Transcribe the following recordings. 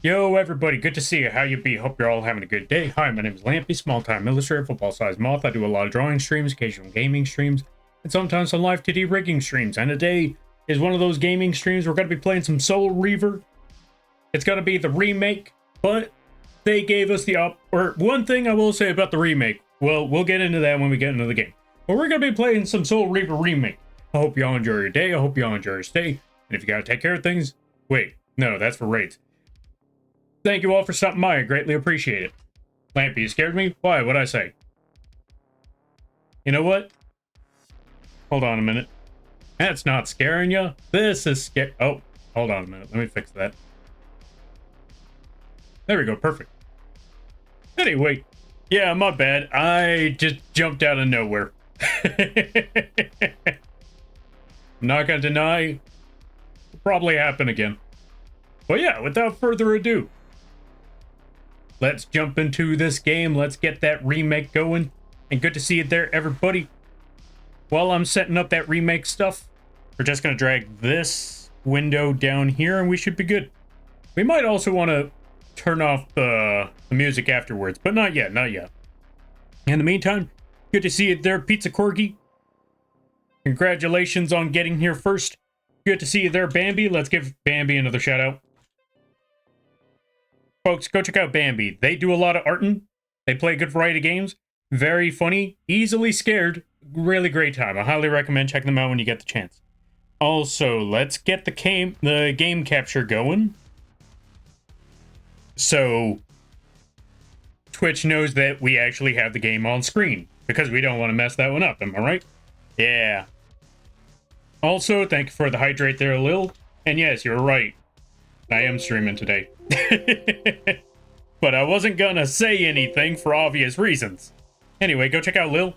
Yo, everybody, good to see you. How you be? Hope you're all having a good day. Hi, my name is Lampy, small-time illustrator, football-sized moth. I do a lot of drawing streams, occasional gaming streams, and sometimes some live 2D rigging streams. And today is one of those gaming streams. We're going to be playing some Soul Reaver. It's going to be the remake, but they gave us the one thing I will say about the remake. Well, we'll get into that when we get into the game. But we're going to be playing some Soul Reaver remake. I hope y'all enjoy your day. I hope y'all enjoy your stay. And if you got to take care of things, wait, no, that's for raids. Thank you all for stopping by. I greatly appreciate it. Lampy, you scared me? Why? What'd I say? You know what? Hold on a minute. That's not scaring you. This is scary. Oh, hold on a minute. Let me fix that. There we go. Perfect. Anyway, yeah, my bad. I just jumped out of nowhere. I'm not gonna deny. It'll probably happen again. But yeah, without further ado, let's jump into this game. Let's get that remake going. And good to see you there, everybody. While I'm setting up that remake stuff, we're just going to drag this window down here and we should be good. We might also want to turn off the music afterwards, but not yet, not yet. In the meantime, good to see you there, Pizza Corgi. Congratulations on getting here first. Good to see you there, Bambi. Let's give Bambi another shout out. Folks, go check out Bambi. They do a lot of arting. They play a good variety of games. Very funny. Easily scared. Really great time. I highly recommend checking them out when you get the chance. Also, let's get the game capture going. So, Twitch knows that we actually have the game on screen. Because we don't want to mess that one up. Am I right? Yeah. Also, thank you for the hydrate there, Lil. And yes, you're right. I am streaming today. But I wasn't gonna say anything for obvious reasons. Anyway, go check out Lil.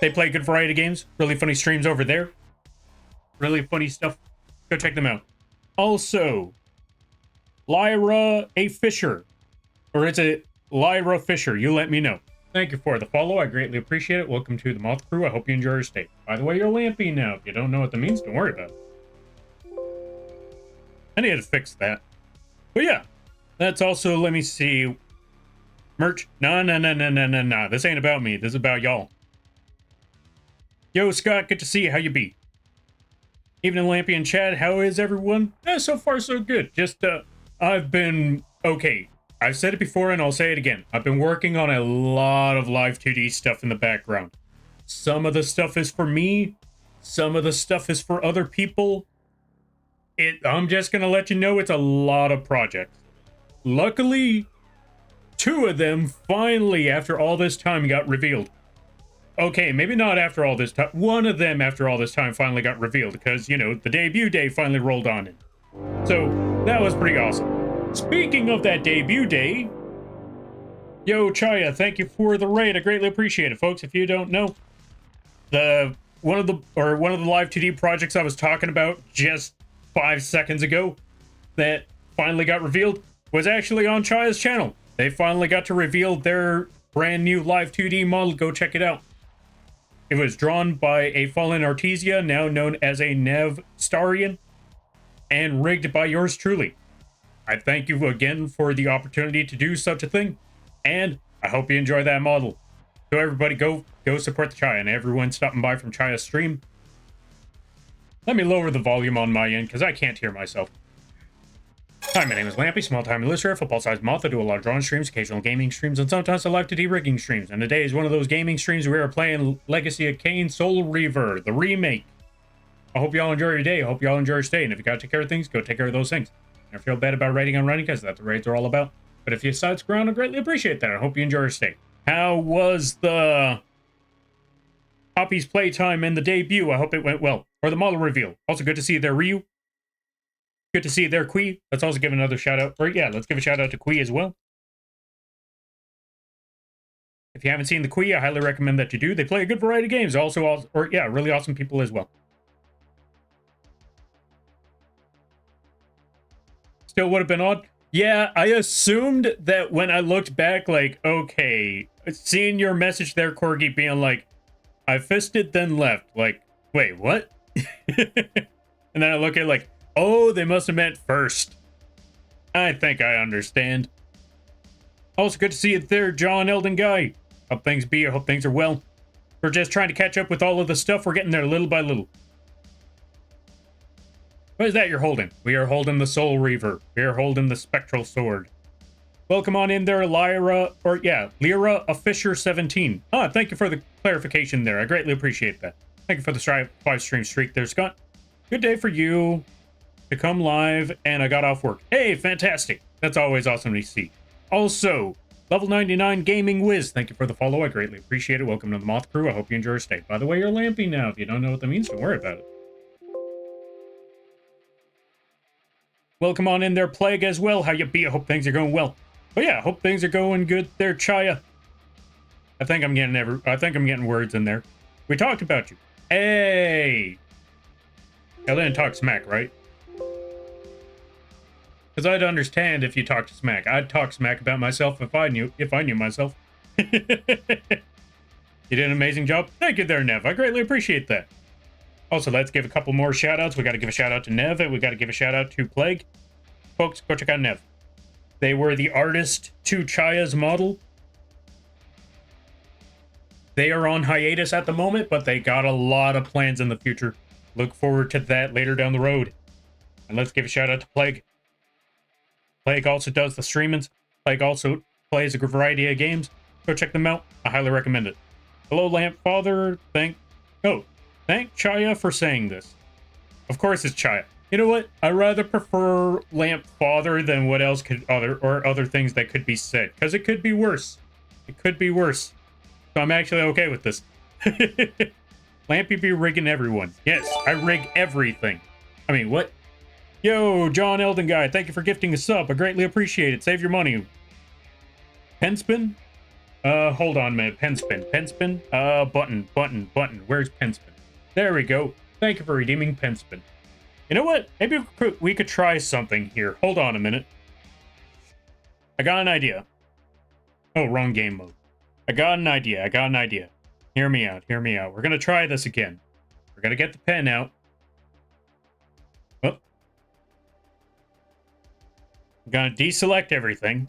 They play good variety of games. Really funny streams over there. Really funny stuff. Go check them out. Also, Lyra A. Fisher. Or is it Lyra Fisher? You let me know. Thank you for the follow. I greatly appreciate it. Welcome to the Moth Crew. I hope you enjoy your stay. By the way, you're Lampy now. If you don't know what that means, don't worry about it. I need to fix that. But yeah, that's also, let me see. Merch. No. This ain't about me. This is about y'all. Yo, Scott, good to see you. How you be? Evening, Lampy and Chad. How is everyone? So far, so good. Just, I've been okay. I've said it before and I'll say it again. I've been working on a lot of live 2D stuff in the background. Some of the stuff is for me. Some of the stuff is for other people. I'm just going to let you know it's a lot of projects. Luckily, 2 of them finally, after all this time, got revealed. Okay, maybe not after all this time. 1 of them, after all this time, finally got revealed because, you know, the debut day finally rolled on in. So, that was pretty awesome. Speaking of that debut day, yo, Chaya, thank you for the raid. I greatly appreciate it, folks. If you don't know, one of the live 2D projects I was talking about just 5 seconds ago that finally got revealed was actually on Chaya's channel. They finally got to reveal their brand new live 2D model. Go check it out. It was drawn by a fallen Artesia, now known as a Nev Starian, and rigged by yours truly. I thank you again for the opportunity to do such a thing, and I hope you enjoy that model. So everybody go support the Chaya, and everyone stopping by from Chaya's stream. Let me lower the volume on my end, because I can't hear myself. Hi, my name is Lampy, small-time illustrator, football-sized moth. I do a lot of drawing streams, occasional gaming streams, and sometimes I like to do rigging streams. And today is one of those gaming streams where we are playing Legacy of Kain Soul Reaver, the remake. I hope y'all enjoy your day. I hope y'all enjoy your stay. And if you gotta take care of things, go take care of those things. Never feel bad about raiding on running, because that's what raids are all about. But if you side screw around, I greatly appreciate that. I hope you enjoy your stay. How was the Poppy's playtime and the debut? I hope it went well. Or the model reveal. Also good to see their Ryu. Good to see their Kui. Let's also give another shout out. Or yeah, let's give a shout out to Kui as well. If you haven't seen the Kui, I highly recommend that you do. They play a good variety of games. Also, really awesome people as well. Still would have been odd. Yeah, I assumed that when I looked back, like, okay, seeing your message there, Corgi, being like, I fisted, then left. Like, wait, what? And then I look at like, oh, they must have meant first. I think I understand. Also, good to see you there, John Elden Guy. Hope things be, I hope things are well. We're just trying to catch up with all of the stuff. We're getting there little by little. What is that you're holding? We are holding the Soul Reaver. We are holding the Spectral Sword. Welcome on in there, Lyra, Lyra, a Fisher 17. Ah, thank you for the clarification there. I greatly appreciate that. Thank you for the 5-stream streak there, Scott. Good day for you to come live, and I got off work. Hey, fantastic. That's always awesome to see. Also, level 99 Gaming Wiz, thank you for the follow. I greatly appreciate it. Welcome to the Moth Crew. I hope you enjoy your stay. By the way, you're Lampy now. If you don't know what that means, don't worry about it. Welcome on in there, Plague, as well. How you be? I hope things are going well. But yeah, I hope things are going good there, Chaya. I think I'm getting words in there. We talked about you. Hey! I didn't talk smack, right? Because I'd understand if you talked smack. I'd talk smack about myself if I knew myself. You did an amazing job. Thank you there, Nev. I greatly appreciate that. Also, let's give a couple more shout-outs. We got to give a shout-out to Nev, and we got to give a shout-out to Plague. Folks, go check out Nev. They were the artist to Chaya's model. They are on hiatus at the moment, but they got a lot of plans in the future. Look forward to that later down the road. And let's give a shout-out to Plague. Plague also does the streamings. Plague also plays a variety of games. Go check them out. I highly recommend it. Hello, Lamp Father. Thank Chaya for saying this. Of course it's Chaya. You know what? I rather prefer Lamp Father than what else could other things that could be said, because it could be worse. It could be worse. So I'm actually okay with this. Lampy be rigging everyone. Yes, I rig everything. I mean, what? Yo, John Elden Guy, thank you for gifting a sub. I greatly appreciate it. Save your money. Penspin? Hold on a minute. Penspin? Button. Where's Penspin? There we go. Thank you for redeeming Penspin. You know what? Maybe we could try something here. Hold on a minute. I got an idea. Oh, wrong game mode. I got an idea. Hear me out. We're gonna try this again. We're gonna get the pen out. Oh. I'm gonna deselect everything.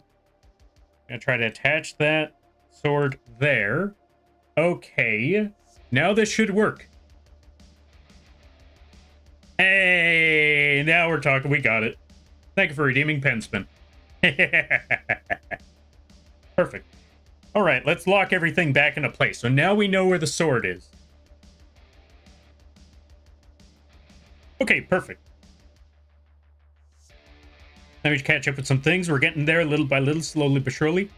I'm gonna try to attach that sword there. Okay. Now this should work. Hey, now we're talking. We got it. Thank you for redeeming Penspin. Perfect. All right, let's lock everything back into place. So now we know where the sword is. Okay, perfect. Let me catch up with some things. We're getting there little by little, slowly but surely.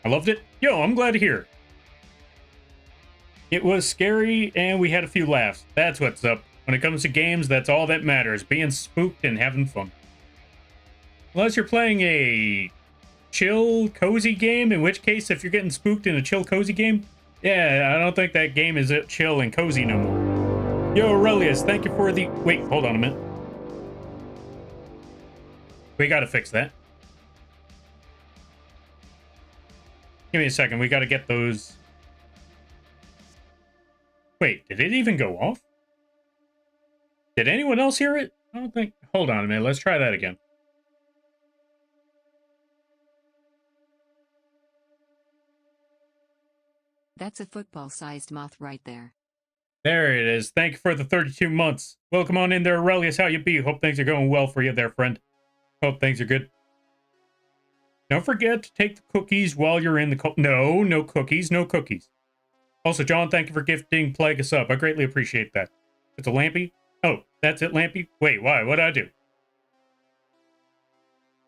I loved it. Yo, I'm glad to hear. It was scary, and we had a few laughs. That's what's up. When it comes to games, that's all that matters. Being spooked and having fun. Unless you're playing a chill, cozy game, in which case, if you're getting spooked in a chill, cozy game, yeah, I don't think that game is chill and cozy no more. Yo, Aurelius, thank you for the... Wait, hold on a minute. We gotta fix that. Give me a second. We gotta get those... Wait, did it even go off? Did anyone else hear it? I don't think. Hold on a minute. Let's try that again. That's a football-sized moth right there. There it is. Thank you for the 32 months. Welcome on in there, Aurelius. How you be? Hope things are going well for you there, friend. Hope things are good. Don't forget to take the cookies while you're in the... No, no cookies, no cookies. Also, John, thank you for gifting Plague a sub. I greatly appreciate that. It's a Lampy? Oh, that's it, Lampy? Wait, why? What'd I do?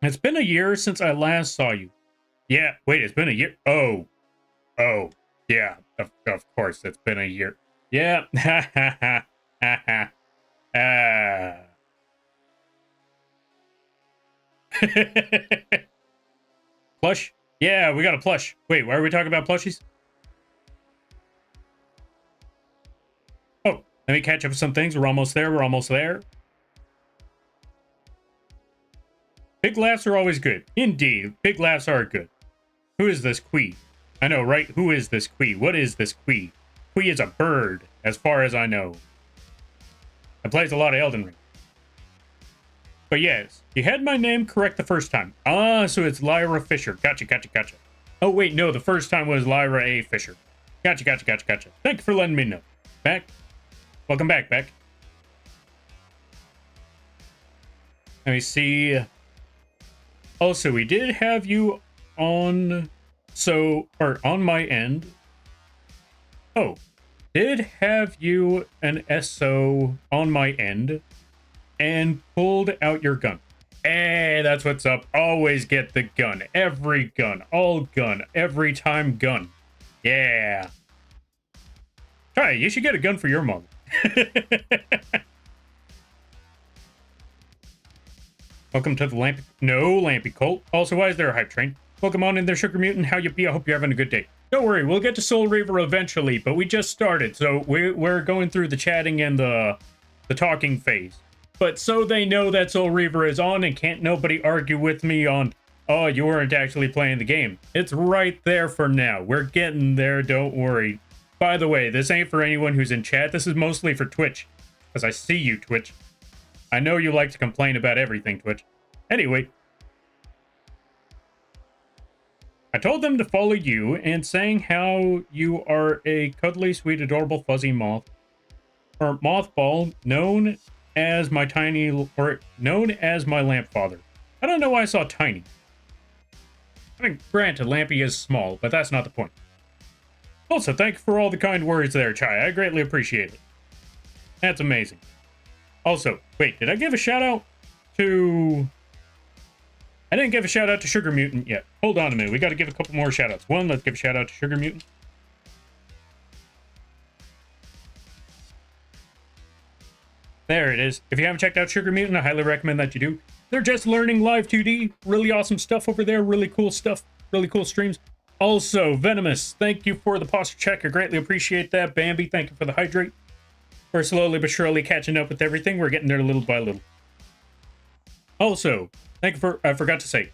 It's been a year since I last saw you. Yeah, wait, it's been a year? Oh. Oh. Yeah, of course, it's been a year. Yeah. Ha ha ha. Ha ha. Plush? Yeah, we got a plush. Wait, why are we talking about plushies? Oh, let me catch up with some things. We're almost there. We're almost there. Big laughs are always good. Indeed, big laughs are good. Who is this Quee? I know, right? Who is this Quee? What is this Quee? Quee is a bird, as far as I know. I plays a lot of Elden Ring. But yes, you had my name correct the first time. Ah, so it's Lyra Fisher. Gotcha, gotcha, gotcha. Oh, wait, no, the first time was Lyra A. Fisher. Gotcha, gotcha, gotcha, gotcha. Thank you for letting me know. Beck? Welcome back, Beck. Let me see. Also, we did have you on... or on my end. Oh, did have you an SO on my end and pulled out your gun. Hey, that's what's up. Always get the gun. Every gun. All gun. Every time gun. Yeah. Try it. You should get a gun for your mom. Welcome to the Lampy... No, Lampy Colt. Also, why is there a hype train? Welcome on in there, Sugar Mutant. How you be? I hope you're having a good day. Don't worry, we'll get to Soul Reaver eventually, but we just started, so we're going through the chatting and the talking phase. But so they know that Soul Reaver is on and can't nobody argue with me on, oh, you weren't actually playing the game. It's right there for now. We're getting there, don't worry. By the way, this ain't for anyone who's in chat. This is mostly for Twitch, because I see you, Twitch. I know you like to complain about everything, Twitch. Anyway, I told them to follow you and saying how you are a cuddly, sweet, adorable, fuzzy moth, or mothball, known as my lamp father. I don't know why I saw tiny. I mean, granted, Lampy is small, but that's not the point. Also, thank you for all the kind words there, Chai. I greatly appreciate it. That's amazing. Also, wait, did I give a shout out to... I didn't give a shout out to Sugar Mutant yet. Hold on a minute. We got to give a couple more shout outs. One, let's give a shout out to Sugar Mutant. There it is. If you haven't checked out Sugar Mutant, I highly recommend that you do. They're just learning live 2D. Really awesome stuff over there. Really cool stuff. Really cool streams. Also, Venomous, thank you for the posture check. I greatly appreciate that. Bambi, thank you for the hydrate. We're slowly but surely catching up with everything. We're getting there little by little. Also, thank you for... I forgot to say.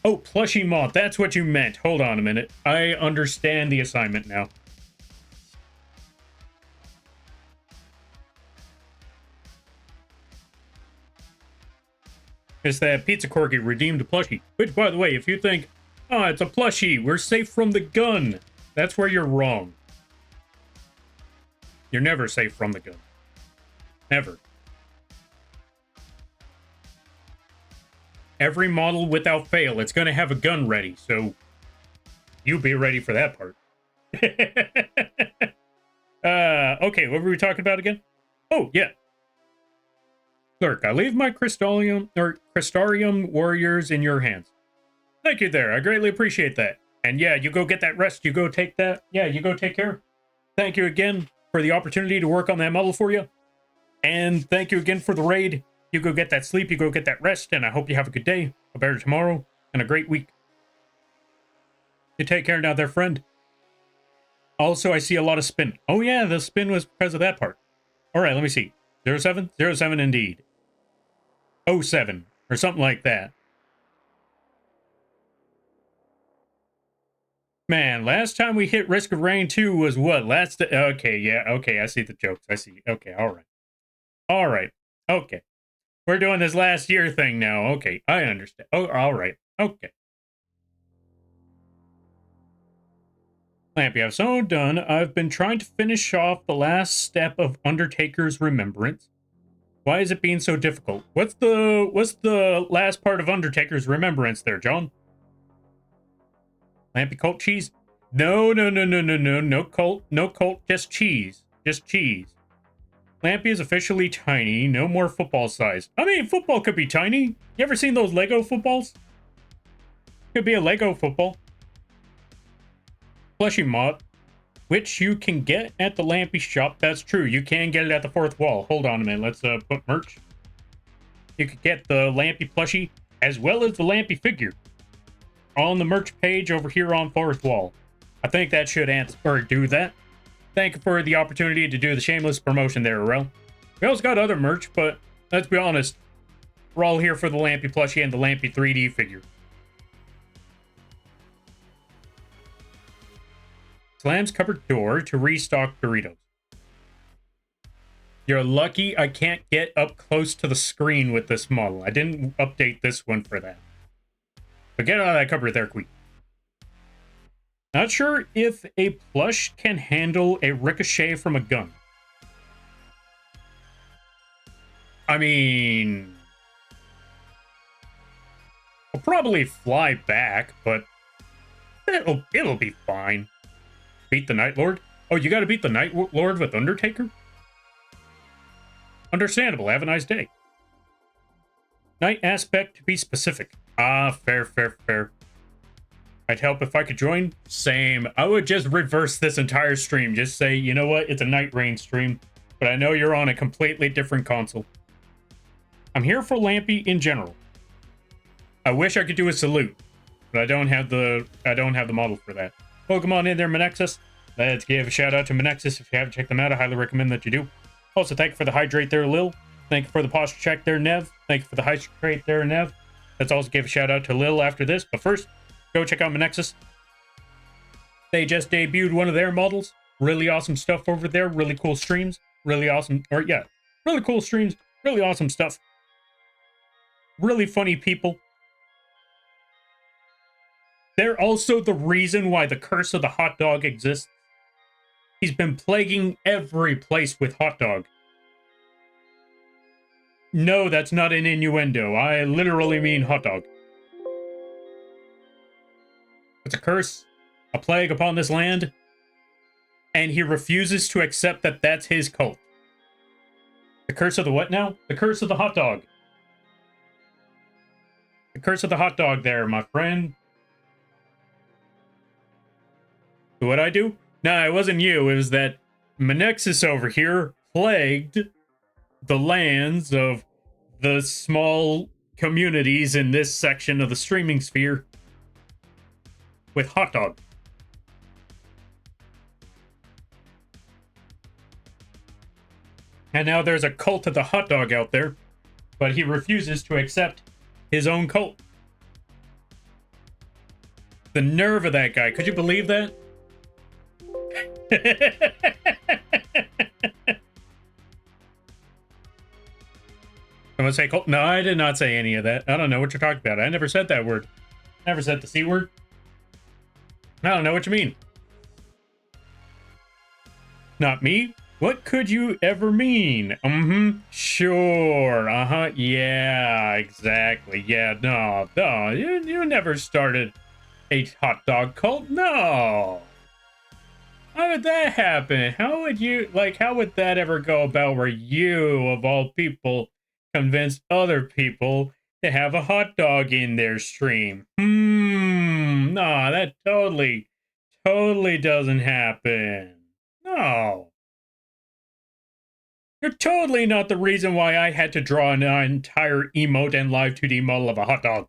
Oh, Plushy Moth. That's what you meant. Hold on a minute. I understand the assignment now. It's that Pizza Corgi redeemed plushie. Which, by the way, if you think, oh, it's a plushie, we're safe from the gun, that's where you're wrong. You're never safe from the gun. Never. Every model without fail, it's going to have a gun ready, so you be ready for that part. Okay, what were we talking about again? Oh, yeah. Lurk, I leave my Crystarium warriors in your hands. Thank you there. I greatly appreciate that. And yeah, you go get that rest. You go take that. Yeah, you go take care. Thank you again for the opportunity to work on that model for you. And thank you again for the raid. You go get that sleep. You go get that rest. And I hope you have a good day, a better tomorrow, and a great week. You take care now there, friend. Also, I see a lot of spin. Oh yeah, the spin was because of that part. All right, let me see. 07? 07 indeed. 07 or something like that. Man, last time we hit Risk of Rain 2 was what? Okay, yeah, okay, I see the jokes. I see. Okay, all right. All right. Okay. We're doing this last year thing now. Okay, I understand. Oh, all right. Okay. Lampy, I've so done. I've been trying to finish off the last step of Undertaker's Remembrance. Why is it being so difficult? What's the last part of Undertaker's Remembrance there, John? Lampy cult cheese? No, no, no, no, no, no, no cult, no cult, just cheese. Just cheese. Lampy is officially tiny, no more football size. I mean, football could be tiny. You ever seen those Lego footballs? Could be a Lego football. Plushy mod, which you can get at the Lampy shop. That's true. You can get it at the fourth wall. Hold on a minute. Let's put merch. You could get the Lampy plushie as well as the Lampy figure on the merch page over here on fourth wall. I think that should answer or do that. Thank you for the opportunity to do the shameless promotion there, Arel. We also got other merch, but let's be honest. We're all here for the Lampy plushie and the Lampy 3D figure. Slams cupboard door to restock Doritos. You're lucky I can't get up close to the screen with this model. I didn't update this one for that. But get out of that cupboard there, quick. Not sure if a plush can handle a ricochet from a gun. I mean, I'll probably fly back, but it'll be fine. Beat the Night Lord? Oh, you gotta beat the Night Lord with Undertaker? Understandable. Have a nice day. Night aspect to be specific. Ah, fair, fair, fair. I'd help if I could join. Same. I would just reverse this entire stream. Just say, you know what? It's a Night Rain stream, but I know you're on a completely different console. I'm here for Lampy in general. I wish I could do a salute, but I don't have the model for that. Pokemon in there, Manexus. Let's give a shout out to Manexus. If you haven't checked them out, I highly recommend that you do. Also, thank you for the hydrate there, Lil. Thank you for the posture check there, Nev. Thank you for the hydrate there, Nev. Let's also give a shout out to Lil after this. But first, go check out Manexus. They just debuted one of their models. Really awesome stuff over there. Really cool streams. Really awesome. Or yeah, really cool streams. Really awesome stuff. Really funny people. They're also the reason why the curse of the hot dog exists. He's been plaguing every place with hot dog. No, that's not an innuendo. I literally mean hot dog. It's a curse, a plague upon this land, and he refuses to accept that that's his cult. The curse of the what now? The curse of the hot dog. The curse of the hot dog there, my friend. What'd I do? No, it wasn't you. It was that Manexus over here plagued the lands of the small communities in this section of the streaming sphere with hot dog. And now there's a cult of the hot dog out there, but he refuses to accept his own cult. The nerve of that guy. Could you believe that? Someone say cult? No, I did not say any of that. I don't know what you're talking about. I never said that word. Never said the C word. I don't know what you mean. Not me? What could you ever mean? Sure. Yeah, exactly. Yeah, no. You never started a hot dog cult. No. How would that happen? How would that ever go about where you, of all people, convinced other people to have a hot dog in their stream? No, that totally doesn't happen. No. You're totally not the reason why I had to draw an entire emote and live 2D model of a hot dog.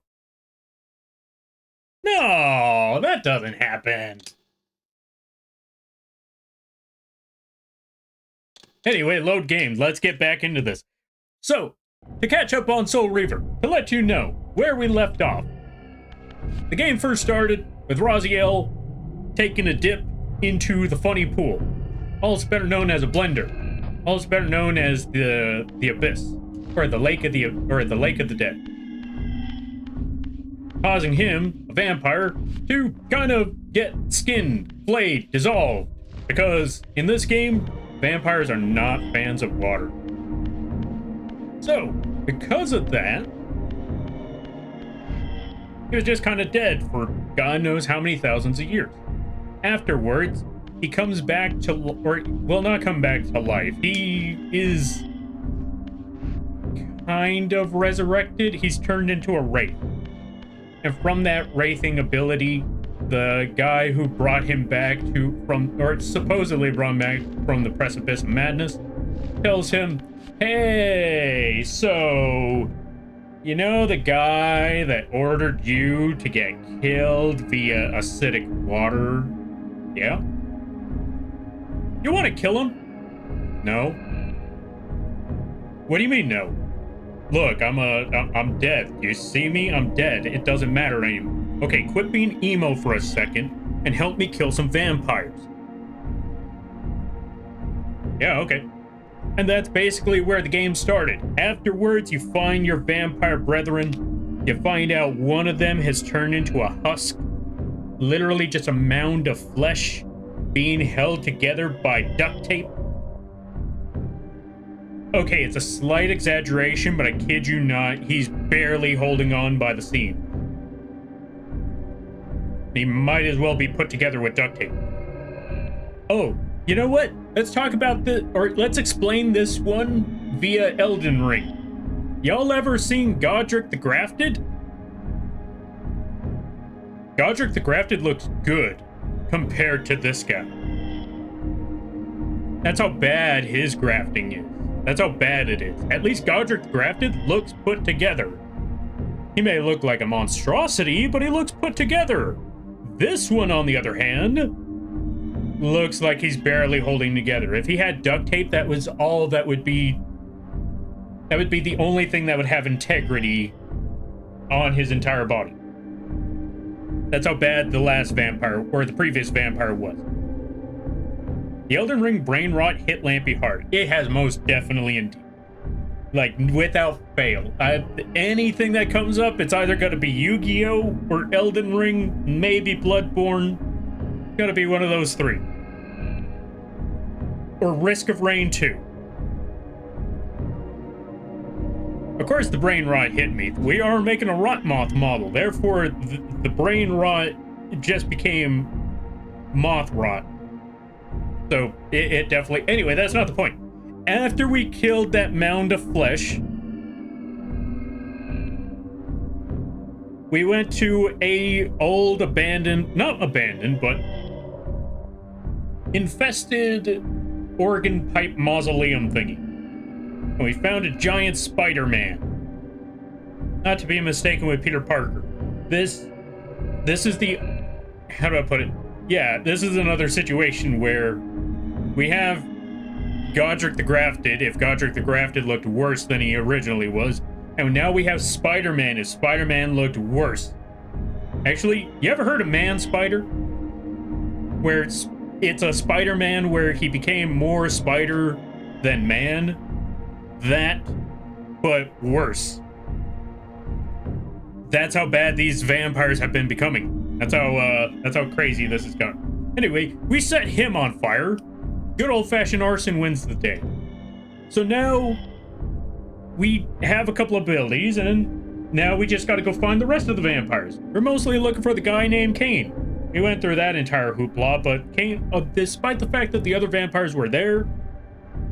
No, that doesn't happen. Anyway, load game. Let's get back into this. So, to catch up on Soul Reaver, to let you know where we left off. The game first started with Raziel taking a dip into the funny pool. Also better known as a blender. Also better known as the Abyss. or the lake of the dead, causing him, a vampire, to kind of get skinned, flayed, dissolved. Because in this game, vampires are not fans of water. So, because of that, he was just kind of dead for God knows how many thousands of years. Afterwards, he comes back to, or will not come back to life. He is kind of resurrected. He's turned into a wraith. And from that wraithing ability, the guy who brought him back supposedly brought him back from the precipice of madness, tells him, hey, so, you know the guy that ordered you to get killed via acidic water? Yeah? You want to kill him? No. What do you mean, no? Look, I'm dead. You see me? I'm dead. It doesn't matter anymore. Okay, quit being emo for a second and help me kill some vampires. Yeah, okay. And that's basically where the game started. Afterwards, you find your vampire brethren. You find out one of them has turned into a husk. Literally just a mound of flesh being held together by duct tape. Okay, it's a slight exaggeration, but I kid you not, he's barely holding on by the seam. He might as well be put together with duct tape. Oh, you know what? Let's talk about let's explain this one via Elden Ring. Y'all ever seen Godric the Grafted? Godric the Grafted looks good compared to this guy. That's how bad his grafting is. That's how bad it is. At least Godric the Grafted looks put together. He may look like a monstrosity, but he looks put together. This one, on the other hand, looks like he's barely holding together. If he had duct tape, that was all that would be... That would be the only thing that would have integrity on his entire body. That's how bad the last vampire, or the previous vampire, was. The Elden Ring brain rot hit Lampy hard. It has most definitely indeed. Like, without fail. Anything that comes up, it's either going to be Yu-Gi-Oh! Or Elden Ring, maybe Bloodborne. Gotta be one of those three. Or Risk of Rain 2. Of course, the brain rot hit me. We are making a rot moth model. Therefore, the brain rot just became moth rot. So, it definitely... Anyway, that's not the point. After we killed that mound of flesh, we went to a old abandoned... Not abandoned, but... infested organ pipe mausoleum thingy. And we found a giant Spider-Man. Not to be mistaken with Peter Parker. This is the... How do I put it? Yeah, this is another situation where we have Godric the Grafted, if Godric the Grafted looked worse than he originally was, and now we have Spider-Man if Spider-Man looked worse. Actually, you ever heard of Man Spider? Where it's a Spider-Man where he became more spider than man? That, but worse. That's how bad these vampires have been becoming. That's how crazy this has gone. Anyway, we set him on fire. Good old-fashioned arson wins the day. So now we have a couple of abilities, and now we just got to go find the rest of the vampires. We're mostly looking for the guy named Cain. We went through that entire hoopla, but Cain, despite the fact that the other vampires were there,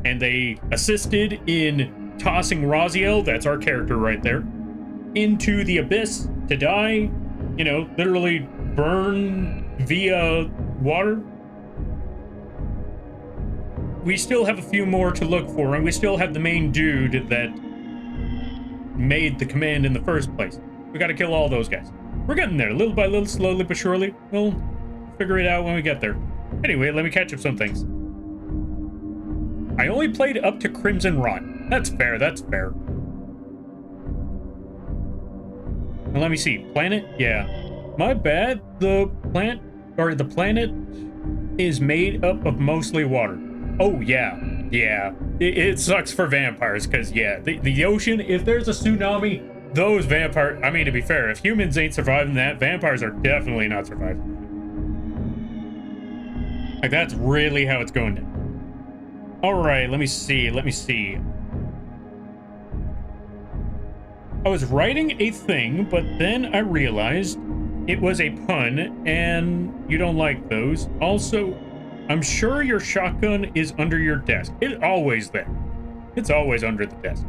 and they assisted in tossing Raziel, that's our character right there, into the abyss to die, you know, literally burn via water. We still have a few more to look for, and we still have the main dude that made the command in the first place. We gotta kill all those guys. We're getting there, little by little, slowly but surely. We'll figure it out when we get there. Anyway, let me catch up some things. I only played up to Crimson Rot. That's fair, that's fair. Now let me see. Planet? Yeah. My bad. The planet is made up of mostly water. Oh, yeah. Yeah. it sucks for vampires because, yeah, the ocean, if there's a tsunami, those vampires, I mean, to be fair, if humans ain't surviving that, vampires are definitely not surviving. Like, that's really how it's going down. All right, let me see. I was writing a thing, but then I realized it was a pun, and you don't like those. Also, I'm sure your shotgun is under your desk. It's always there. It's always under the desk.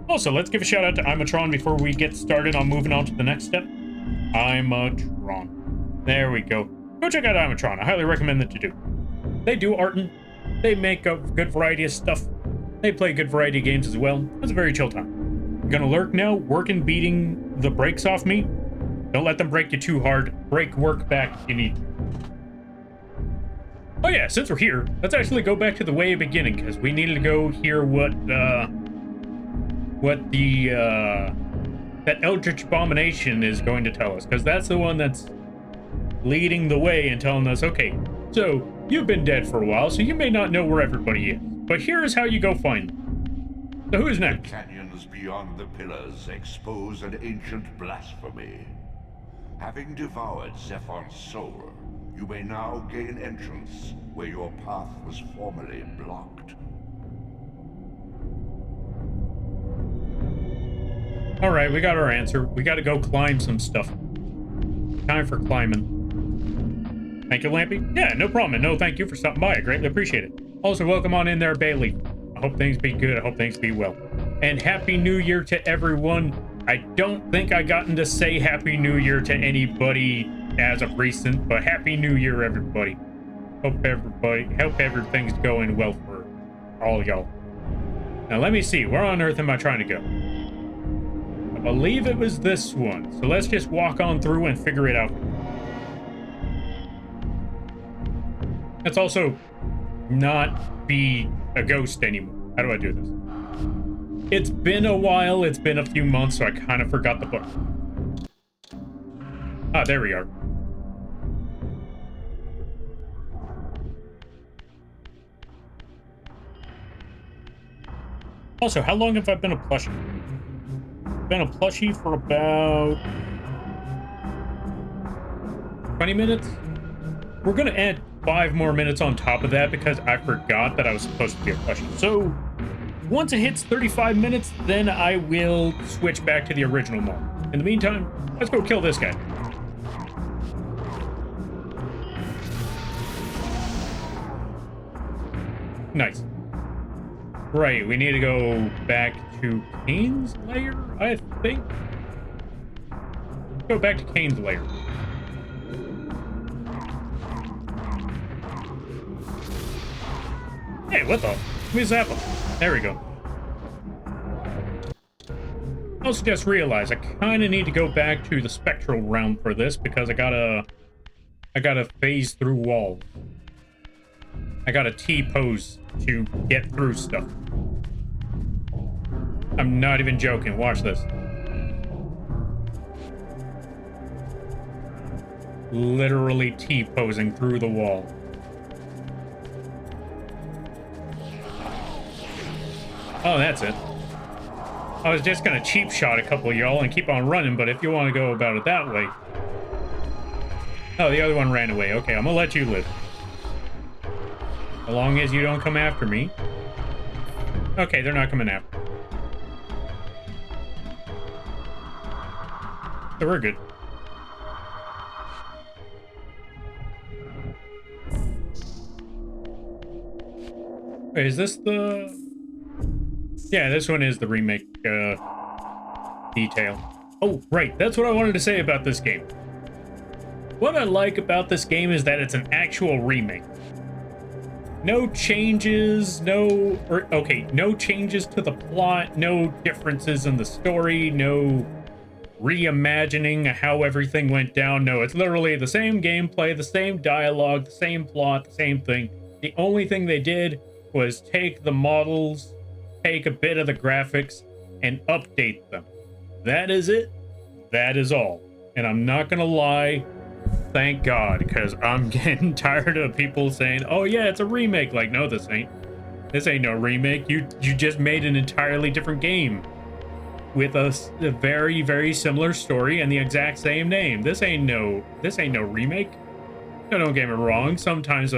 Also, let's give a shout out to Imatron before we get started on moving on to the next step. Imatron. There we go. Go check out Imatron. I highly recommend that you do. They do art and they make a good variety of stuff. They play a good variety of games as well. It's a very chill time. Gonna lurk now, working beating the brakes off me. Don't let them break you too hard. Break work back if you need to. Oh yeah, since we're here, let's actually go back to the way of beginning, because we needed to go hear what the that Eldritch Abomination is going to tell us, because that's the one that's leading the way and telling us, okay, so you've been dead for a while, so you may not know where everybody is, but here is how you go find them. So who's next? The canyons beyond the pillars expose an ancient blasphemy. Having devoured Zephon's soul, you may now gain entrance where your path was formerly blocked. All right, we got our answer. We got to go climb some stuff. Time for climbing. Thank you, Lampy. Yeah, no problem. And no, thank you for stopping by. I greatly appreciate it. Also, welcome on in there, Bailey. I hope things be good. I hope things be well. And Happy New Year to everyone. I don't think I gotten to say Happy New Year to anybody as of recent, but Happy New Year, everybody. Hope everything's going well for all y'all. Now, let me see. Where on earth am I trying to go? I believe it was this one. So let's just walk on through and figure it out. Let's also not be a ghost anymore. How do I do this? It's been a while. It's been a few months, so I kind of forgot the book. Ah, there we are. Also, how long have I been a plushie? Been a plushie for about 20 minutes. We're gonna add 5 more minutes on top of that because I forgot that I was supposed to be a plushie. So once it hits 35 minutes, then I will switch back to the original mode. In the meantime, let's go kill this guy. Nice. Right, we need to go back to Kane's lair, I think. Go back to Kane's lair. Hey, what the? Let me zap him. There we go. I also just realized I kind of need to go back to the spectral realm for this because I gotta phase through walls. I gotta T-pose to get through stuff. I'm not even joking. Watch this. Literally T-posing through the wall. Oh, that's it. I was just gonna cheap shot a couple of y'all and keep on running, but if you want to go about it that way... Oh, the other one ran away. Okay, I'm gonna let you live. As long as you don't come after me. Okay, they're not coming after me. So we're good. Wait, is this the... Yeah, this one is the remake detail. Oh, right. That's what I wanted to say about this game. What I like about this game is that it's an actual remake. No changes, no changes to the plot, no differences in the story, no reimagining how everything went down. No, it's literally the same gameplay, the same dialogue, the same plot, the same thing. The only thing they did was take the models, take a bit of the graphics, and update them. That is it. That is all. And I'm not gonna lie, thank God, because I'm getting tired of people saying, oh yeah, it's a remake. Like, no, this ain't. This ain't no remake. You just made an entirely different game with a very, very similar story and the exact same name. This ain't no remake. No, don't get me wrong. Sometimes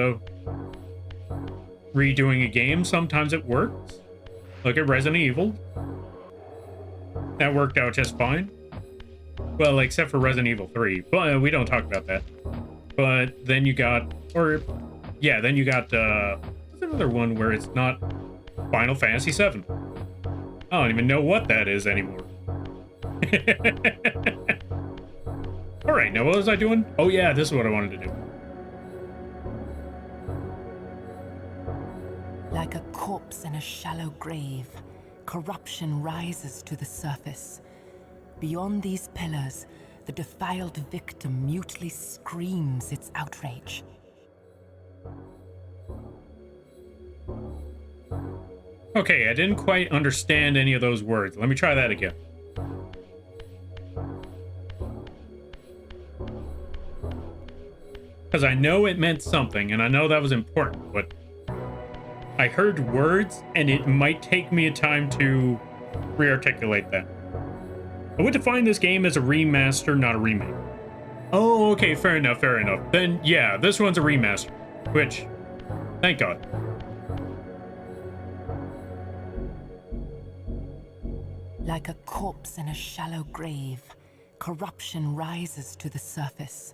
redoing a game, sometimes it works. Look at Resident Evil. That worked out just fine. Well, except for Resident Evil 3. But we don't talk about that. But then you got, what's another one where it's not Final Fantasy 7? I don't even know what that is anymore. All right, now what was I doing? Oh yeah, this is what I wanted to do. Like a corpse in a shallow grave, corruption rises to the surface. Beyond these pillars, the defiled victim mutely screams its outrage. Okay, I didn't quite understand any of those words. Let me try that again. Because I know it meant something, and I know that was important, but I heard words, and it might take me a time to re-articulate that. I would define this game as a remaster, not a remake. Oh, okay, fair enough, fair enough. Then, yeah, this one's a remaster, which, thank God. Like a corpse in a shallow grave, corruption rises to the surface.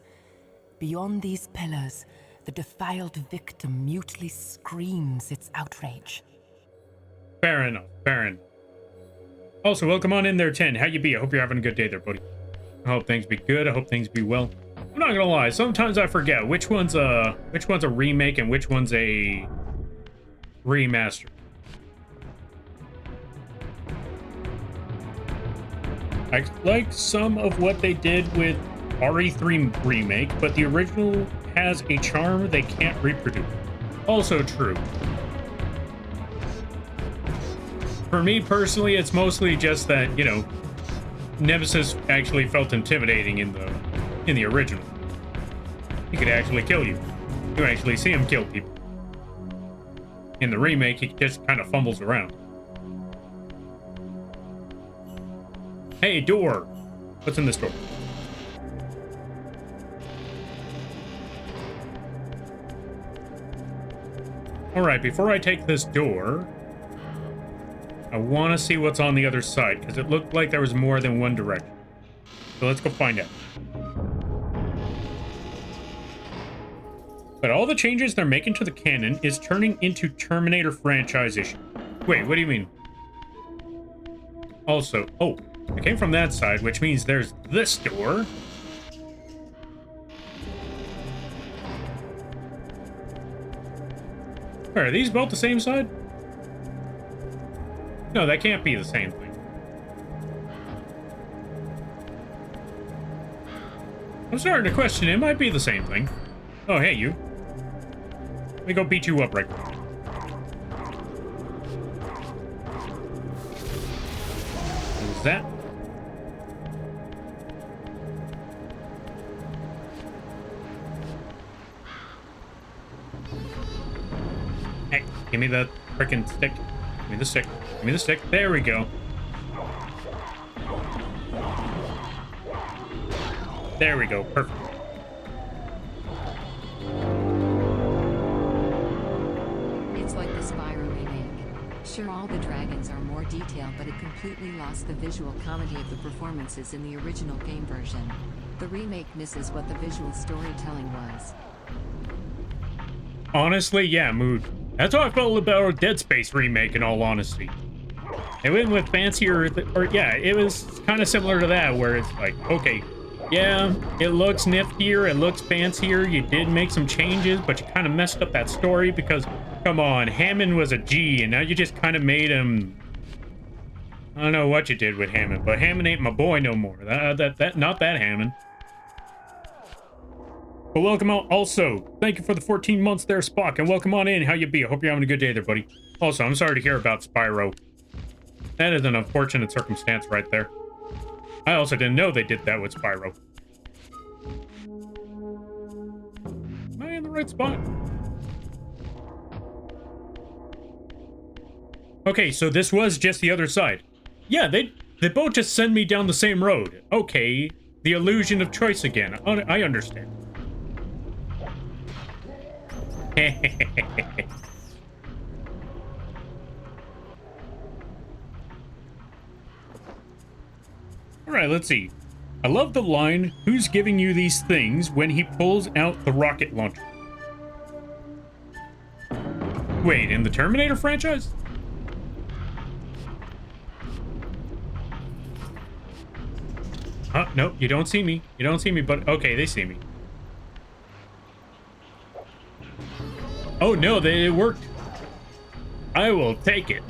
Beyond these pillars, the defiled victim mutely screams its outrage. Fair enough, fair enough. Also, welcome on in there, 10. How you be? I hope you're having a good day there, buddy. I hope things be good. I hope things be well. I'm not gonna lie, sometimes I forget which one's a remake and which one's a remaster. I like some of what they did with RE3 Remake, but the original has a charm they can't reproduce. Also true. For me personally, it's mostly just that, you know, Nemesis actually felt intimidating in the original. He could actually kill you. You actually see him kill people. In the remake, he just kind of fumbles around. Hey, door! What's in this door? Alright, before I take this door, I want to see what's on the other side, because it looked like there was more than one direction. So let's go find out. But all the changes they're making to the canon is turning into Terminator franchise issue. Wait, what do you mean? Also, oh, I came from that side, which means there's this door. Are these both the same side? No, that can't be the same thing. I'm starting to question it might be the same thing. Oh, hey, you. Let me go beat you up right quick. Who's that? Hey, give me the frickin' stick. Give me the stick. Give me the stick. There we go. There we go. Perfect. It's like the Spyro remake. Sure, all the dragons are more detailed, but it completely lost the visual comedy of the performances in the original game version. The remake misses what the visual storytelling was. Honestly, yeah, Mood. That's how I felt about Dead Space remake, in all honesty. It went with fancier, or yeah, it was kind of similar to that, where it's like, okay, yeah, it looks niftier, it looks fancier, you did make some changes, but you kind of messed up that story because, come on, Hammond was a G, and now you just kind of made him... I don't know what you did with Hammond, but Hammond ain't my boy no more. Not that Hammond. But welcome out also. Thank you for the 14 months there, Spock, and welcome on in. How you be? I hope you're having a good day there, buddy. Also, I'm sorry to hear about Spyro. That is an unfortunate circumstance right there. I also didn't know they did that with Spyro. Am I in the right spot? Okay, so this was just the other side. Yeah, they both just send me down the same road. Okay, the illusion of choice again. I understand. Alright, let's see. I love the line, "Who's giving you these things?" when he pulls out the rocket launcher. Wait, in the Terminator franchise? Nope, you don't see me. You don't see me, but okay, they see me. Oh no, it worked. I will take it.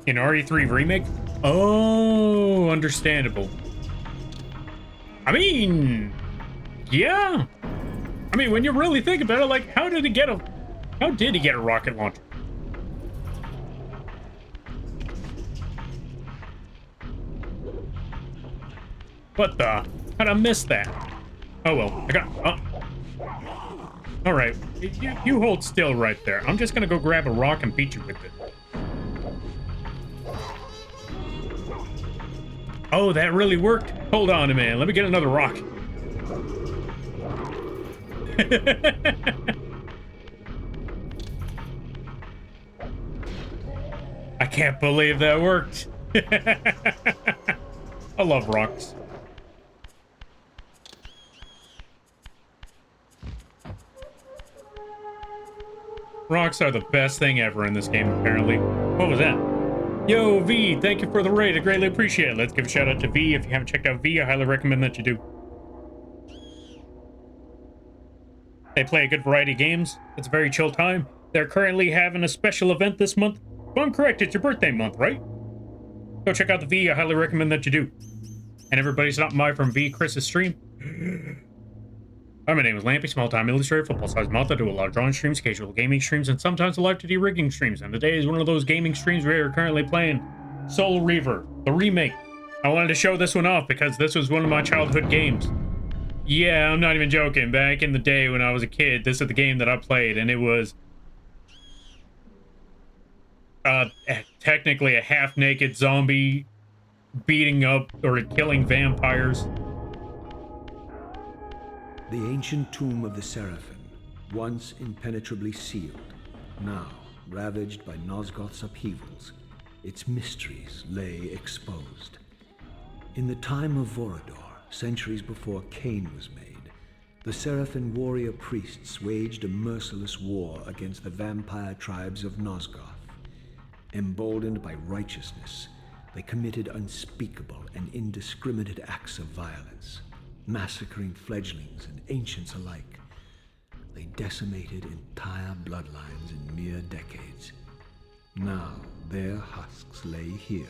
In RE3 Remake? Oh, understandable. I mean, yeah. I mean, when you really think about it, like, how did he get a rocket launcher? What the? How'd I miss that? Oh well, I got. All right, you hold still right there. I'm just gonna go grab a rock and beat you with it. Oh, that really worked. Hold on a minute. Let me get another rock. I can't believe that worked. I love rocks. Rocks are the best thing ever in this game, apparently. What was that? Yo, V, thank you for the raid. I greatly appreciate it. Let's give a shout out to V. If you haven't checked out V, I highly recommend that you do. They play a good variety of games. It's a very chill time. They're currently having a special event this month. If I'm correct, it's your birthday month, right? Go check out the V. I highly recommend that you do. And everybody's stopping by from V Chris's stream. Hi, my name is Lampy, small-time illustrator, football-sized month. I do a lot of drawing streams, casual gaming streams, and sometimes a live 2D rigging streams. And today is one of those gaming streams we are currently playing Soul Reaver, the remake. I wanted to show this one off because this was one of my childhood games. Yeah, I'm not even joking. Back in the day when I was a kid, this is the game that I played, and it was technically a half-naked zombie beating up or killing vampires. The ancient tomb of the Seraphim, once impenetrably sealed, now ravaged by Nosgoth's upheavals, its mysteries lay exposed. In the time of Vorador, centuries before Cain was made, the Seraphim warrior priests waged a merciless war against the vampire tribes of Nosgoth. Emboldened by righteousness, they committed unspeakable and indiscriminate acts of violence, massacring fledglings and ancients alike. They decimated entire bloodlines in mere decades. Now their husks lay here,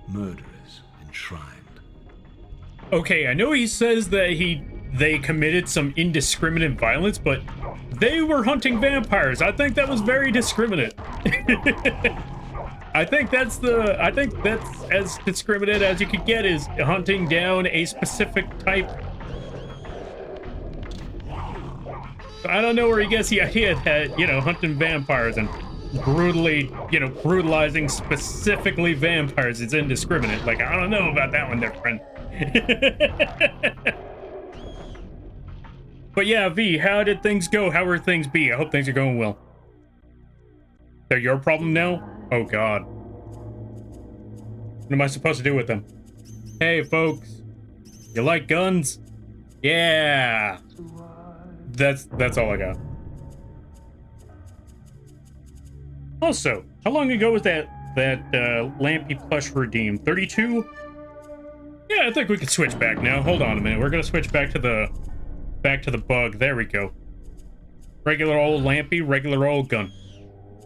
murderers enshrined. Okay, I know he says that they committed some indiscriminate violence, but they were hunting vampires. I think that was very discriminate. I think that's as discriminate as you could get, is hunting down a specific type. I don't know where he gets the idea that, hunting vampires and brutalizing specifically vampires is indiscriminate. Like, I don't know about that one there, friend. But yeah, V, how did things go? How are things be? I hope things are going well. They're your problem now? Oh god. What am I supposed to do with them? Hey folks, you like guns? Yeah. That's all I got. Also, how long ago was that Lampy plush redeemed? 32? Yeah, I think we could switch back now. Hold on a minute. We're gonna switch back to the bug. There we go. Regular old Lampy, regular old gun.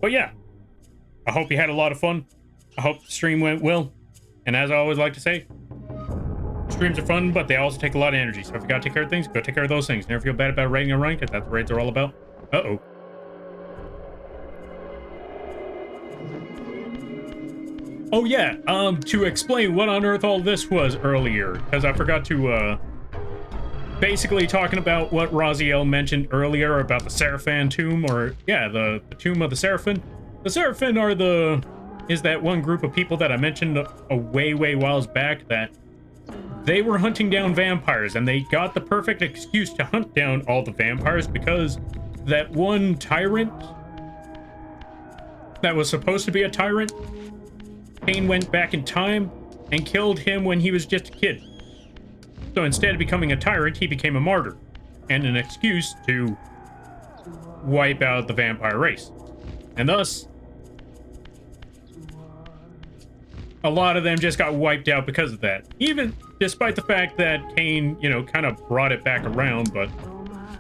But yeah, I hope you had a lot of fun. I hope the stream went well. And as I always like to say, streams are fun, but they also take a lot of energy. So if you gotta take care of things, go take care of those things. Never feel bad about raiding a run, because that's what raids are all about. Uh-oh. Oh yeah, to explain what on earth all this was earlier, because I forgot to basically talking about what Raziel mentioned earlier about the Seraphan tomb, or yeah, the tomb of the Seraphan. The Seraphan is that one group of people that I mentioned a way whiles back that they were hunting down vampires, and they got the perfect excuse to hunt down all the vampires because that one tyrant that was supposed to be a tyrant, Cain went back in time and killed him when he was just a kid. So instead of becoming a tyrant, he became a martyr and an excuse to wipe out the vampire race. And thus, a lot of them just got wiped out because of that. Even despite the fact that Cain, you know, kind of brought it back around, but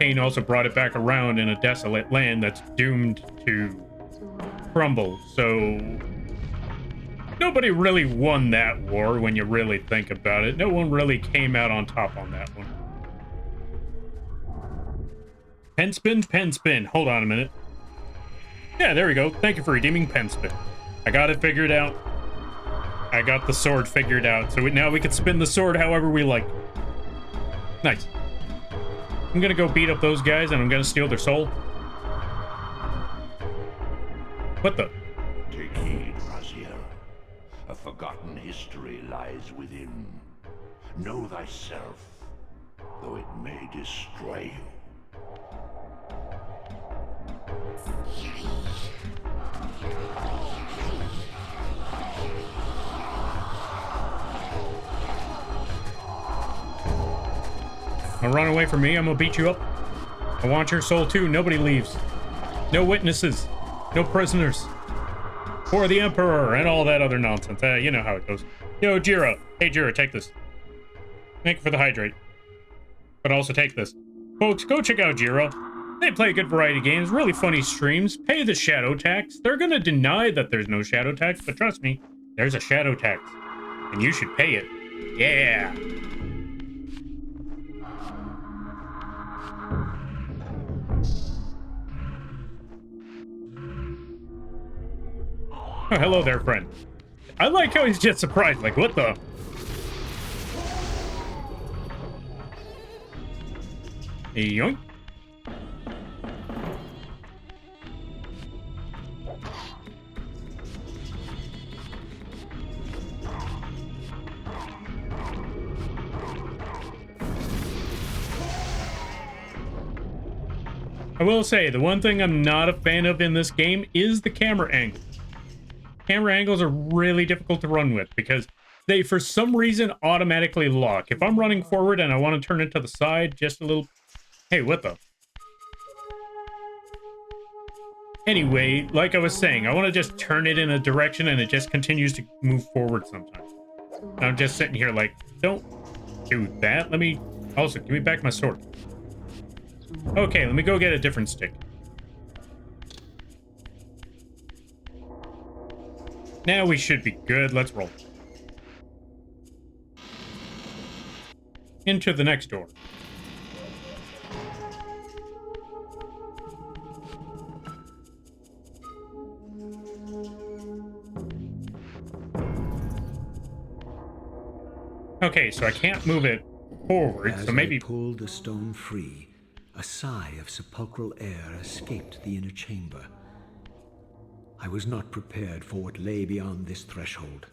Cain also brought it back around in a desolate land that's doomed to crumble. So nobody really won that war when you really think about it. No one really came out on top on that one. Pen spin. Hold on a minute. Yeah, there we go. Thank you for redeeming pen spin. I got it figured out. I got the sword figured out. So now we can spin the sword however we like. Nice. I'm gonna go beat up those guys and I'm gonna steal their soul. What the? Take heed, Raziel. A forgotten history lies within. Know thyself, though it may destroy you. Don't run away from me, I'm gonna beat you up. I want your soul too, nobody leaves. No witnesses. No prisoners. For the Emperor and all that other nonsense. You know how it goes. Yo, Jira. Hey, Jira, take this. Thank you for the hydrate. But also take this. Folks, go check out Jira. They play a good variety of games, really funny streams, pay the shadow tax. They're gonna deny that there's no shadow tax, but trust me, there's a shadow tax. And you should pay it. Yeah. Oh, hello there, friend. I like how he's just surprised, like, what the? Yoink. I will say, the one thing I'm not a fan of in this game is the camera angle. Camera angles are really difficult to run with because they, for some reason, automatically lock. If I'm running forward and I want to turn it to the side just a little... Hey, what the... Anyway, like I was saying, I want to just turn it in a direction and it just continues to move forward sometimes. And I'm just sitting here like, don't do that. Let me... Also, give me back my sword. Okay, let me go get a different stick. Now we should be good. Let's roll. Into the next door. Okay, so I can't move it forward, so maybe... As I pulled the stone free, a sigh of sepulchral air escaped the inner chamber. I was not prepared for what lay beyond this threshold.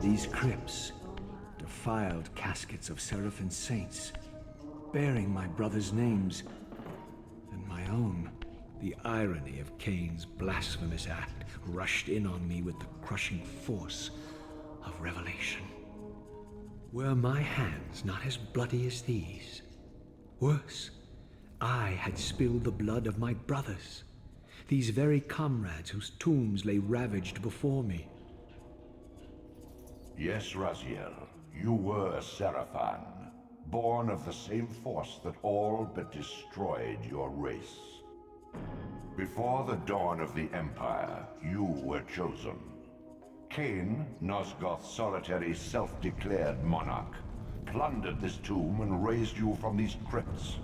These crypts, defiled caskets of Seraphin saints, bearing my brothers' names, and my own. The irony of Cain's blasphemous act rushed in on me with the crushing force of revelation. Were my hands not as bloody as these? Worse, I had spilled the blood of my brothers, these very comrades whose tombs lay ravaged before me. Yes, Raziel, you were a Seraphan, born of the same force that all but destroyed your race. Before the dawn of the Empire, you were chosen. Cain, Nosgoth's solitary self-declared monarch, plundered this tomb and raised you from these crypts.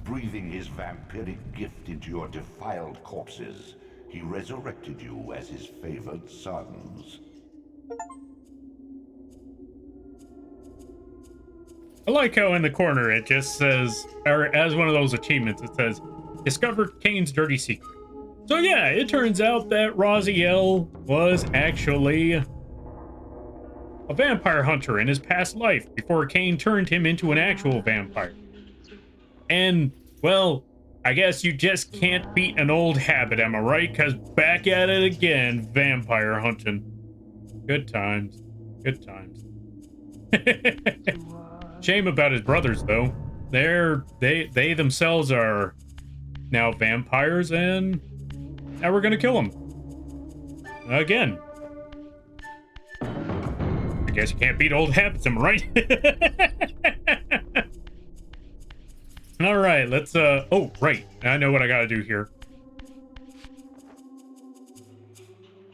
Breathing his vampiric gift into your defiled corpses, he resurrected you as his favored sons. I like how in the corner it just says, or as one of those achievements, it says, discovered Cain's dirty secret. So yeah, it turns out that Raziel was actually a vampire hunter in his past life before Cain turned him into an actual vampire. And, well, I guess you just can't beat an old habit, am I right? Because back at it again, vampire hunting. Good times. Good times. Shame about his brothers, though. They themselves are now vampires, and now we're gonna kill them. Again. I guess you can't beat old habits, am I right? All right, let's, oh, right. I know what I gotta do here.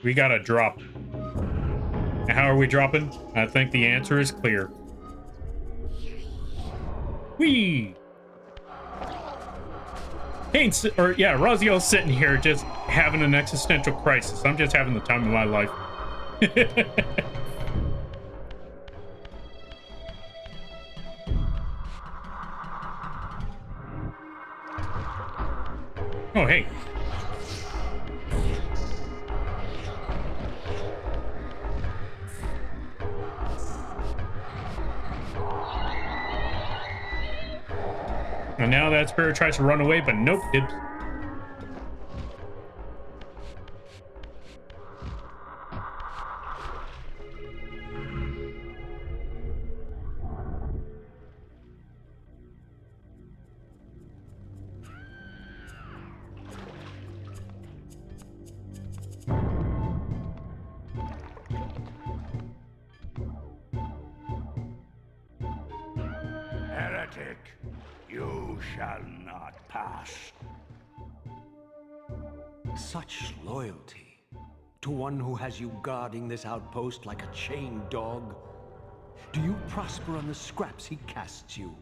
We gotta drop. And how are we dropping? I think the answer is clear. Whee! Raziel's sitting here just having an existential crisis. I'm just having the time of my life. Oh, hey. And now that spirit tries to run away, but nope, dibs. Heretic, you shall not pass. Such loyalty to one who has you guarding this outpost like a chained dog. Do you prosper on the scraps he casts you?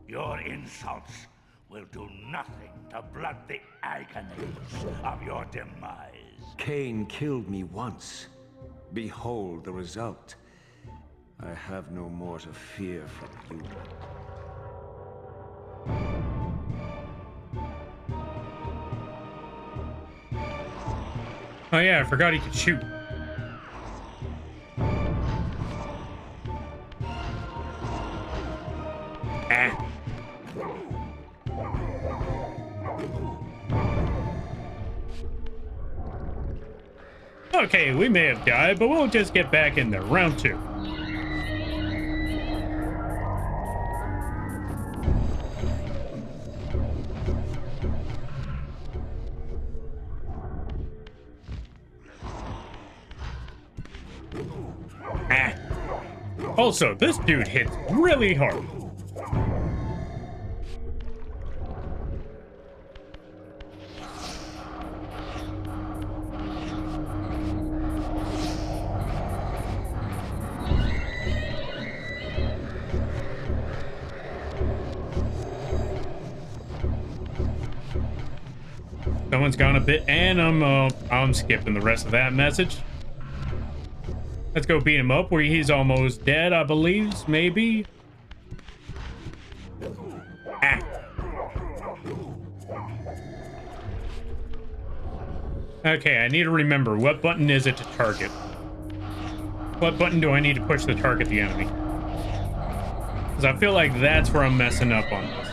Your insults will do nothing to blunt the agonies of your demise. Cain killed me once. Behold the result. I have no more to fear from you. Oh yeah, I forgot he could shoot. Ah. Okay, we may have died, but we'll just get back in there. Round 2. Also, this dude hits really hard. Someone's gone a bit, and I'm skipping the rest of that message. Let's go beat him up where he's almost dead, I believe, maybe. Ah. Okay, I need to remember, what button is it to target? What button do I need to push to target the enemy? Because I feel like that's where I'm messing up on this.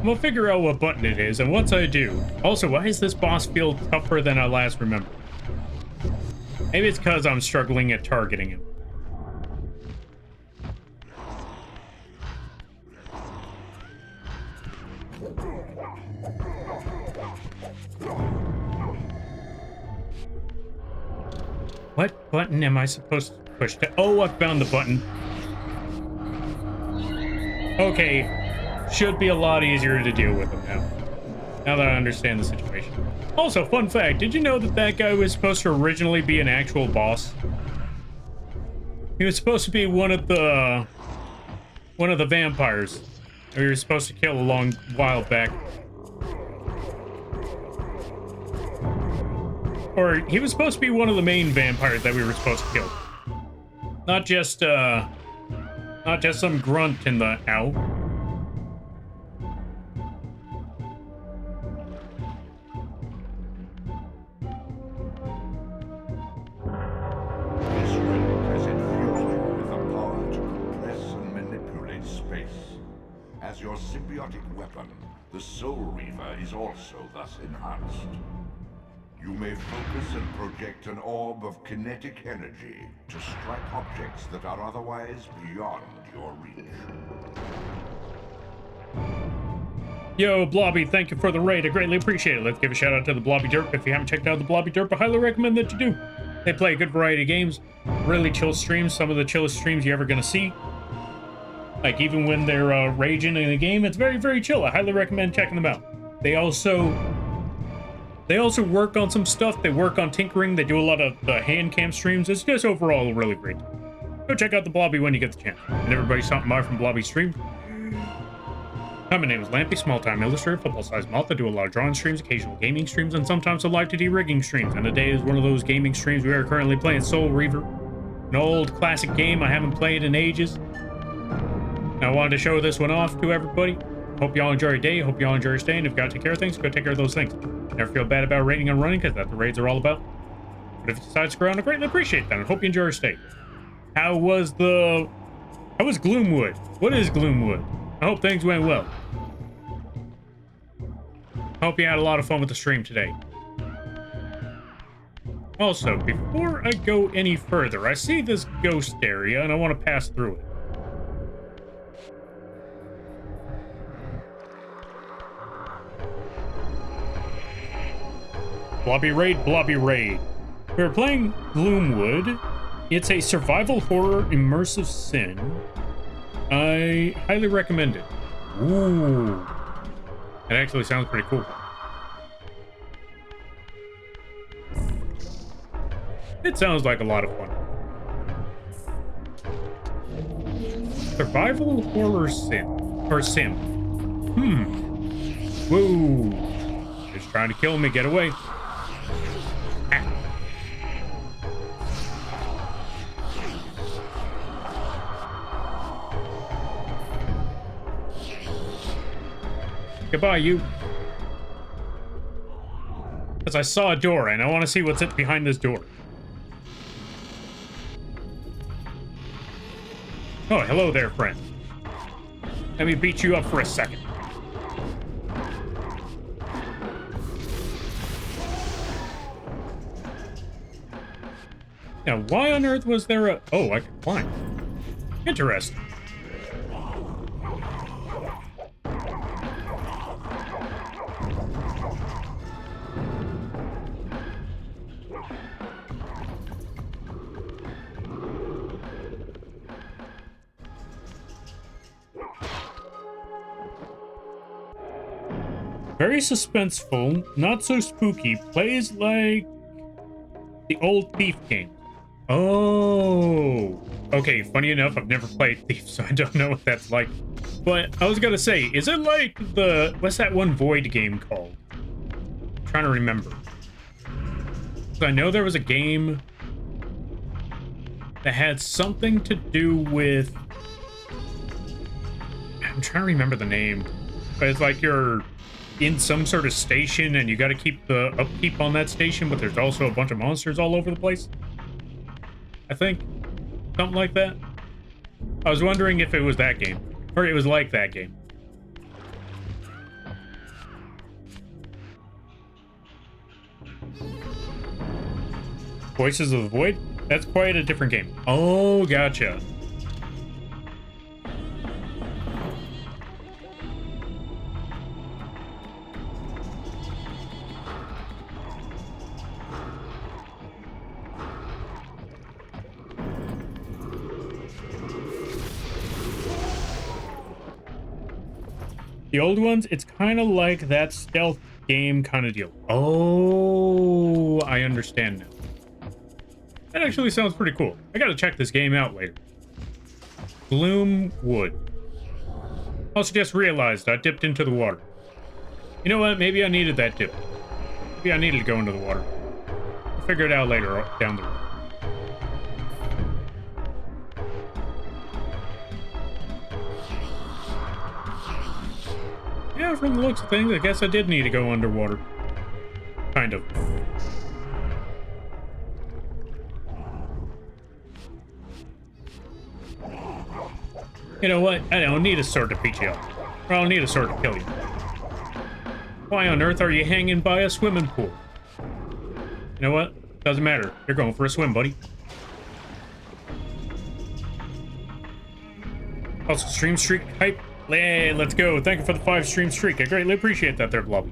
I'm gonna figure out what button it is, and once I do... Also, why does this boss feel tougher than I last remember? Maybe it's because I'm struggling at targeting him. What button am I supposed to push to? Oh, I found the button. Okay, should be a lot easier to deal with him now. Now that I understand the situation. Also, fun fact, did you know that that guy was supposed to originally be an actual boss? He was supposed to be one of the vampires that we were supposed to kill a long while back. Or he was supposed to be one of the main vampires that we were supposed to kill. Not just some grunt in the ow. This relic has infused you with the power to compress and manipulate space. As your symbiotic weapon, the Soul Reaver is also thus enhanced. You may focus and project an orb of kinetic energy to strike objects that are otherwise beyond your reach. Yo, Blobby, thank you for the raid. I greatly appreciate it. Let's give a shout out to the Blobby Derp. If you haven't checked out the Blobby Derp, I highly recommend that you do. They play a good variety of games, really chill streams, some of the chillest streams you're ever going to see. Like, even when they're raging in a game, it's very, very chill. I highly recommend checking them out. They also work on some stuff. They work on tinkering. They do a lot of hand cam streams. It's just overall really great. Go check out the Blobby when you get the chance. And everybody stopping by from Blobby Stream. Hi, my name is Lampy, small-time illustrator, football-sized moth. I do a lot of drawing streams, occasional gaming streams, and sometimes a live 2D rigging streams. And today is one of those gaming streams. We are currently playing Soul Reaver, an old classic game I haven't played in ages. I wanted to show this one off to everybody. Hope y'all enjoy your day. Hope y'all enjoy your stay. And if you gotta take care of things, go take care of those things. Never feel bad about raiding and running, because that's what raids are all about. But if you decide to screw around, I greatly appreciate that. I hope you enjoy your stay. How was Gloomwood? What is Gloomwood? I hope things went well. I hope you had a lot of fun with the stream today. Also, before I go any further, I see this ghost area and I want to pass through it. Blobby Raid, Blobby Raid. We're playing Gloomwood. It's a survival horror immersive sim. I highly recommend it. Ooh. It actually sounds pretty cool. It sounds like a lot of fun. Survival horror sim. Or sim. Whoa. Just trying to kill me. Get away. Ah. Goodbye, you. Because I saw a door and I want to see what's behind this door. Oh, hello there, friend. Let me beat you up for a second. Now, why on earth was there a... Oh, I can climb. Interesting. Very suspenseful, not so spooky, plays like the old Thief game. Oh, okay, funny enough, I've never played Thief, so I don't know what that's like. But I was gonna say, is it like what's that one Void game called? I'm trying to remember. So I know there was a game that had something to do with... I'm trying to remember the name, but it's like you're in some sort of station and you got to keep the upkeep on that station, but there's also a bunch of monsters all over the place. I think something like that. I was wondering if it was that game or it was like that game. Voices of the Void? That's quite a different game. Oh, gotcha. The old ones, it's kind of like that stealth game kind of deal. Oh, I understand now. That actually sounds pretty cool. I gotta check this game out later. Gloom Wood. Also just realized I dipped into the water. You know what? Maybe I needed that dip. Maybe I needed to go into the water. I'll figure it out later down the road. Yeah, from the looks of things, I guess I did need to go underwater. Kind of. You know what? I don't need a sword to beat you up. Or I don't need a sword to kill you. Why on earth are you hanging by a swimming pool? You know what? Doesn't matter. You're going for a swim, buddy. Also, stream streak hype. Hey, let's go. Thank you for the 5 stream streak. I greatly appreciate that there, Blobby.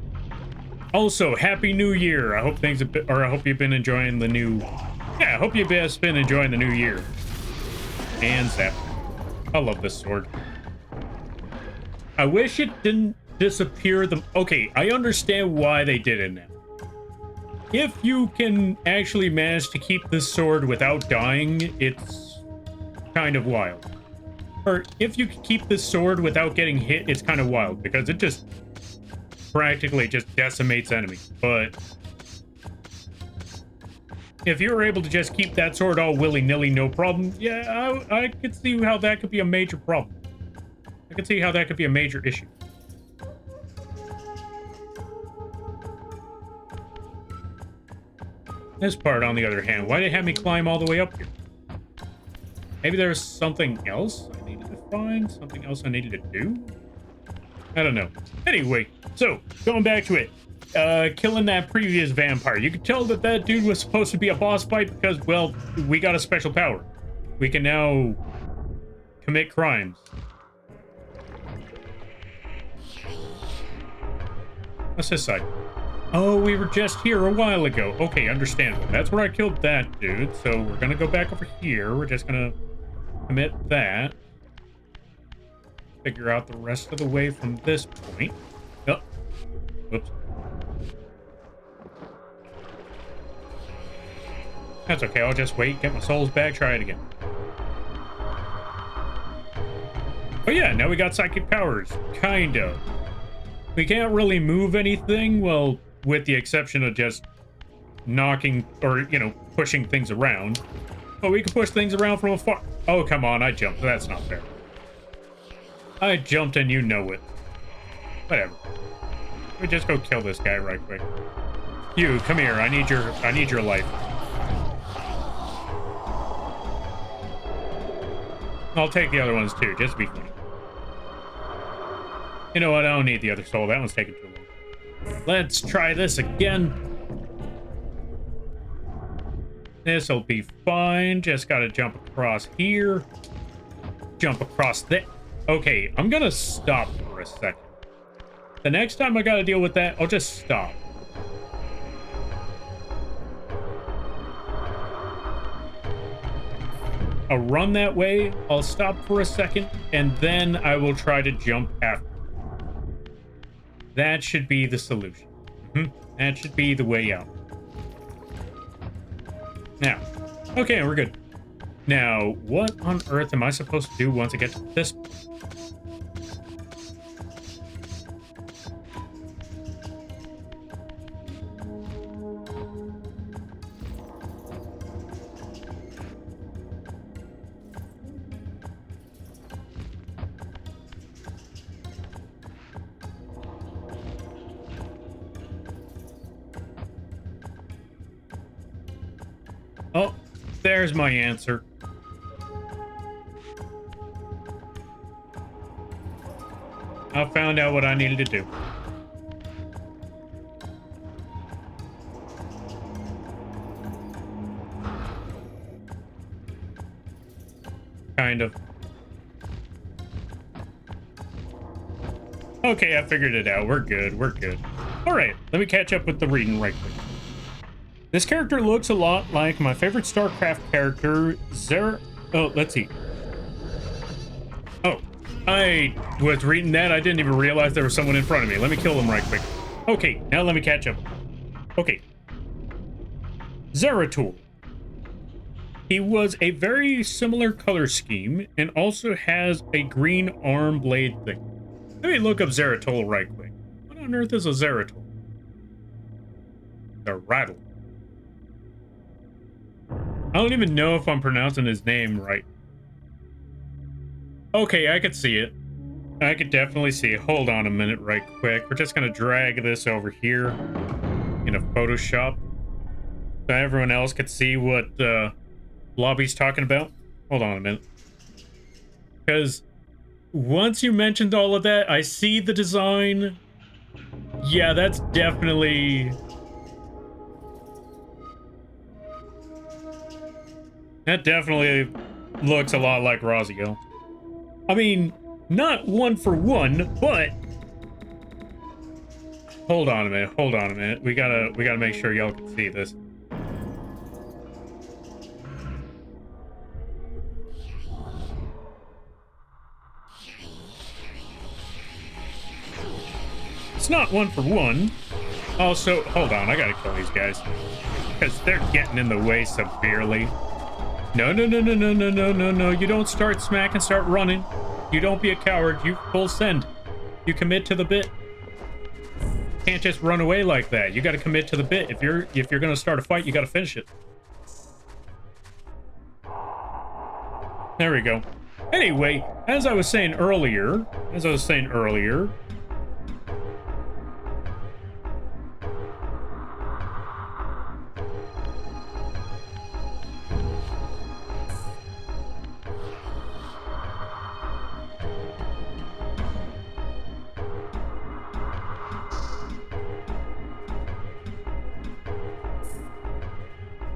Also, Happy New Year. I hope things have been, or I hope you've been enjoying the new... Yeah, I hope you've been enjoying the new year. And zap. I love this sword. I wish it didn't disappear. Okay, I understand why they did it now. If you can actually manage to keep this sword without dying, it's kind of wild. Or if you can keep this sword without getting hit, it's kind of wild because it just practically just decimates enemies. But if you're able to just keep that sword all willy-nilly, no problem, yeah, I could see how that could be a major problem. I could see how that could be a major issue. This part, on the other hand, why did they have me climb all the way up here? Maybe there's something else I needed to find? Something else I needed to do? I don't know. Anyway, so, going back to it. Killing that previous vampire. You could tell that that dude was supposed to be a boss fight because, well, we got a special power. We can now commit crimes. What's this side? Oh, we were just here a while ago. Okay, understandable. That's where I killed that dude. So we're gonna go back over here. We're just gonna commit that. Figure out the rest of the way from this point. Oh, whoops. That's okay. I'll just wait, get my souls back, try it again. Oh yeah, now we got psychic powers. Kind of. We can't really move anything, well, with the exception of just knocking or, you know, pushing things around. But we can push things around from afar. Oh, come on, I jumped. That's not fair. I jumped and you know it. Whatever. We just go kill this guy right quick. You, come here. I need your life. I'll take the other ones too, just to be funny. You know what? I don't need the other soul. That one's taking too long. Let's try this again. This'll be fine. Just gotta jump across here. Jump across there. Okay, I'm gonna stop for a second. The next time I gotta deal with that, I'll just stop. I'll run that way, I'll stop for a second, and then I will try to jump after. That should be the solution. That should be the way out. Now, okay, we're good. Now, what on earth am I supposed to do once I get to this point? Oh, there's my answer. I found out what I needed to do. kind of. Okay, I figured it out. We're good. We're good. All right, let me catch up with the reading right quick. This character looks a lot like my favorite StarCraft character, Oh, let's see. Oh, I was reading that. I didn't even realize there was someone in front of me. Let me kill him right quick. Okay, now let me catch up. Okay. Zeratul. He was a very similar color scheme and also has a green arm blade thing. Let me look up Zeratul right quick. What on earth is a Zeratul? The rattle. I don't even know if I'm pronouncing his name right. Okay, I could see it. I could definitely see it. Hold on a minute right quick. We're just going to drag this over here in a Photoshop so everyone else could see what Lobby's talking about. Hold on a minute. Because once you mentioned all of that, I see the design. Yeah, that's definitely... That definitely looks a lot like Raziel. I mean, not one for one, but... Hold on a minute, hold on a minute. We gotta make sure y'all can see this. It's not one for one. Also, hold on, I gotta kill these guys. Because they're getting in the way severely. No, no, no, no, no, no, no, no, no. You don't start smack and start running. You don't be a coward. You full send. You commit to the bit. Can't just run away like that. You gotta commit to the bit. If you're gonna start a fight, you gotta finish it. There we go. Anyway, as I was saying earlier,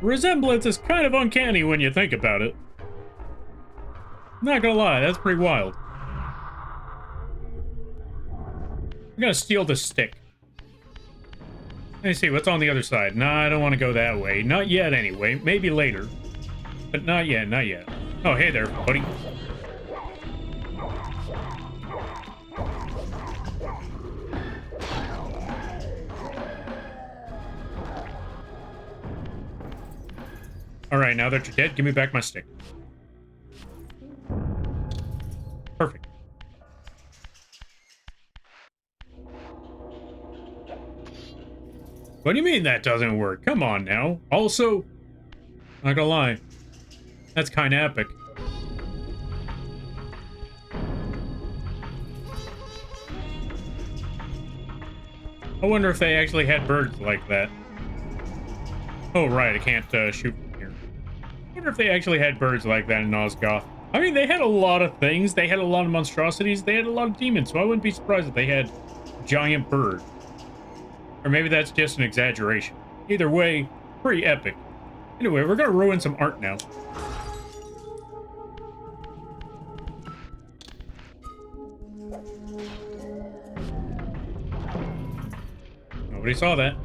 resemblance is kind of uncanny when you think about it. Not gonna lie, that's pretty wild. I'm gonna steal the stick. Let me see, what's on the other side? Nah, I don't want to go that way. Not yet, anyway. Maybe later. But not yet, not yet. Oh, hey there, buddy. Alright, now that you're dead, give me back my stick. Perfect. What do you mean that doesn't work? Come on now. Also, not gonna lie, that's kind of epic. I wonder if they actually had birds like that. Oh, right, I can't shoot from here. I wonder if they actually had birds like that in Nosgoth. I mean, they had a lot of things. They had a lot of monstrosities. They had a lot of demons, so I wouldn't be surprised if they had giant birds. Or maybe that's just an exaggeration. Either way, pretty epic. Anyway, we're gonna ruin some art now. Nobody saw that.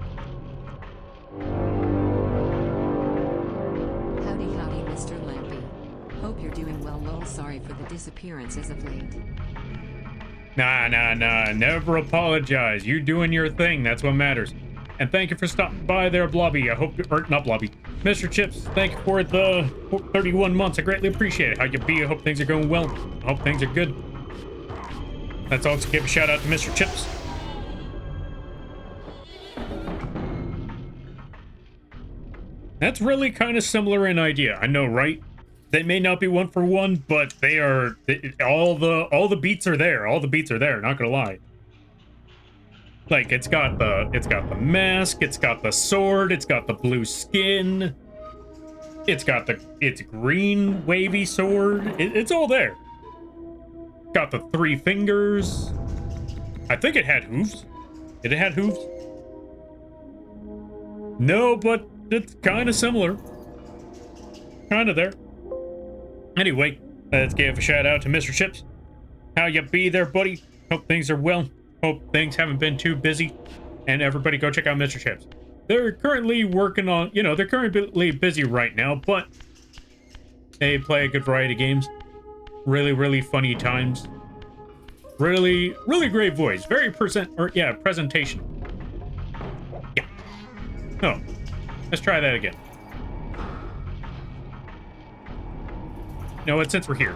Howdy, howdy, Mr. Lampy. Hope you're doing well. Lol, sorry for the disappearance as of late. Nah, never apologize. You doing your thing, that's what matters. And thank you for stopping by there, Blobby. I hope, or not Blobby, Mr. Chips, thank you for the 31 months. I greatly appreciate it. How you be? I hope things are going well. I hope things are good. Let's also give a shout out to Mr. Chips. That's really kind of similar in idea. I know, right? They may not be one for one, but they are all the beats are there. All the beats are there, not gonna lie. Like it's got the mask, it's got the sword, it's got the blue skin. It's green wavy sword. It's all there. Got the 3 fingers. I think it had hooves. Did it have hooves? No, but it's kind of similar. Kind of there. Anyway, Let's give a shout out to Mr. Chips. How you be there, buddy? Hope things are well. Hope things haven't been too busy. And everybody go check out Mr. Chips. They're currently working on, they're currently busy right now, but they play a good variety of games. Really, really funny times. Really, really great voice. Very presentation. Yeah. Oh, let's try that again. You know what, since we're here,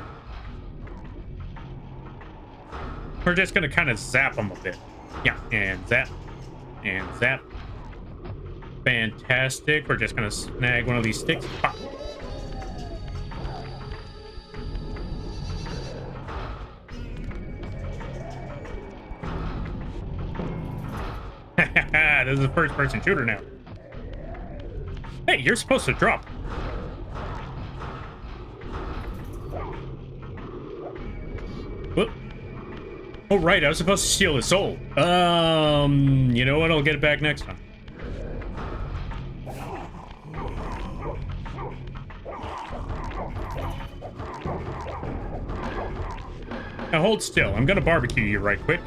we're just gonna kind of zap them a bit. Yeah, and zap. And zap. Fantastic. We're just gonna snag one of these sticks. Pop. This is a first-person shooter now. Hey, you're supposed to drop. Whoop. Oh, right, I was supposed to steal his soul. You know what? I'll get it back next time. Now hold still. I'm gonna barbecue you right quick.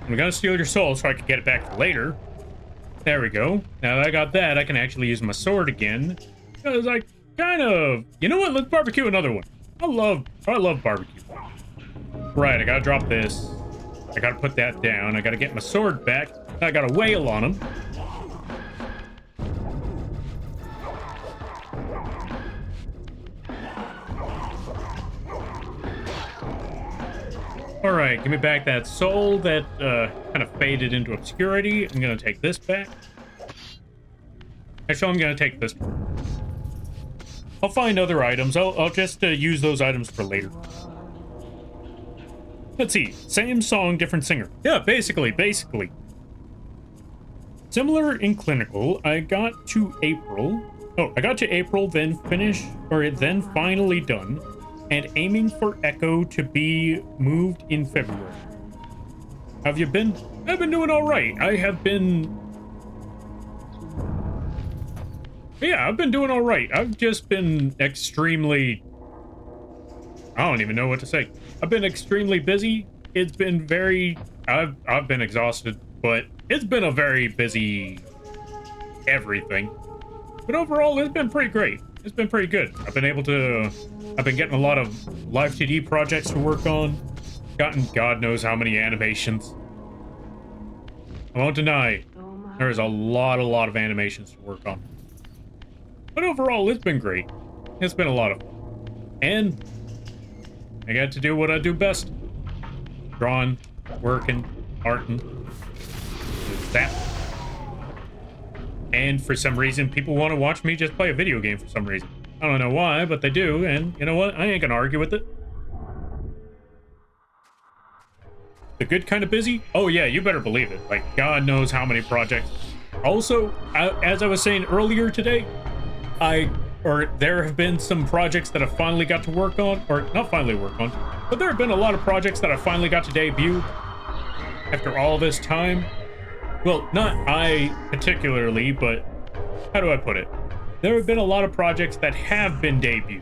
I'm gonna steal your soul so I can get it back for later. There we go. Now that I got that, I can actually use my sword again. Because I kind of... You know what? Let's barbecue another one. I love barbecue. Right, I gotta drop this. I gotta put that down. I gotta get my sword back. I got a whale on him. Alright, give me back that soul that kind of faded into obscurity. I'm gonna take this back. Actually, I'm gonna take this. I'll find other items. I'll just use those items for later. Let's see. Same song, different singer. Yeah, basically. Similar in clinical, I got to April. Oh, I got to April, then then finally done. And aiming for Echo to be moved in February. How have you been? I've been doing all right. I've been doing all right. I've just been extremely... I don't even know what to say. I've been extremely busy. It's been very... I've been exhausted, but it's been a very busy everything. But overall, it's been pretty great. It's been pretty good. I've been getting a lot of live 2D projects to work on. Gotten God knows how many animations. I won't deny, there's a lot of animations to work on. But overall, it's been great. It's been a lot of fun. And I got to do what I do best. Drawing, working, arting. That. And for some reason, people want to watch me just play a video game for some reason. I don't know why, but they do, and you know what? I ain't gonna argue with it. The good kind of busy? Oh yeah, you better believe it. Like, God knows how many projects. Also, as I was saying earlier today, there have been some projects that I finally got to work on, or not finally work on, but there have been a lot of projects that I finally got to debut after all this time. Well, not I particularly, but how do I put it? There have been a lot of projects that have been debuted.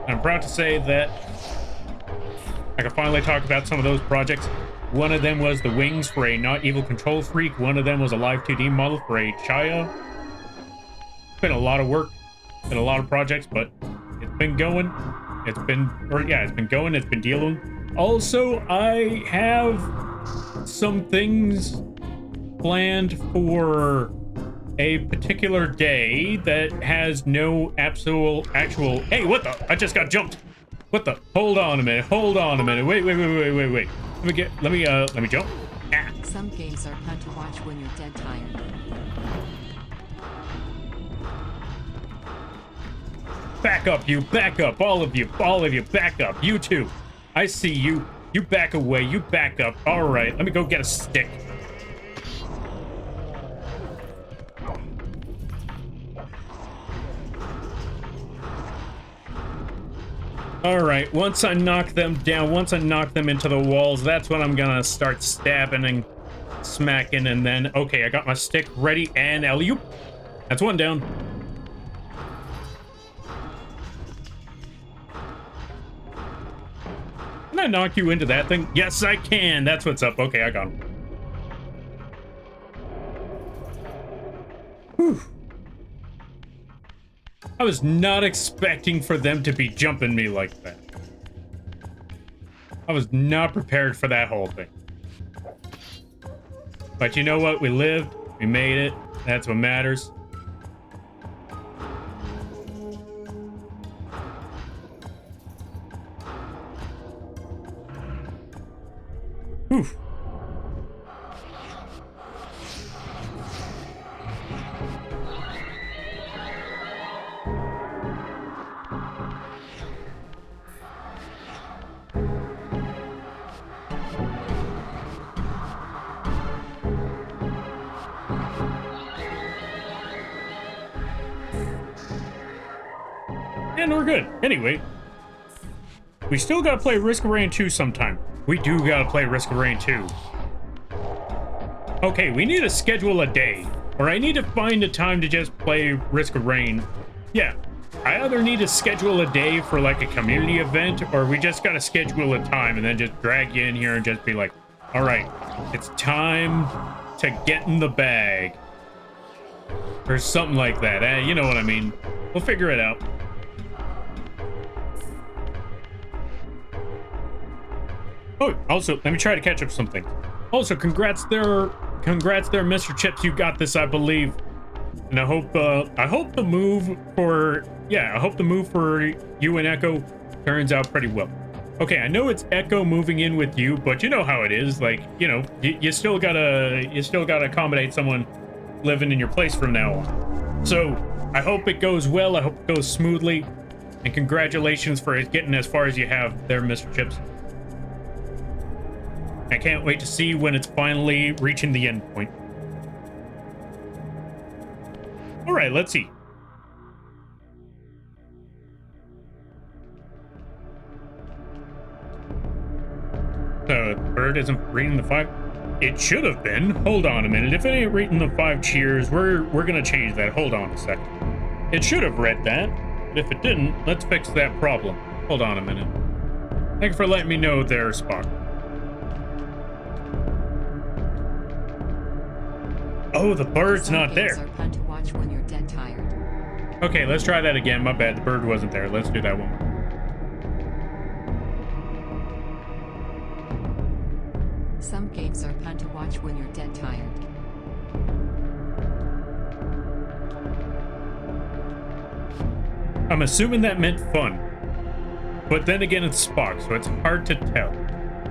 I'm proud to say that I can finally talk about some of those projects. One of them was the wings for a Not Evil Control Freak. One of them was a live 2D model for a Chaya. It's been a lot of work, been a lot of projects, but it's been going. It's been going, it's been dealing. Also, I have some things planned for a particular day that has no actual... Hey, what the? I just got jumped. What the? Hold on a minute. Wait. Let me jump. Ah. Some games are fun to watch when you're dead tired. Back up, you. Back up. All of you. Back up. You too. I see you. You back away. You back up. All right. Let me go get a stick. All right. Once I knock them down, once I knock them into the walls, that's when I'm gonna start stabbing smacking, and then, okay, I got my stick ready, and alley-oop. That's one down. Can I knock you into that thing? Yes, I can. That's what's up. Okay, I got him. Whew. I was not expecting for them to be jumping me like that. I was not prepared for that whole thing. But you know what? We lived. We made it. That's what matters. Whew. And we're good. Anyway, we still gotta play Risk of Rain 2 sometime. We do gotta play Risk of Rain 2. Okay, we need to schedule a day. Or I need to find a time to just play Risk of Rain. Yeah, I either need to schedule a day for like a community event, or we just gotta schedule a time and then just drag you in here and just be like, all right, it's time to get in the bag. Or something like that. You know what I mean. We'll figure it out. Oh, also, let me try to catch up something. Also, congrats there, Mr. Chips. You got this, I believe. And I hope the move for you and Echo turns out pretty well. Okay, I know it's Echo moving in with you, but you know how it is. Like, you know, you still gotta accommodate someone living in your place from now on. So I hope it goes well. I hope it goes smoothly. And congratulations for getting as far as you have there, Mr. Chips. I can't wait to see when it's finally reaching the end point. All right, let's see. The bird isn't reading the 5. It should have been. Hold on a minute. If it ain't reading the 5 cheers, we're gonna change that. Hold on a second. It should have read that. But if it didn't, let's fix that problem. Hold on a minute. Thank you for letting me know there, Spock. Oh, the bird's not there. Are fun to watch when you're dead tired. Okay, let's try that again. My bad, the bird wasn't there. Let's do that one more. Some games are fun to watch when you're dead tired. I'm assuming that meant fun. But then again, it's Spock, so it's hard to tell.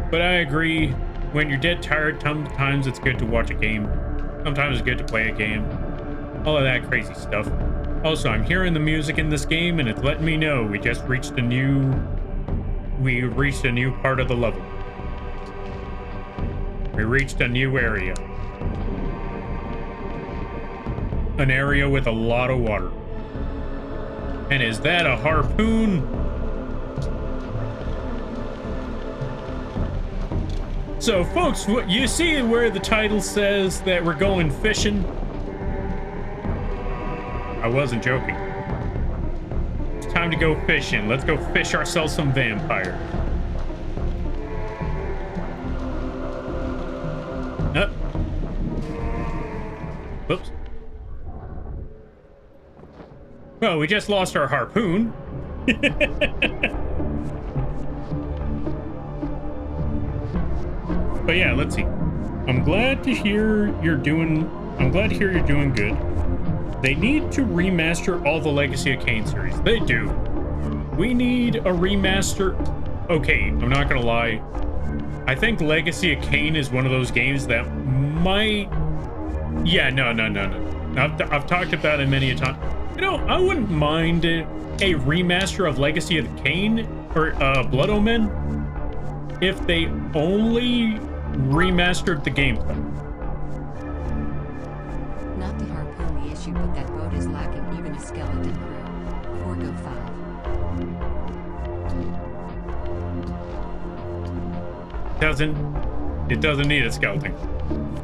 But I agree, when you're dead tired, sometimes it's good to watch a game. Sometimes it's good to play a game. All of that crazy stuff. Also, I'm hearing the music in this game, and it's letting me know we reached a new part of the level. We reached a new area. An area with a lot of water. And is that a harpoon? So, folks, you see where the title says that we're going fishing? I wasn't joking. It's time to go fishing. Let's go fish ourselves some vampire. Whoops. Well, we just lost our harpoon. But yeah, let's see. I'm glad to hear you're doing good. They need to remaster all the Legacy of Kain series. They do. We need a remaster. Okay, I'm not gonna lie. I think Legacy of Kain is one of those games that might... Yeah, no. I've talked about it many a time. You know, I wouldn't mind a remaster of Legacy of Kain or Blood Omen if they only remastered the gameplay. Not to harpoon the issue, but that boat is lacking even a skeleton crew. 4 go 5. It doesn't need a skeleton.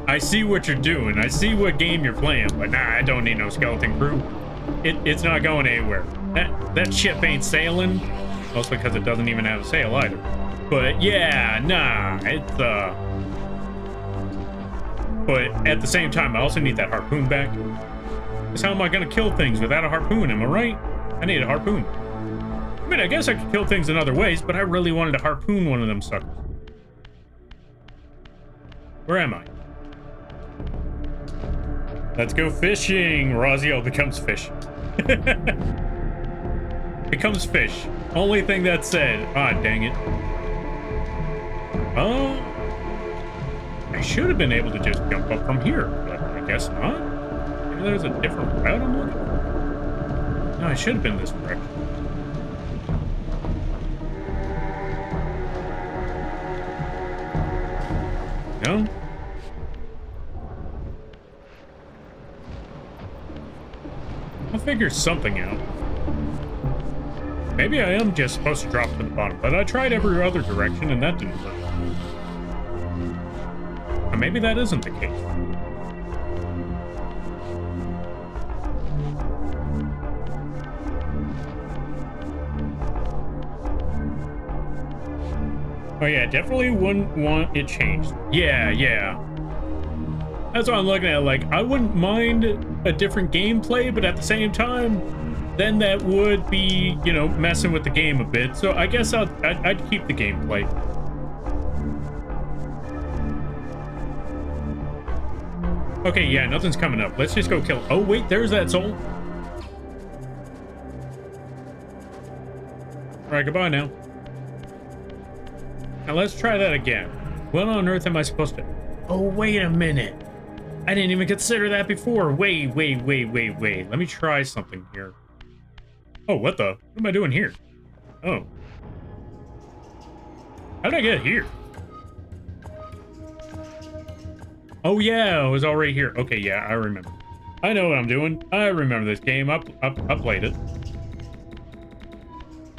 I see what you're doing. I see what game you're playing, but nah, I don't need no skeleton crew. It's not going anywhere. That ship ain't sailing. Mostly because it doesn't even have a sail either. But yeah, nah, it's But at the same time, I also need that harpoon back. Because how am I gonna kill things without a harpoon? Am I right? I need a harpoon. I mean, I guess I could kill things in other ways, but I really wanted to harpoon one of them suckers. Where am I? Let's go fishing. Raziel becomes fish. Becomes fish. Only thing that said. Ah, dang it. Oh. I should have been able to just jump up from here, but I guess not. Maybe there's a different route I'm looking for. No, I should have been this direction. No? I'll figure something out. Maybe I am just supposed to drop to the bottom, but I tried every other direction and that didn't work. Or maybe that isn't the case. Oh yeah, definitely wouldn't want it changed. Yeah. That's what I'm looking at. Like, I wouldn't mind a different gameplay, but at the same time, then that would be, you know, messing with the game a bit. So I guess I'd keep the gameplay. Okay, yeah, nothing's coming up. Let's just go kill. Oh wait, there's that soul. All right, goodbye now. Now let's try that again. What on earth am I supposed to... Oh, wait a minute. I didn't even consider that before. Wait. Let me try something here. Oh, what am I doing here? Oh. How did I get here? Oh, yeah, I was already here. Okay, yeah, I remember. I know what I'm doing. I remember this game. I played it.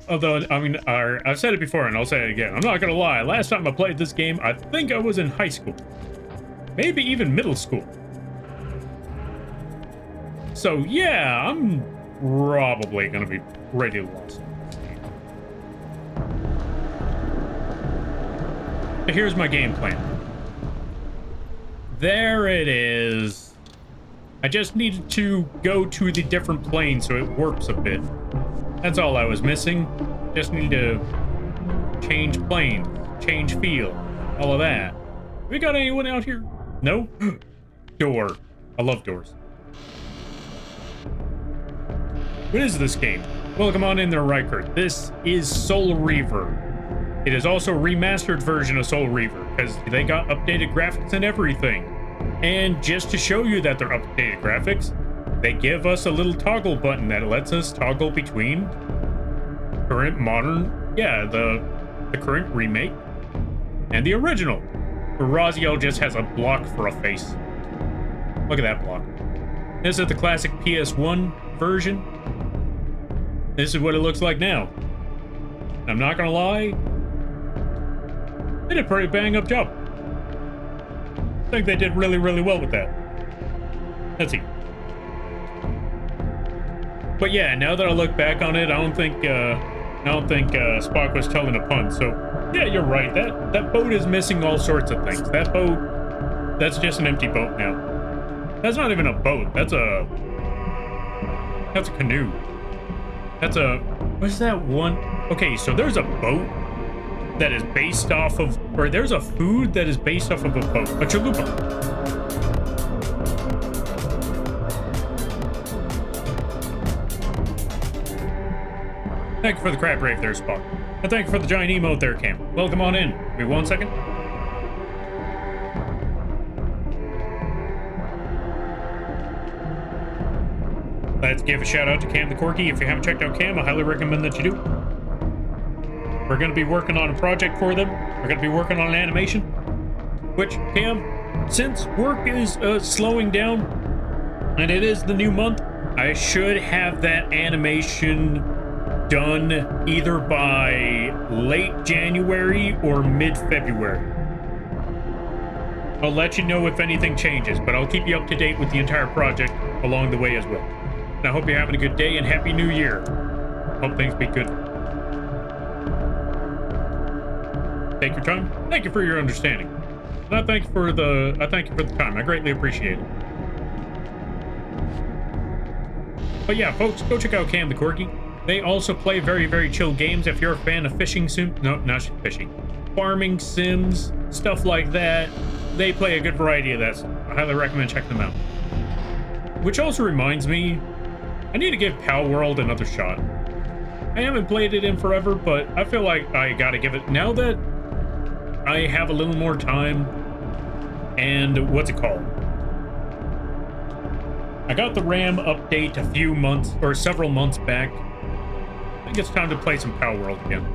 Although, I mean, I've said it before and I'll say it again. I'm not gonna lie. Last time I played this game, I think I was in high school. Maybe even middle school. So, yeah, I'm probably gonna be pretty lost. But here's my game plan. There it is. I just needed to go to the different plane so it warps a bit. That's all I was missing. Just need to change planes, change field, all of that. We got anyone out here? No? Door. I love doors. What is this game? Welcome on in there, Riker. This is Soul Reaver. It is also a remastered version of Soul Reaver because they got updated graphics and everything. And just to show you that they're updated graphics, they give us a little toggle button that lets us toggle between current modern, yeah, the current remake and the original. Where Raziel just has a block for a face. Look at that block. This is the classic PS1 version. This is what it looks like now. I'm not gonna lie, they did a pretty bang up job. I think they did really well with that. Let's see. But yeah, now that I look back on it, I don't think Spock was telling a pun. So yeah, you're right. That boat is missing all sorts of things. That boat, that's just an empty boat now. That's not even a boat. That's a canoe. What's that one? Okay, so there's a boat that is based off of, or there's a food that is based off of a boat, a chalupa. Thank you for the crab rave there, Spock. And thank you for the giant emote there, Cam. Welcome on in. Give me 1 second. Let's give a shout out to Cam the Corky. If you haven't checked out Cam, I highly recommend that you do. We're going to be working on a project for them. We're going to be working on an animation. Which, Cam, since work is slowing down, and it is the new month, I should have that animation done either by late January or mid-February. I'll let you know if anything changes, but I'll keep you up to date with the entire project along the way as well. And I hope you're having a good day and Happy New Year. Hope things be good. Take your time. Thank you for your understanding. And I thank you for the time. I greatly appreciate it. But yeah, folks, go check out Cam the Corgi. They also play very, very chill games. If you're a fan of fishing farming sims, stuff like that, they play a good variety of that. I highly recommend checking them out. Which also reminds me, I need to give Pal World another shot. I haven't played it in forever, but I feel like I gotta give it now that I have a little more time. And what's it called? I got the RAM update a few months or several months back. I think it's time to play some Pal World again.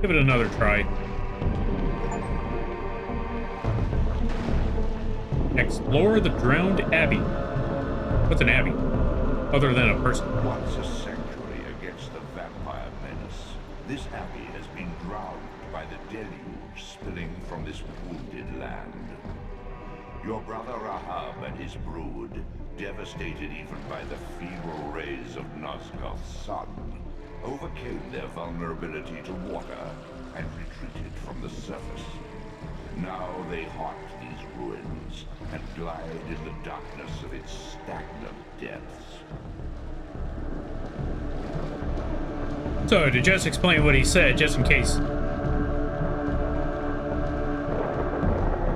Give it another try. Explore the drowned abbey. What's an abbey? Other than a person. Once a sanctuary against the vampire menace, this abbey has been drowned by the deluge spilling from this wounded land. Your brother Rahab and his brood, devastated even by the feeble rays of Nosgoth's sun, overcame their vulnerability to water and retreated from the surface. Now they haunt these ruins and glide in the darkness of its stagnant depths. So, to just explain what he said, just in case.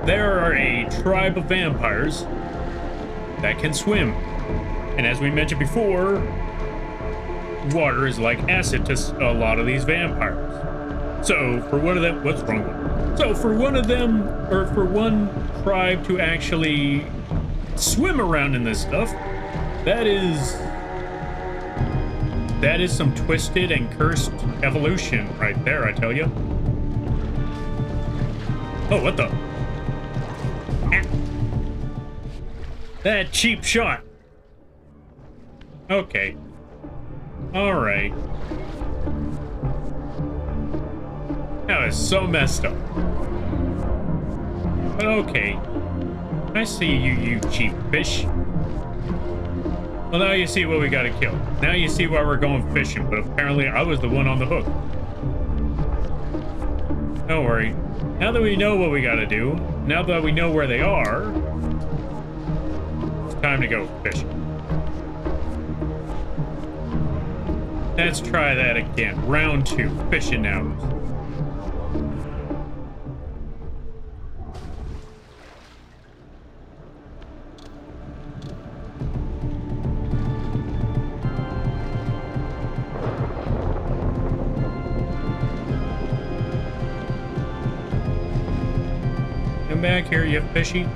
There are a tribe of vampires that can swim. And as we mentioned before, water is like acid to a lot of these vampires. So, for one of them, what's wrong with it? So, for one of them, or for one tribe to actually swim around in this stuff, that is some twisted and cursed evolution right there, I tell you. Oh, what the? Ah. That cheap shot. Okay. All right. That was so messed up. But okay. I see you, you cheap fish. Well, now you see what we gotta kill. Now you see why we're going fishing, but apparently I was the one on the hook. Don't worry. Now that we know what we gotta do, now that we know where they are, it's time to go fishing. Let's try that again. Round 2, fishing now. Come back here, you fishy.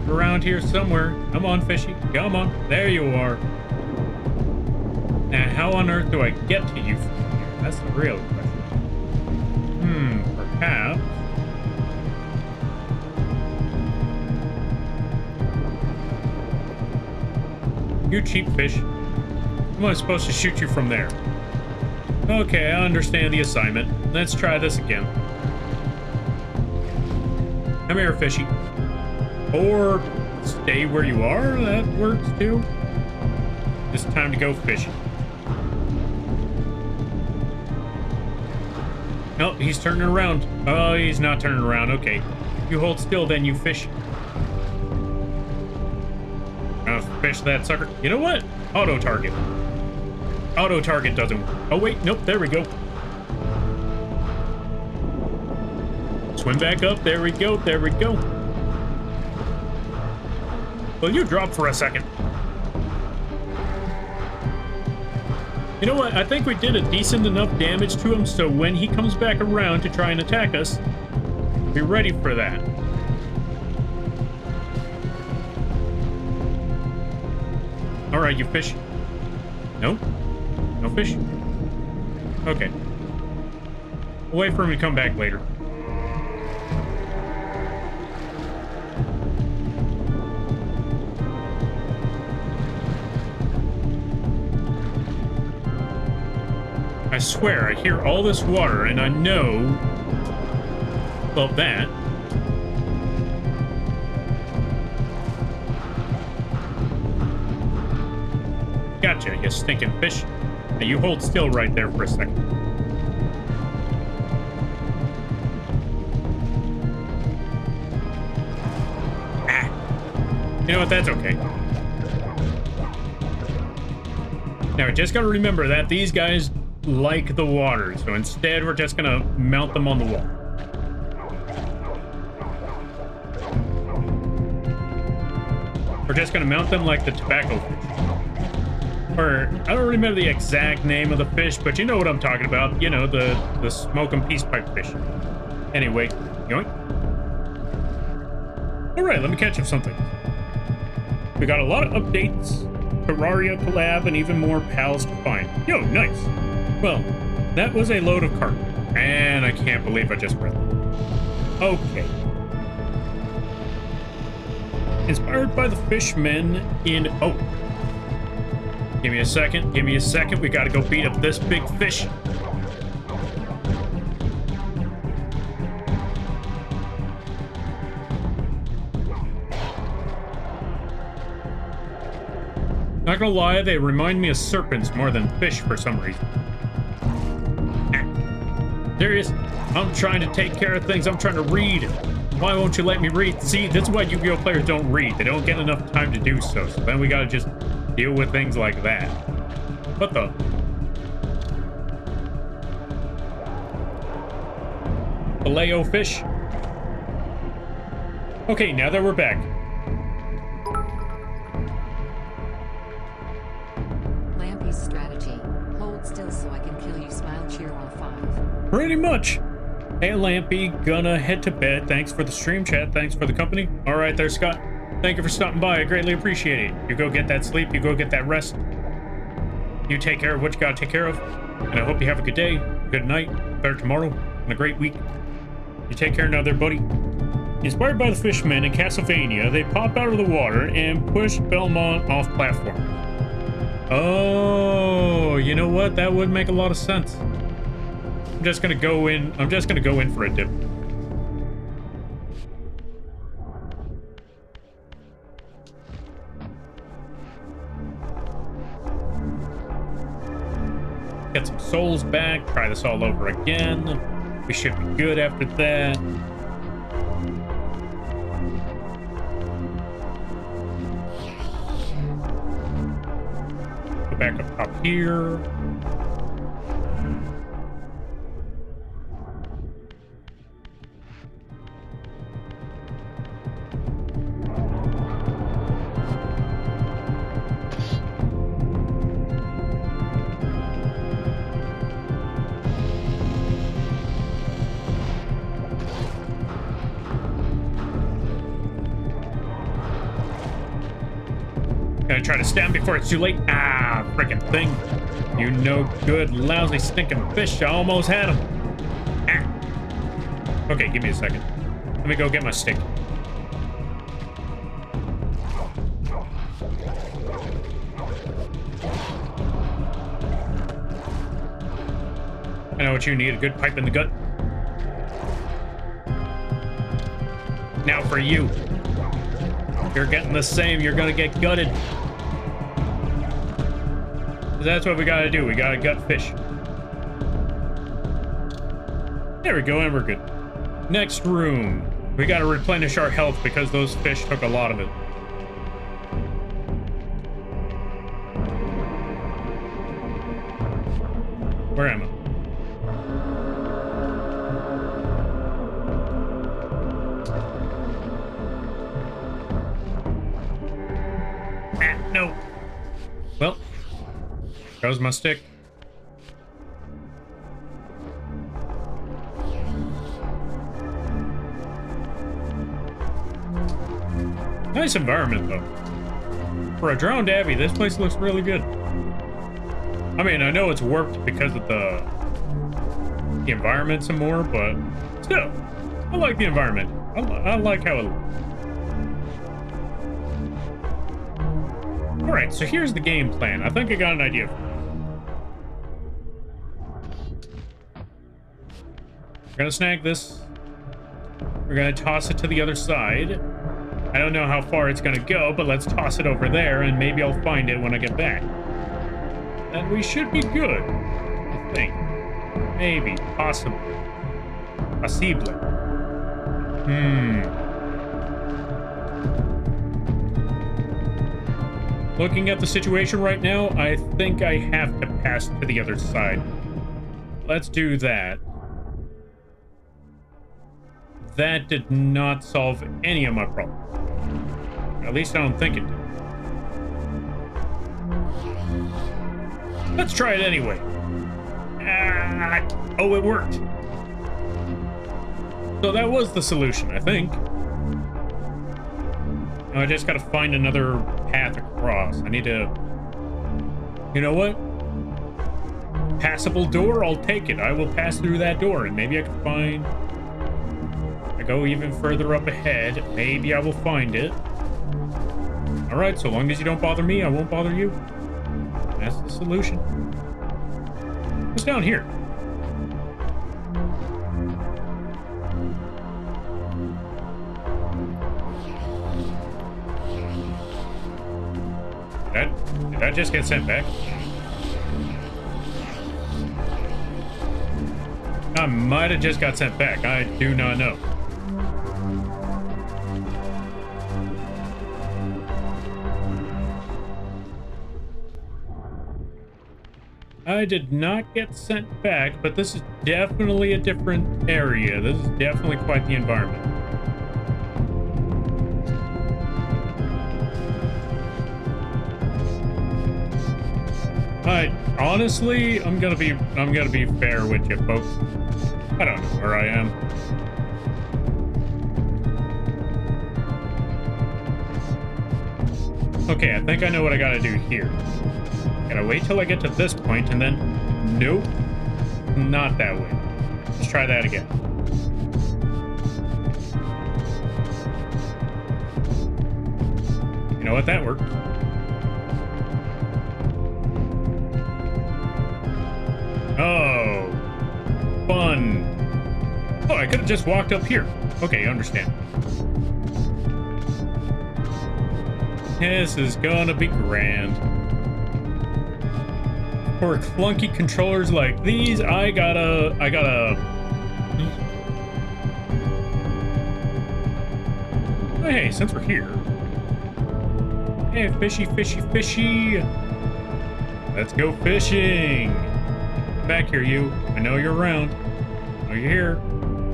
Around here somewhere. Come on, fishy. Come on. There you are. Now, how on earth do I get to you from here? That's the real question. Perhaps. You cheap fish. Am I supposed to shoot you from there? Okay, I understand the assignment. Let's try this again. Come here, fishy. Or stay where you are. That works too. It's time to go fishing. No, he's turning around. Oh, he's not turning around. Okay. You hold still, then you fish. Gonna fish that sucker. You know what? Auto target. Auto target doesn't work. Oh, wait. Nope. There we go. Swim back up. There we go. There we go. Well, you dropped for a second. You know what? I think we did a decent enough damage to him, so when he comes back around to try and attack us, be ready for that. All right, you fish. No? No fish? Okay. We'll wait for him to come back later. I swear, I hear all this water, and I know about that. Gotcha, you stinking fish. Now you hold still right there for a second. Ah. You know what? That's okay. Now, we just gotta remember that these guys like the water, so instead we're just gonna mount them on the wall. We're just gonna mount them like the tobacco fish. Or, I don't remember the exact name of the fish, but you know what I'm talking about. You know, the smoke and peace pipe fish. Anyway, yoink. Alright, let me catch up something. We got a lot of updates, Terraria collab, and even more pals to find. Yo, nice. Well, that was a load of carp. And I can't believe I just read that. Okay. Inspired by the fishmen in... Oh. Give me a second. Give me a second. We gotta go beat up this big fish. Not gonna lie, they remind me of serpents more than fish for some reason. Serious? I'm trying to take care of things. I'm trying to read. Why won't you let me read? See, this is why Yu-Gi-Oh! Players don't read. They don't get enough time to do so. So then we gotta just deal with things like that. What the? Filet-o fish? Okay, now that we're back. Lampy's strategy. Hold still so I can kill you. Smile, cheer all 5. Pretty much. Hey, Lampy, gonna head to bed. Thanks for the stream chat. Thanks for the company. All right there, Scott. Thank you for stopping by. I greatly appreciate it. You go get that sleep. You go get that rest. You take care of what you gotta take care of. And I hope you have a good day, good night, better tomorrow, and a great week. You take care now there, buddy. Inspired by the fishermen in Castlevania, they pop out of the water and push Belmont off platform. Oh, you know what? That would make a lot of sense. I'm just gonna go in for a dip. Get some souls back, try this all over again. We should be good after that. Go back up top here. Gotta try to stab before it's too late. Ah, freaking thing. You no good, lousy, stinking fish. I almost had him. Ah. Okay, give me a second. Let me go get my stick. I know what you need, a good pipe in the gut. Now for you. You're getting the same, you're gonna get gutted. That's what we gotta do, we gotta gut fish. There we go, and we're good. Next room. We gotta replenish our health because those fish took a lot of it. Where am I? No. Well, goes my stick. Nice environment, though. For a drowned abbey, this place looks really good. I mean, I know it's warped because of the environment some more, but still, I like the environment. I like how it looks. Alright, so here's the game plan. I think I got an idea. We're gonna snag this. We're gonna toss it to the other side. I don't know how far it's gonna go, but let's toss it over there, and maybe I'll find it when I get back. then we should be good. I think. Maybe. Possibly. Possibly. Looking at the situation right now, I think I have to pass to the other side. Let's do that. That did not solve any of my problems. At least I don't think it did. Let's try it anyway. Oh, it worked. So that was the solution, I think. Now I just gotta find another path across. I need to... You know what? Passable door, I'll take it. I will pass through that door, and maybe I can find... I go even further up ahead. Maybe I will find it. Alright, so long as you don't bother me, I won't bother you. That's the solution. What's down here? Did I just get sent back? I might have just got sent back. I do not know. I did not get sent back, but this is definitely a different area. This is definitely quite the environment. Honestly, I'm gonna be fair with you folks. I don't know where I am. Okay, I think I know what I gotta do here. Gotta wait till I get to this point and then... Nope. Not that way. Let's try that again. You know what? That worked. Oh. Fun. Oh, I could have just walked up here. Okay, I understand. This is gonna be grand. For clunky controllers like these, I gotta... Oh, hey, since we're here... Hey, fishy, fishy, fishy! Let's go fishing! Back here, you. I know you're around. Oh, you're here.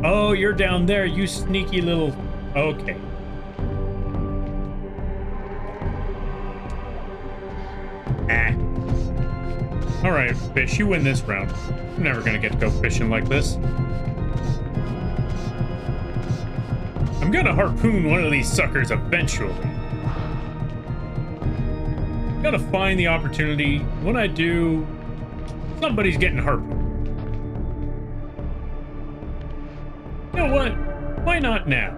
Oh, you're down there, you sneaky little... Okay. Alright, fish, you win this round. I'm never gonna get to go fishing like this. I'm gonna harpoon one of these suckers eventually. Gotta find the opportunity. When I do, somebody's getting harpooned. You know what? Why not now?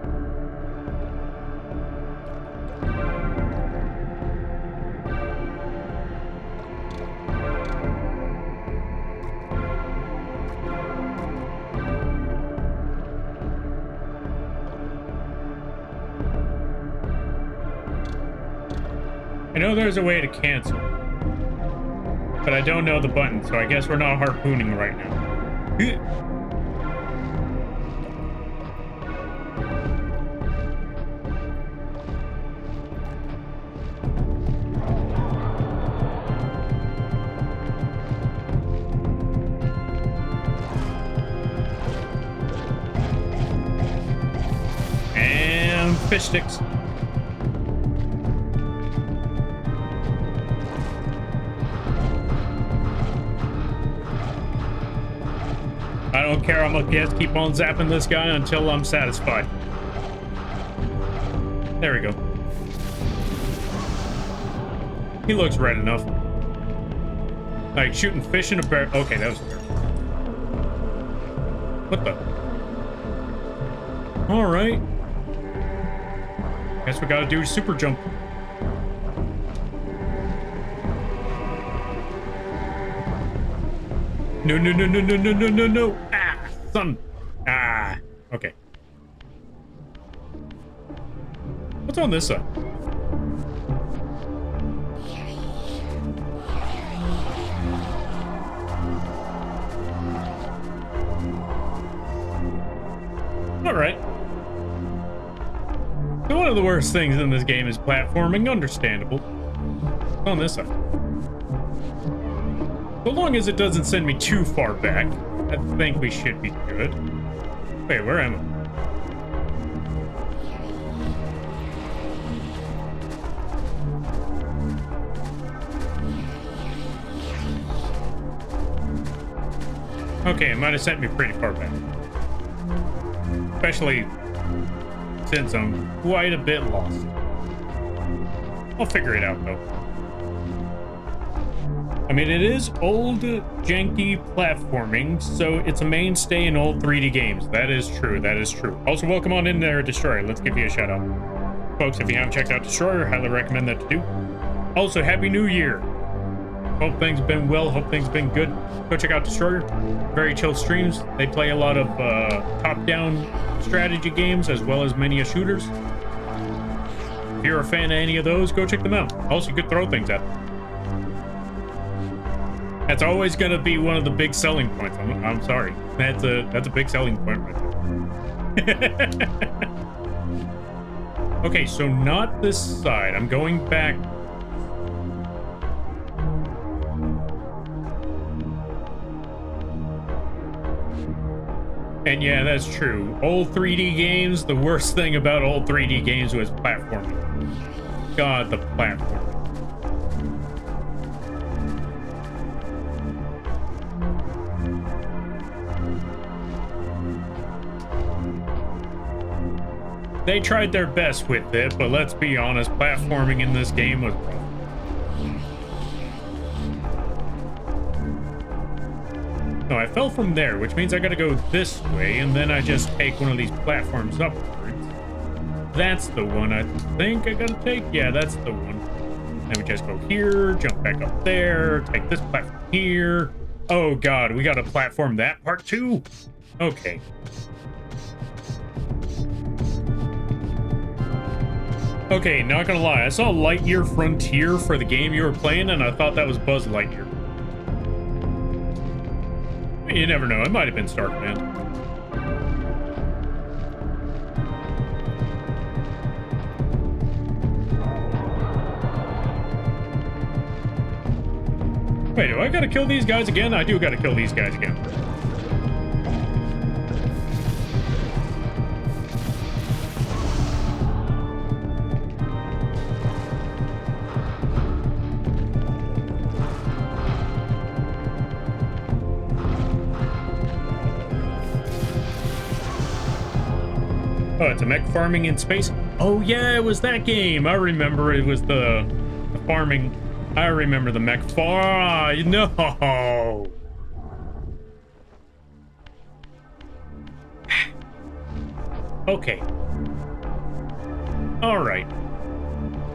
I know there's a way to cancel, but I don't know the button, so I guess we're not harpooning right now. And fish sticks. I don't care, I'm gonna just keep on zapping this guy until I'm satisfied. There we go. He looks red enough. Like shooting fish in a bear. Okay, that was weird. What the? Alright. Guess we gotta do super jump. No, no, no, no, no, no, no, no, no. Ah, son. Ah, okay. What's on this side? Alright. So one of the worst things in this game is platforming, understandable. On this side. So long as it doesn't send me too far back, I think we should be good. Wait, where am I? Okay, it might have sent me pretty far back. Especially since I'm quite a bit lost. I'll figure it out, though. I mean, it is old, janky platforming, so it's a mainstay in old 3D games. That is true, that is true. Also, welcome on in there, Destroyer. Let's give you a shout out. Folks, if you haven't checked out Destroyer, highly recommend that to do. Also, Happy New Year. Hope things have been well, hope things have been good. Go check out Destroyer. Very chill streams. They play a lot of top-down strategy games as well as many shooters. If you're a fan of any of those, go check them out. Also, you could throw things at them. That's always going to be one of the big selling points. I'm sorry. That's a big selling point right there. Okay, so not this side. I'm going back. And yeah, that's true. Old 3D games, the worst thing about old 3D games was platforming. God, the platform. They tried their best with it, but let's be honest, platforming in this game was rough. No, I fell from there, which means I gotta go this way, and then I just take one of these platforms upwards. That's the one I think I gotta take. Yeah, that's the one. Then we just go here, jump back up there, take this platform here. Oh god, we gotta platform that part too? Okay. Okay, not gonna lie, I saw Lightyear Frontier for the game you were playing, and I thought that was Buzz Lightyear. You never know, it might have been Starkman. Wait, do I gotta kill these guys again? I do gotta kill these guys again. Oh, it's a mech farming in space? Oh yeah, it was that game. I remember it was the farming. I remember the mech farm. No. Okay. All right.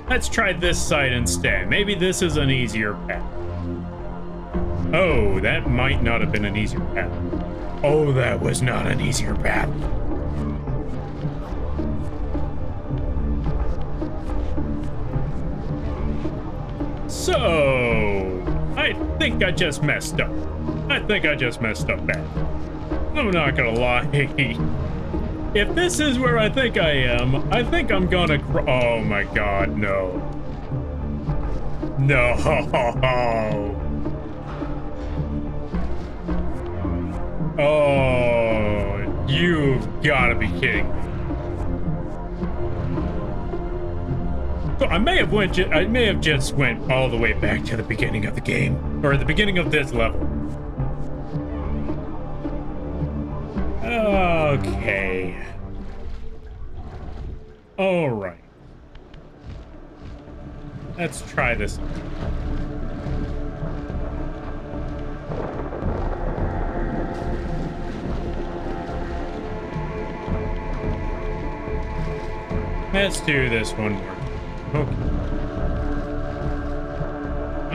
Let's try this side instead. Maybe this is an easier path. Oh, that might not have been an easier path. Oh, that was not an easier path. So, I think I just messed up. I think I just messed up bad. I'm not gonna lie. If this is where I think I am, I think I'm gonna oh my god, no. No. Oh, you've gotta be kidding me. So I may have just went all the way back to the beginning of the game, or the beginning of this level. Okay. All right. Let's try this. Let's do this one more. Okay.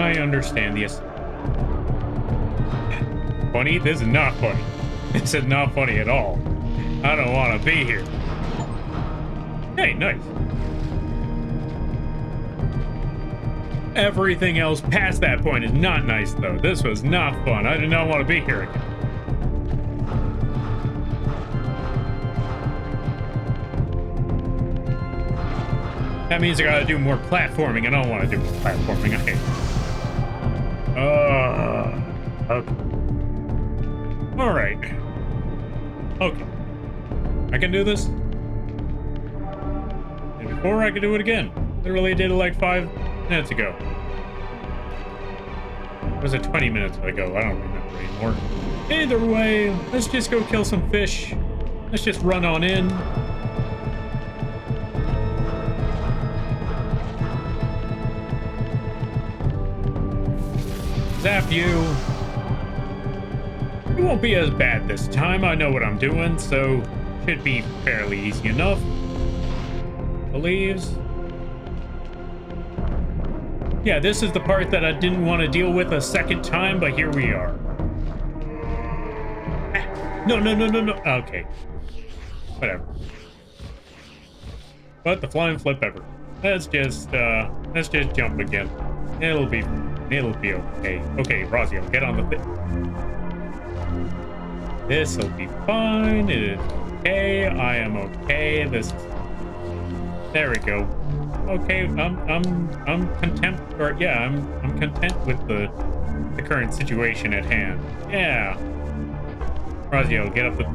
I understand this. Funny? This is not funny. This is not funny at all. I don't want to be here. Hey, nice. Everything else past that point is not nice, though. This was not fun. I do not want to be here again. That means I gotta do more platforming, and I don't want to do more platforming. Okay. Okay. All right. Okay. I can do this. And before I could do it again. Literally did it like 5 minutes ago. Was it 20 minutes ago? I don't remember anymore. Either way, let's just go kill some fish. Let's just run on in. Zap you. It won't be as bad this time. I know what I'm doing, so should be fairly easy enough. Believes. Yeah, this is the part that I didn't want to deal with a second time, but here we are. No. Okay. Whatever. But the flying flip ever. Let's just jump again. It'll be okay. Okay, Razio, get on the thing. This'll be fine. It is okay. I am okay. There we go. Okay, I'm content, or yeah, I'm content with the current situation at hand. Yeah. Razio, get up the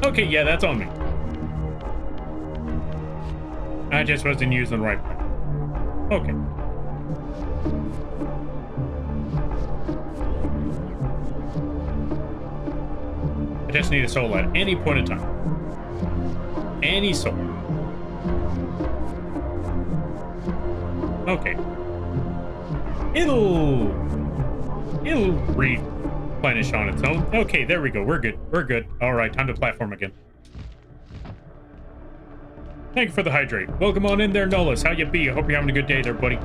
Okay, yeah, that's on me. I just wasn't using the right one. Okay. I just need a soul at any point in time. Any soul. Okay. It'll replenish on its own. Okay, there we go. We're good. We're good. All right, time to platform again. Thank you for the hydrate. Welcome on in there, Nolus. How you be? I hope you're having a good day there, buddy.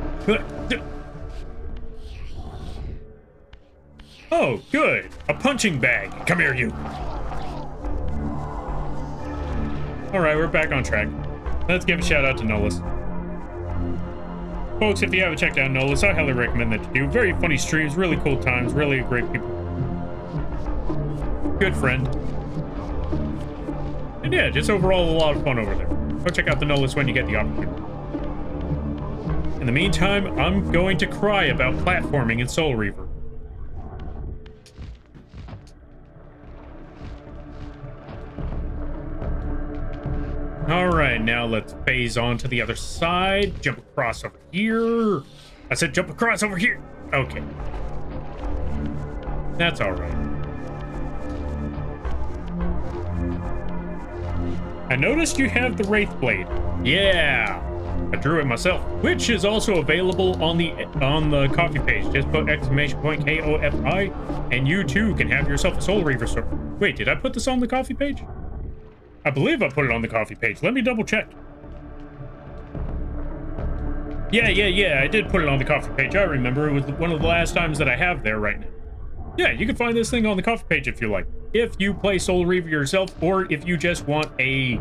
Oh, good. A punching bag. Come here, you. All right, we're back on track. Let's give a shout out to Nolus. Folks, if you haven't checked out Nolus, I highly recommend that you do. Very funny streams, really cool times, really great people. Good friend. And yeah, just overall a lot of fun over there. Go check out the Nolus when you get the opportunity. In the meantime, I'm going to cry about platforming in Soul Reaver. Alright, now let's phase on to the other side. Jump across over here. I said jump across over here. Okay. That's alright. I noticed you have the Wraith Blade. Yeah. I drew it myself, which is also available on the coffee page. Just put !KOFI and you too can have yourself a Soul Reaver sword. Wait, did I put this on the coffee page? I believe I put it on the coffee page. Let me double check. Yeah, I did put it on the coffee page. I remember it was one of the last times that I have there right now. Yeah, you can find this thing on the coffee page if you like. If you play Soul Reaver yourself, or if you just want a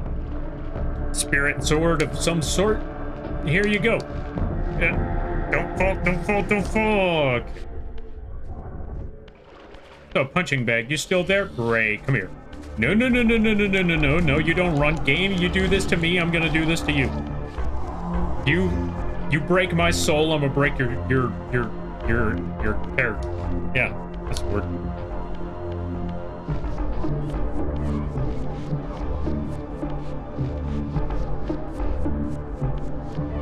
spirit sword of some sort, here you go. Don't fall. Okay. So, punching bag, you still there? Great, come here. No, you don't run. Game, you do this to me, I'm gonna do this to you. You break my soul, I'm gonna break your character. Yeah, that's the word.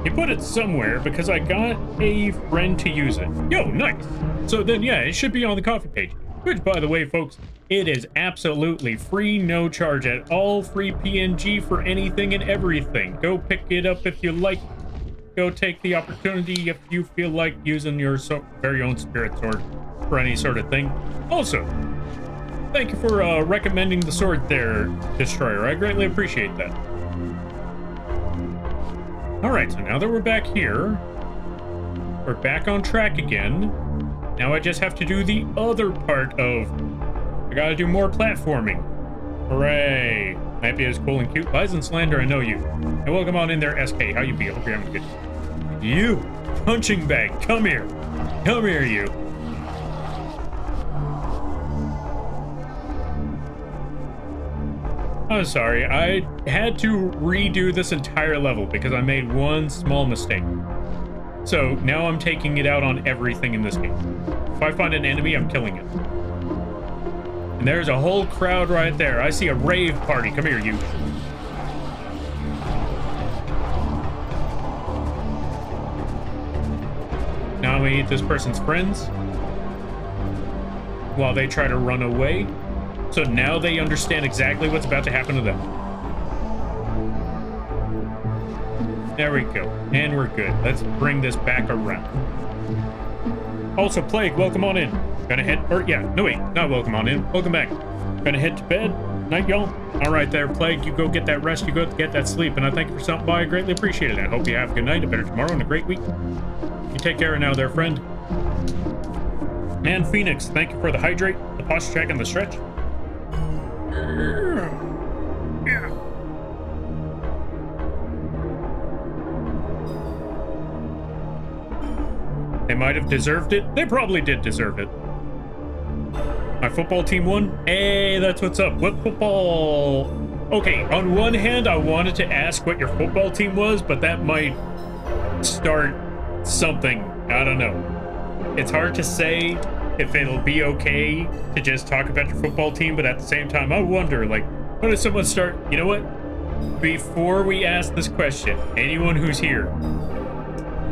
He put it somewhere because I got a friend to use it. Yo, nice. So then, yeah, it should be on the coffee page. Which, by the way, folks, it is absolutely free, no charge at all. Free PNG for anything and everything. Go pick it up if you like. Go take the opportunity if you feel like using your very own spirit sword for any sort of thing. Also, thank you for recommending the sword there, Destroyer. I greatly appreciate that. Alright, so now that we're back here, we're back on track again. Now I just have to do the other part of... I gotta do more platforming. Hooray! Might be as cool and cute. Bison Slander, I know you. And welcome on in there, SK. How you be? I hope you're having a good day. You! Punching bag, come here! Come here, you! I'm sorry, I had to redo this entire level because I made one small mistake. So now I'm taking it out on everything in this game. If I find an enemy, I'm killing it. And there's a whole crowd right there. I see a rave party. Come here, you. Now I'm gonna eat this person's friends while they try to run away. So now they understand exactly what's about to happen to them. There we go. And we're good. Let's bring this back around. Also, Plague, welcome on in. Gonna head, or yeah, no wait, not welcome on in. Welcome back. Gonna head to bed. Night, y'all. All right there, Plague, you go get that rest, you go get that sleep, and I thank you for stopping by. I greatly appreciate it. I hope you have a good night, a better tomorrow, and a great week. You take care now there, friend. And Phoenix, thank you for the hydrate, the posture check, and the stretch. Yeah. They might have deserved it. They probably did deserve it. My football team won? Hey, that's what's up. What football? Okay, on one hand, I wanted to ask what your football team was, but that might start something. I don't know. It's hard to say if it'll be okay to just talk about your football team, but at the same time, I wonder, like, what if someone start, you know what? Before we ask this question, anyone who's here,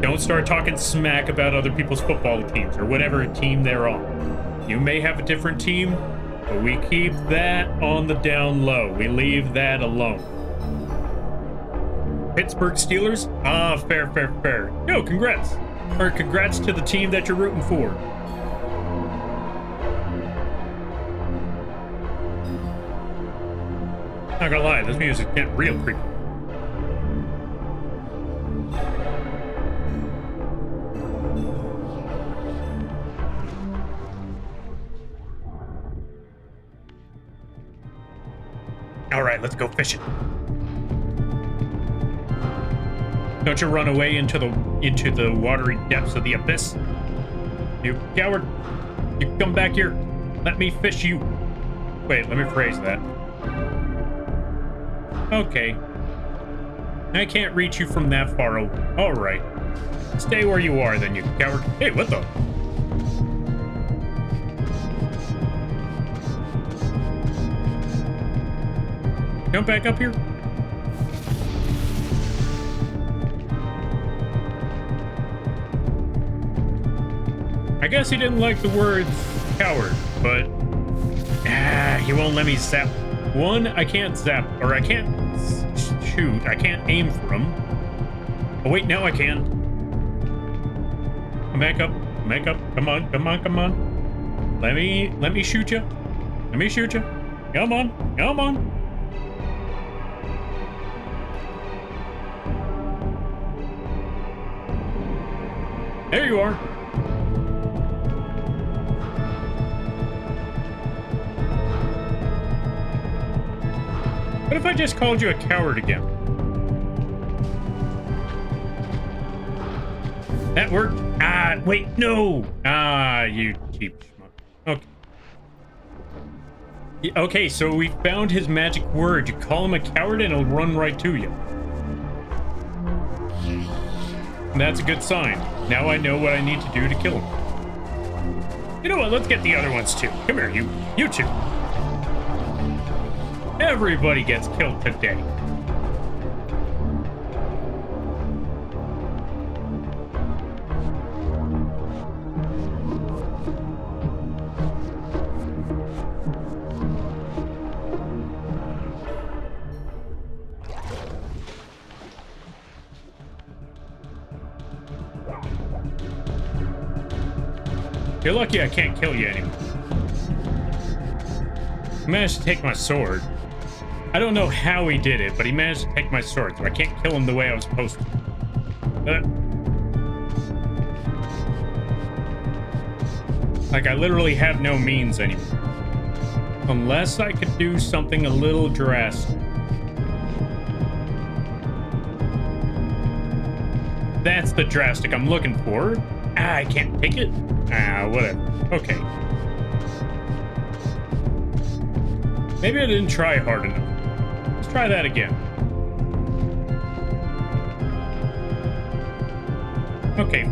don't start talking smack about other people's football teams or whatever team they're on. You may have a different team, but we keep that on the down low. We leave that alone. Pittsburgh Steelers? Ah, fair, fair, fair. Yo, congrats. Or congrats to the team that you're rooting for. Not gonna lie, this music's getting real creepy. All right, let's go fishing. Don't you run away into the watery depths of the abyss. You coward. You come back here. Let me fish you. Wait, let me phrase that. Okay. I can't reach you from that far away. All right. Stay where you are then, you coward. Hey, what the? Jump back up here. I guess he didn't like the words coward, but he won't let me zap. One, I can't zap, or I can't shoot. I can't aim for him. Oh wait, now I can. Come back up. Come back up. Come on, come on, come on. Let me shoot you. Let me shoot you. Come on, come on. There you are. What if I just called you a coward again? That worked? Ah, wait, no! Ah, you cheap schmuck. Okay. Okay, so we found his magic word. You call him a coward and he'll run right to you. And that's a good sign. Now I know what I need to do to kill him. You know what? Let's get the other ones too. Come here, you two. Everybody gets killed today. You're lucky I can't kill you anymore. He managed to take my sword. I don't know how he did it, but he managed to take my sword, so I can't kill him the way I was supposed to. Like, I literally have no means anymore. Unless I could do something a little drastic. That's the drastic I'm looking for. Ah, I can't take it? Ah, whatever. Okay. Maybe I didn't try hard enough. Try that again. Okay.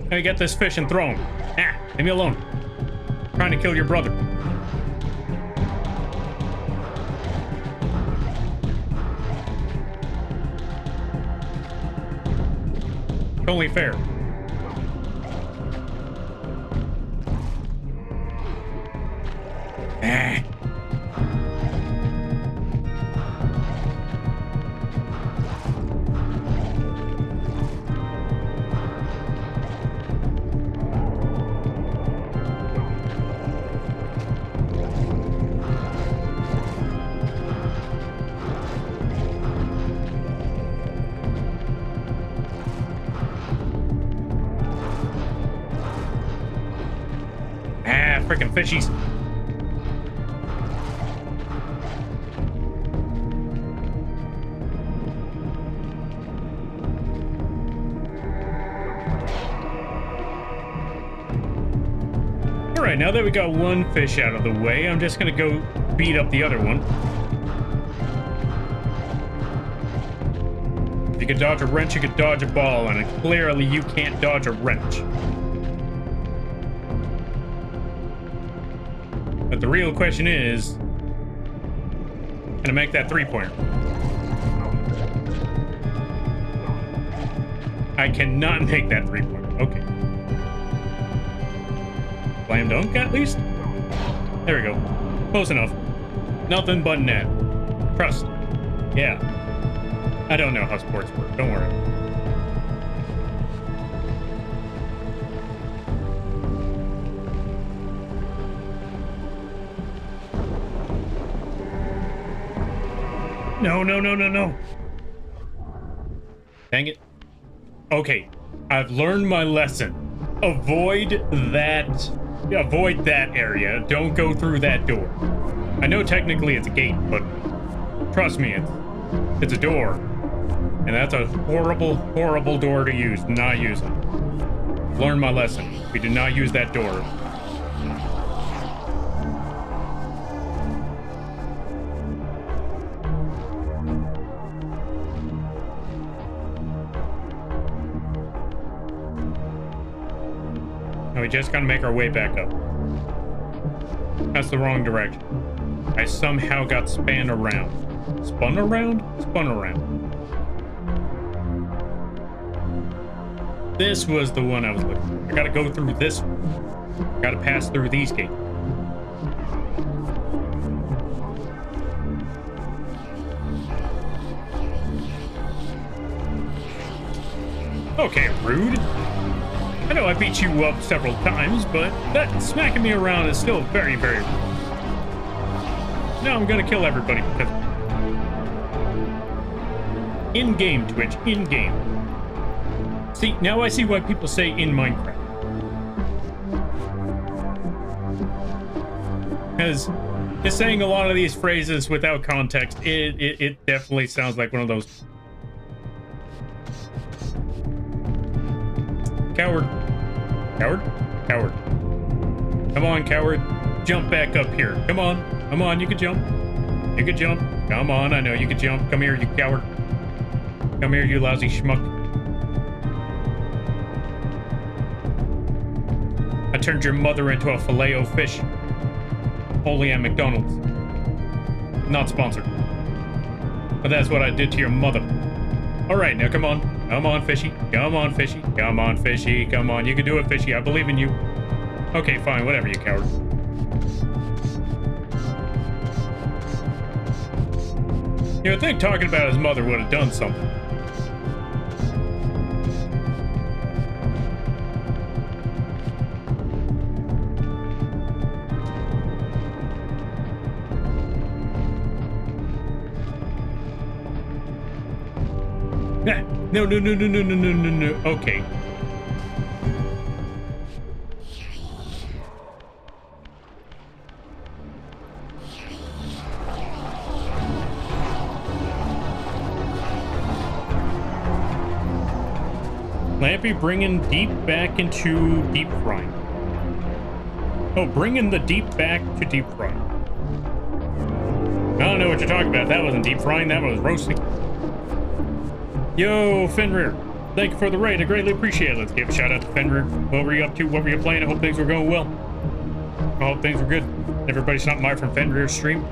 Let me get this fish and throw him. Leave me alone. I'm trying to kill your brother. It's only fair. Freaking fishies. All right, now that we got one fish out of the way, I'm just gonna go beat up the other one. If you could dodge a wrench, you could dodge a ball, and clearly you can't dodge a wrench. But the real question is, can I make that three-pointer? I cannot make that three-pointer. Okay. Slam dunk, at least? There we go. Close enough. Nothing but net. Trust. Yeah. I don't know how sports work. Don't worry. No, no, no, no, no. Dang it. Okay, I've learned my lesson. Avoid that area. Don't go through that door. I know technically it's a gate, but trust me, it's a door. And that's a horrible, horrible door to use. Do not use it. Learn my lesson. We do not use that door. We just gotta make our way back up. That's the wrong direction. I somehow got spun around. Spun around? Spun around. This was the one I was looking for. I gotta go through this one. Gotta pass through these gates. Okay, rude. I know I beat you up several times, but that smacking me around is still very, very rude. Now I'm gonna kill everybody because... In-game, Twitch. In-game. See, now I see why people say in Minecraft. Because just saying a lot of these phrases without context, it definitely sounds like one of those... Coward. Coward? Coward. Come on, coward. Jump back up here. Come on. Come on, you can jump. You can jump. Come on, I know you can jump. Come here, you coward. Come here, you lousy schmuck. I turned your mother into a Filet-O-Fish. Only at McDonald's. Not sponsored. But that's what I did to your mother. Alright, now come on. Come on, fishy. Come on, fishy. Come on, fishy. Come on. You can do it, fishy. I believe in you. Okay, fine. Whatever, you coward. You would think talking about his mother would have done something. Ah, no, no, no, no, no, no, no, no, no. Okay. Lampy bringing deep back into deep frying. Oh, bringing the deep back to deep frying. I don't know what you're talking about. That wasn't deep frying. That was roasting. Yo, Fenrir. Thank you for the raid. I greatly appreciate it. Let's give a shout out to Fenrir. What were you up to? What were you playing? I hope things were going well. I hope things were good. Everybody stopping by from Fenrir's stream.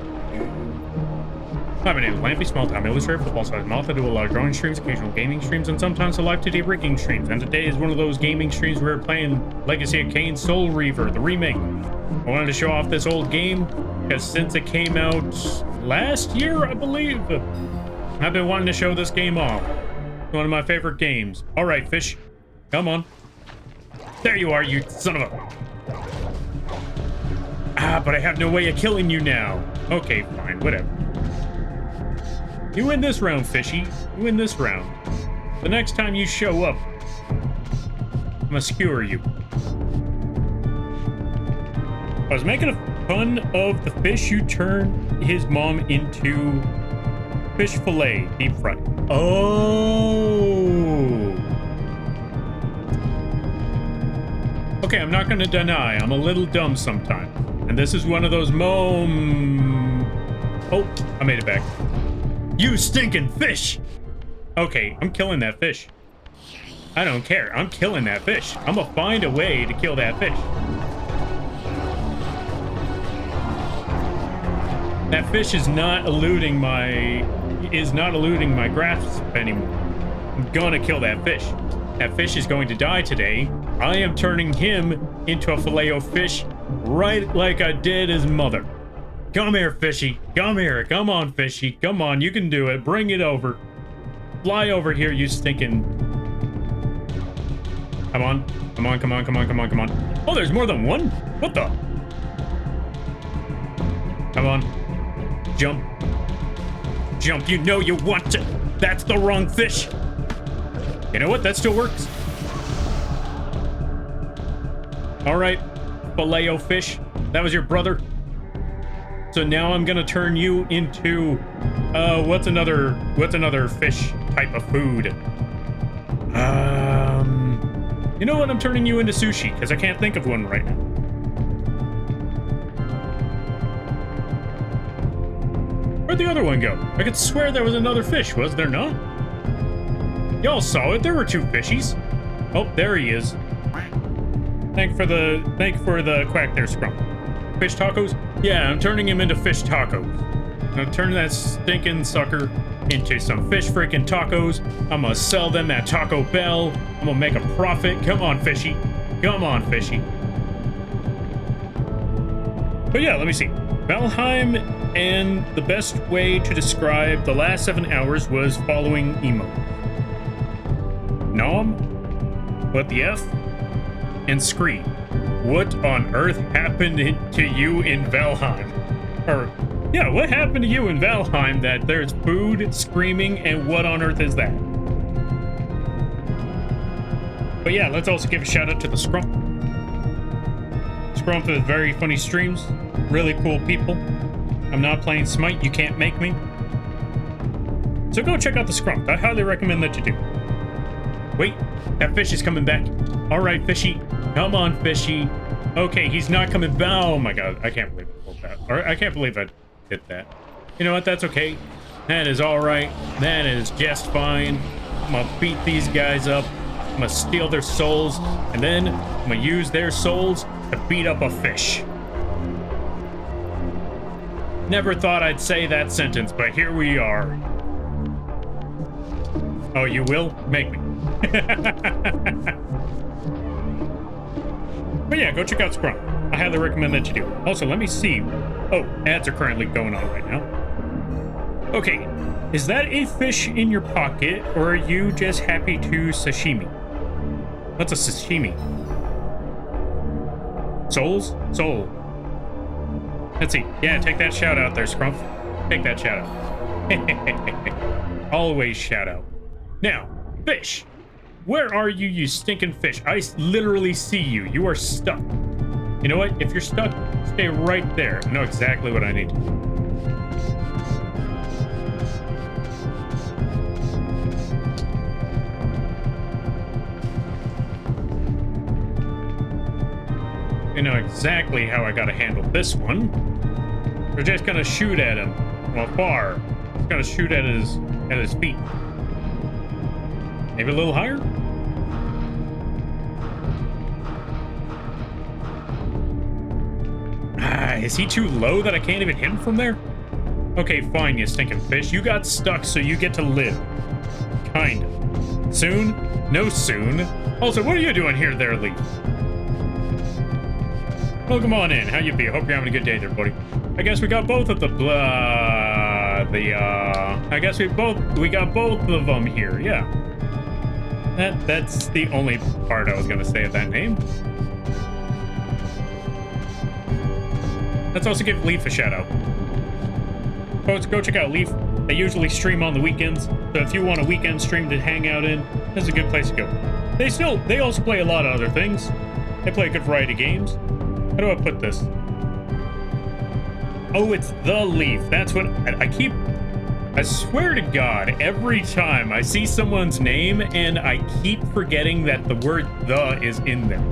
Hi, my name is Lampy, small-time illustrator, football-sized moth. I do a lot of drawing streams, occasional gaming streams, and sometimes a live 2D rigging streams. And today is one of those gaming streams where we're playing Legacy of Kain Soul Reaver, the remake. I wanted to show off this old game, because since it came out last year, I believe, I've been wanting to show this game off. One of my favorite games. All right, fish. Come on. There you are, you son of a... Ah, but I have no way of killing you now. Okay, fine, whatever. You win this round, fishy. You win this round. The next time you show up, I'm gonna skewer you. I was making fun of the fish who turned his mom into fish fillet deep fried. Oh. Okay, I'm not gonna deny I'm a little dumb sometimes. And this is one of those Oh, I made it back. You stinking fish! Okay, I'm killing that fish. I don't care. I'm killing that fish. I'm gonna find a way to kill that fish. That fish is not eluding my grasp anymore. I'm gonna kill that fish. That fish is going to die today. I am turning him into a filet-o-fish right like I did his mother. Come here, fishy. Come here. Come on, fishy. Come on, you can do it. Bring it over. Fly over here, you stinking... Come on. Come on, come on, come on, come on, come on. Oh, there's more than one? What the? Come on. Jump. Jump. You know you want to. That's the wrong fish. You know what? That still works. All right. Filet-o-fish. That was your brother. So now I'm gonna turn you into what's another fish type of food? You know what? I'm turning you into sushi because I can't think of one right now. Where'd the other one go? I could swear there was another fish, was there not? Y'all saw it. There were two fishies. Oh, there he is. Thank you for the quack there, Scrum. Fish tacos? Yeah, I'm turning him into fish tacos. I'm gonna turn that stinking sucker into some fish freaking tacos. I'm gonna sell them at Taco Bell. I'm gonna make a profit. Come on, fishy. Come on, fishy. But yeah, let me see. Valheim, and the best way to describe the last 7 hours was following emo. Nom? What the F? And Scream. What on earth happened to you in Valheim? Or, yeah, what happened to you in Valheim that there's food, screaming, and what on earth is that? But yeah, let's also give a shout out to the Scrump. Scrump has very funny streams, really cool people. I'm not playing Smite, you can't make me. So go check out the Scrump, I highly recommend that you do. Wait, that fish is coming back. All right, fishy. Come on, fishy. Okay, he's not coming back. Oh my god, I can't believe I pulled that. Or I can't believe I did that. You know what? That's okay. That is all right. That is just fine. I'm gonna beat these guys up. I'm gonna steal their souls, and then I'm gonna use their souls to beat up a fish. Never thought I'd say that sentence, but here we are. Oh, you will? Make me. But yeah, go check out Scrum. I highly recommend that you do. Also, let me see. Oh, ads are currently going on right now. Okay, is that a fish in your pocket, or are you just happy to sashimi? What's a sashimi? Souls? Soul. Let's see. Yeah, take that shout out there, Scrump. Take that shout out. Always shout out. Now, fish. Where are you, you stinking fish? I literally see you. You are stuck. You know what? If you're stuck, stay right there. I know exactly what I need to do. I know exactly how I gotta handle this one. We're just gonna shoot at him from afar. Just gonna shoot at his feet. Maybe a little higher? Is he too low that I can't even hit him from there? Okay, fine, you stinking fish. You got stuck, so you get to live. Kind of. Soon? No soon. Also, what are you doing here there, Leaf? Welcome on in. How you be? Hope you're having a good day there, buddy. I guess we got both of I guess we got both of them here. Yeah. That's the only part I was gonna say of that name. Let's also give Leaf a shout out. Folks, go check out Leaf. They usually stream on the weekends, so if you want a weekend stream to hang out in, this is a good place to go. They also play a lot of other things. They play a good variety of games. How do I put this? Oh, it's the Leaf. That's what I swear to God, every time I see someone's name and I keep forgetting that the word "the" is in there.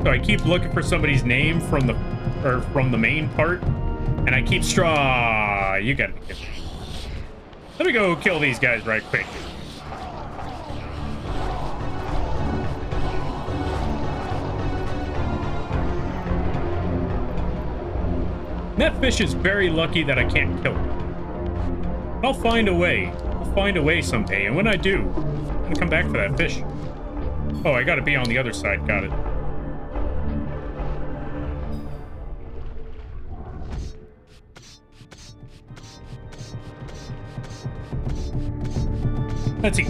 So I keep looking for somebody's name from the main part, and I keep you gotta be kidding me. Let me go kill these guys right quick. That fish is very lucky that I can't kill him. I'll find a way. I'll find a way someday, and when I do, I'm gonna come back for that fish. Oh, I gotta be on the other side. Got it. Let's see.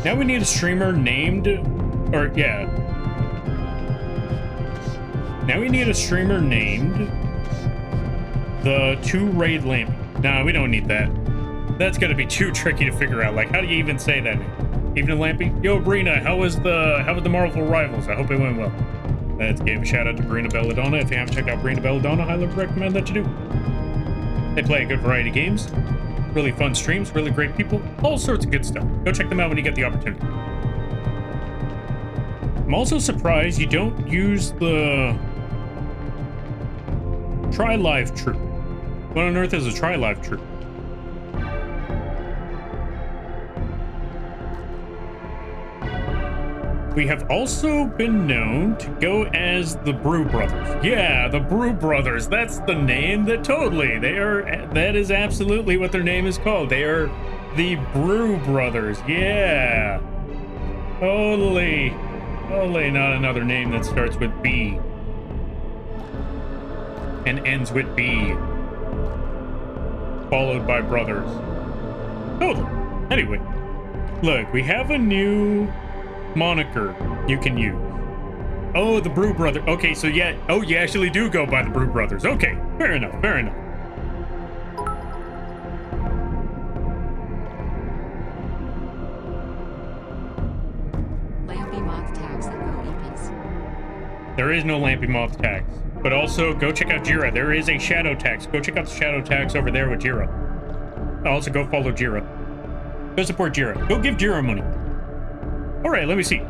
Now we need a streamer named, Now we need a streamer named the Two Raid Lampy. Nah, we don't need that. That's gonna be too tricky to figure out. Like, how do you even say that name? Evening Lampy? Yo, Brina, how was the Marvel Rivals? I hope it went well. Let's give a shout out to Brina Belladonna. If you haven't checked out Brina Belladonna, I highly recommend that you do. They play a good variety of games. Really fun streams, really great people, all sorts of good stuff. Go check them out when you get the opportunity. I'm also surprised you don't use the Tri-Live Troop. What on earth is a Tri-Live Troop? We have also been known to go as the Brew Brothers. Yeah, the Brew Brothers. That's the name that is absolutely what their name is called. They are the Brew Brothers. Yeah. Totally, not another name that starts with B and ends with B, followed by brothers. Totally. Anyway, look, we have a new moniker you can use. Oh, the Brew Brother. Okay, so yeah. Oh, you actually do go by the Brew Brothers. Okay, fair enough. Lampy moth tags that go eepies. There is no Lampy Moth tags. But also, go check out Jira. There is a Shadow tags. Go check out the Shadow tags over there with Jira. Also, go follow Jira. Go support Jira. Go give Jira money. All right, let me see.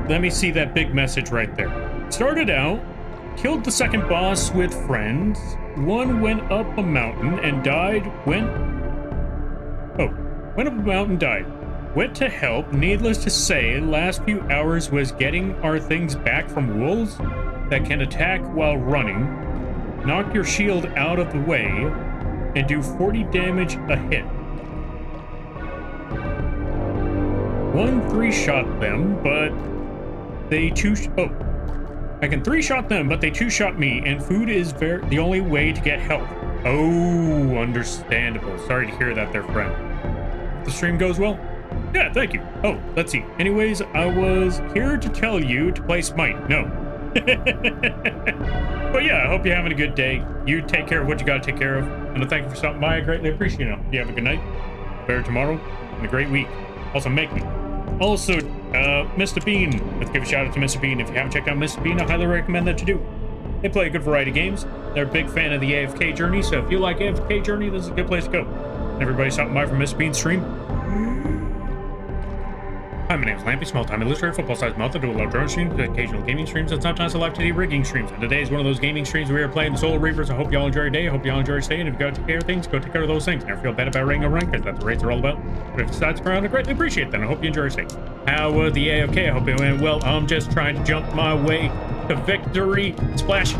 Let me see that big message right there. Started out, killed the second boss with friends. One went up a mountain and died. Went up a mountain, died. Went to help. Needless to say, last few hours was getting our things back from wolves that can attack while running, knock your shield out of the way, and do 40 damage a hit. 1 3-shot them, but they I can 3-shot them, but they 2-shot me, and food is the only way to get help. Oh, understandable. Sorry to hear that there, friend. The stream goes well? Yeah, thank you. Oh, let's see. Anyways, I was here to tell you to play Smite. No. But yeah, I hope you're having a good day. You take care of what you gotta take care of. And thank you for stopping by. I greatly appreciate it. You have a good night. better tomorrow, and a great week. Also, make me. Also, Mr. Bean. Let's give a shout out to Mr. Bean. If you haven't checked out Mr. Bean, I highly recommend that you do. They play a good variety of games. They're a big fan of the AFK journey, so if you like AFK journey, this is a good place to go. Everybody stopping by from Mr. Bean's stream. Hi, my name is Lampy, small-time illustrator, football-sized mouth. I do a lot of drone streams, occasional gaming streams, and sometimes I like to do rigging streams. And today is one of those gaming streams where we are playing the Solar Reavers. I hope y'all enjoy your day. I hope y'all enjoy your stay. And if you got to take care of things, go take care of those things. Never feel bad about rating a rank, because that's what rates are all about. But if you decide to come around, I greatly appreciate that. I hope you enjoy your stay. How was the AFK? I hope it went well. I'm just trying to jump my way to victory. Splash.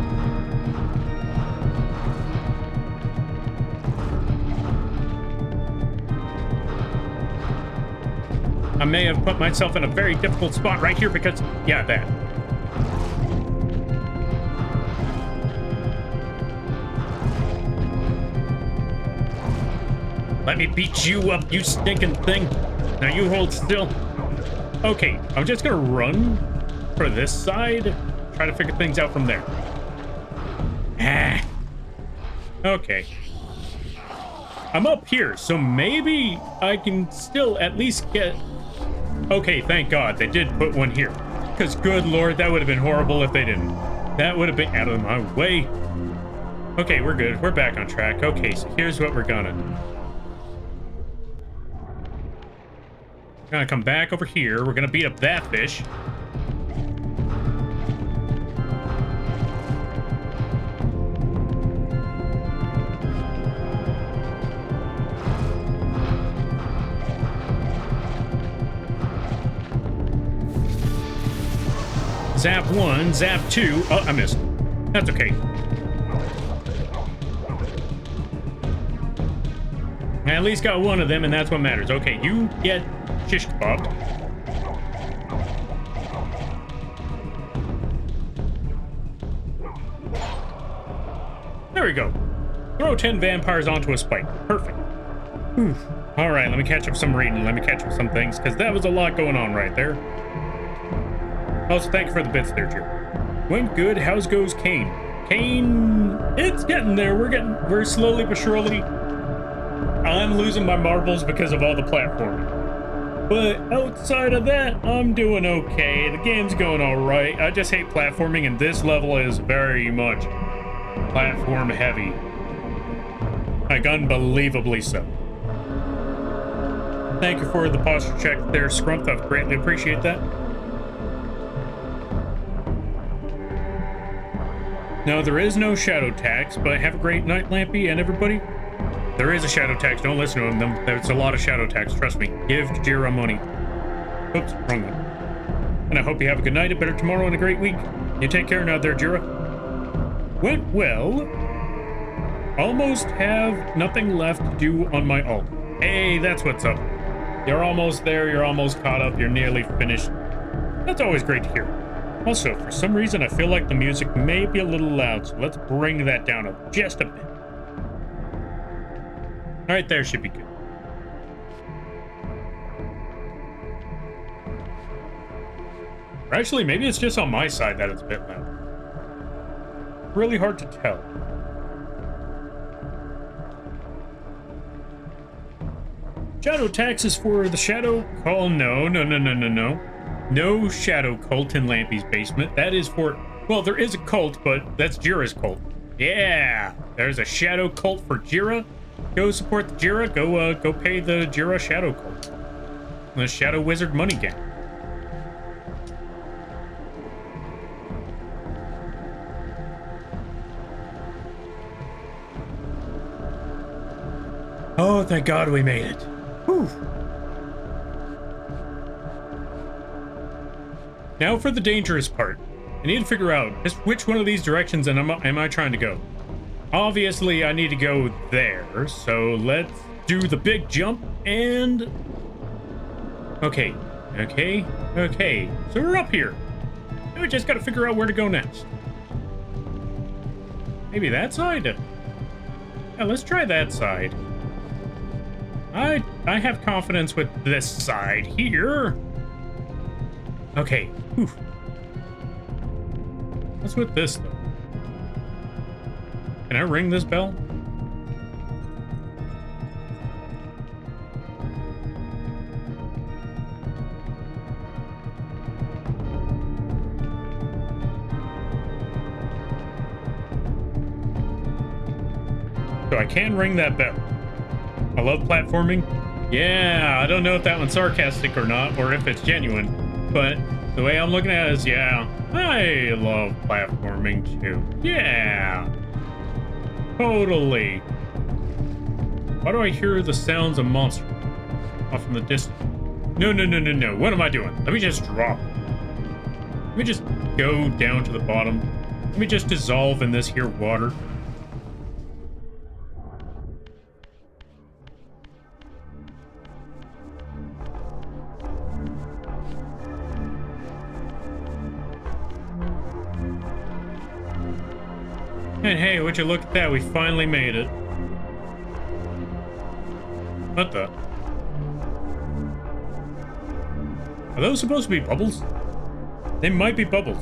I may have put myself in a very difficult spot right here because, yeah, that. Let me beat you up, you stinking thing. Now you hold still. Okay, I'm just gonna run for this side. Try to figure things out from there. Okay. I'm up here, so maybe I can still at least get... Okay, thank God they did put one here. Because good Lord, that would have been horrible if they didn't. That would have been out of my way. Okay, we're good. We're back on track. Okay, so here's what we're gonna do. We're gonna come back over here. We're gonna beat up that fish. Zap 1, zap 2. Oh, I missed. That's okay. I at least got one of them, and that's what matters. Okay, you get shish kebabbed. There we go. Throw 10 vampires onto a spike. Perfect. Whew. All right, let me catch up some reading. Let me catch up some things, because that was a lot going on right there. Also, thank you for the bits there, Drew. Went good. How's goes Kane? Kane, it's getting there. We're slowly but surely. I'm losing my marbles because of all the platforming. But outside of that, I'm doing okay. The game's going all right. I just hate platforming, and this level is very much platform heavy. Like, unbelievably so. Thank you for the posture check there, Scrump. I greatly appreciate that. No, there is no shadow tax, but have a great night, Lampy, and everybody. There is a shadow tax. Don't listen to them. There's a lot of shadow tax. Trust me. Give Jira money. Oops, wrong one. And I hope you have a good night, a better tomorrow, and a great week. You take care now there, Jira. Went well. Almost have nothing left to do on my alt. Hey, that's what's up. You're almost there. You're almost caught up. You're nearly finished. That's always great to hear. Also, for some reason, I feel like the music may be a little loud, so let's bring that down just a bit. All right, there should be good. Or actually, maybe it's just on my side that it's a bit loud. Really hard to tell. Shadow taxes for the shadow call. No. No shadow cult in Lampy's basement. That is for, well, there is a cult, but that's Jira's cult. Yeah, there's a shadow cult for Jira. Go support the Jira. Go pay the Jira shadow cult. The Shadow Wizard money gang. Oh, thank God we made it. Whew. Now for the dangerous part. I need to figure out just which one of these directions am I trying to go. Obviously, I need to go there, so let's do the big jump and... Okay. So we're up here. Now we just gotta figure out where to go next. Maybe that side? Yeah, let's try that side. I have confidence with this side here. Okay. Whew. What's with this, though? Can I ring this bell? So I can ring that bell. I love platforming. Yeah, I don't know if that one's sarcastic or not, or if it's genuine, but the way I'm looking at it is, yeah, I love platforming too. Yeah. Totally. Why do I hear the sounds of monsters off from the distance? No. What am I doing? Let me just drop. Let me just go down to the bottom. Let me just dissolve in this here water. And hey, would you look at that? We finally made it. What the? Are those supposed to be bubbles? They might be bubbles.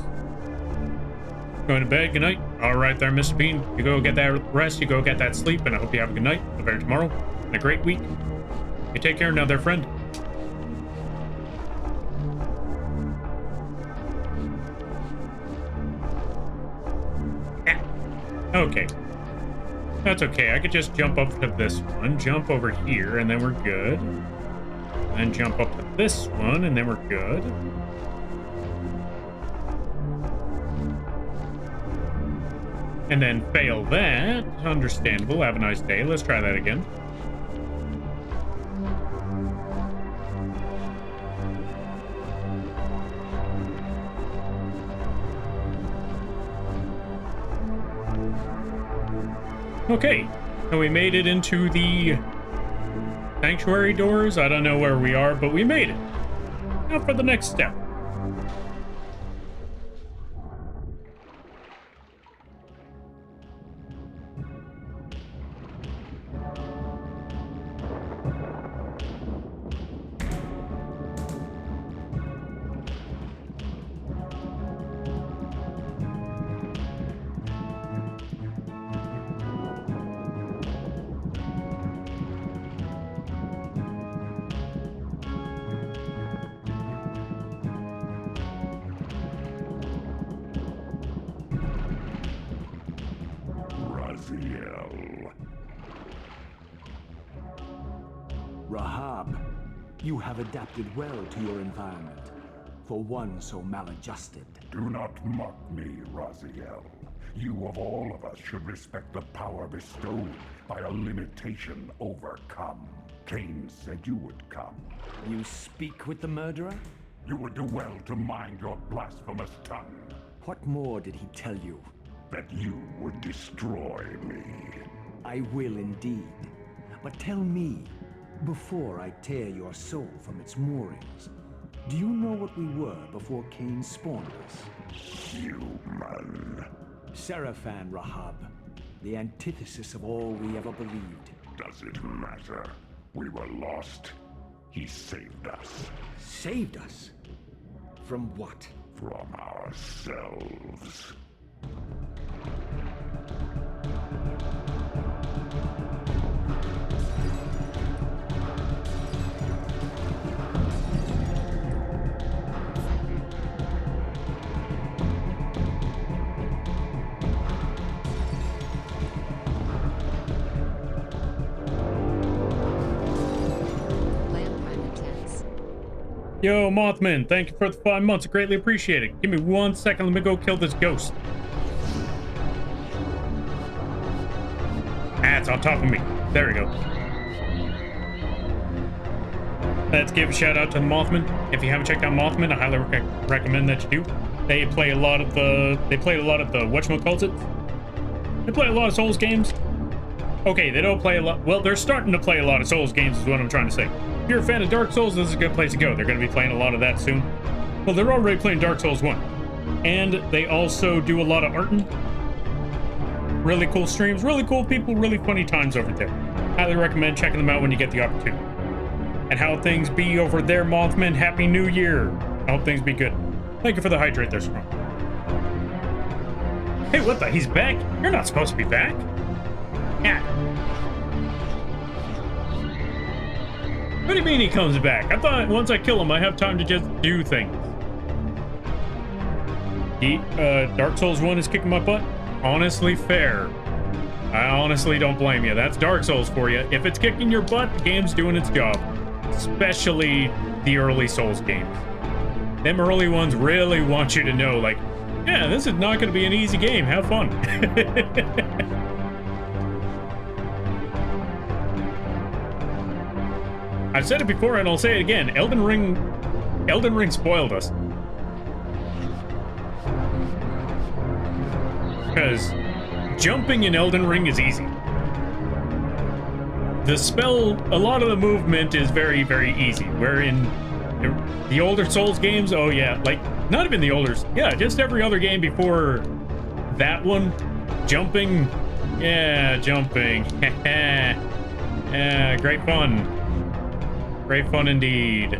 Going to bed, good night. All right there, Mr. Bean. You go get that rest, you go get that sleep, and I hope you have a good night, a better tomorrow, and a great week. You take care now there, friend. Okay. That's okay. I could just jump up to this one, jump over here, and then we're good. And jump up to this one, and then we're good. And then fail that. Understandable. Have a nice day. Let's try that again. Okay, and we made it into the sanctuary doors. I don't know where we are, but we made it. Now for the next step. Rahab, you have adapted well to your environment, for one so maladjusted. Do not mock me, Raziel. You of all of us should respect the power bestowed by a limitation overcome. Cain said you would come. You speak with the murderer? You would do well to mind your blasphemous tongue. What more did he tell you? That you would destroy me. I will indeed. But tell me, before I tear your soul from its moorings, do you know what we were before Cain spawned us? Human. Seraphan, Rahab, the antithesis of all we ever believed. Does it matter? We were lost. He saved us. Saved us? From what? From ourselves. Yo, Mothman, thank you for the 5 months. I greatly appreciate it. Give me 1 second. Let me go kill this ghost. Ah, it's on top of me. There we go. Let's give a shout out to the Mothman. If you haven't checked out Mothman, I highly recommend that you do. They play a lot of the whatchamacallit. They play a lot of Souls games. Okay, they don't play a lot. Well, they're starting to play a lot of Souls games is what I'm trying to say. If you're a fan of Dark Souls, this is a good place to go. They're going to be playing a lot of that soon. Well, they're already playing Dark Souls 1. And they also do a lot of arting. Really cool streams, really cool people, really funny times over there. Highly recommend checking them out when you get the opportunity. And how things be over there, Mothman. Happy New Year. I hope things be good. Thank you for the hydrate there, Strong. Hey, what the? He's back? You're not supposed to be back. Yeah. What do you mean he comes back? I thought once I kill him, I have time to just do things. Dark Souls 1 is kicking my butt? Honestly, fair. I honestly don't blame you. That's Dark Souls for you. If it's kicking your butt, the game's doing its job. Especially the early Souls games. Them early ones really want you to know, like, yeah, this is not going to be an easy game. Have fun. I've said it before and I'll say it again. Elden Ring spoiled us. Because jumping in Elden Ring is easy. The spell, a lot of the movement is very, very easy. Where in the older Souls games, oh yeah, like, not even the older, yeah, just every other game before that one, jumping, yeah, jumping, yeah, great fun. Great fun indeed.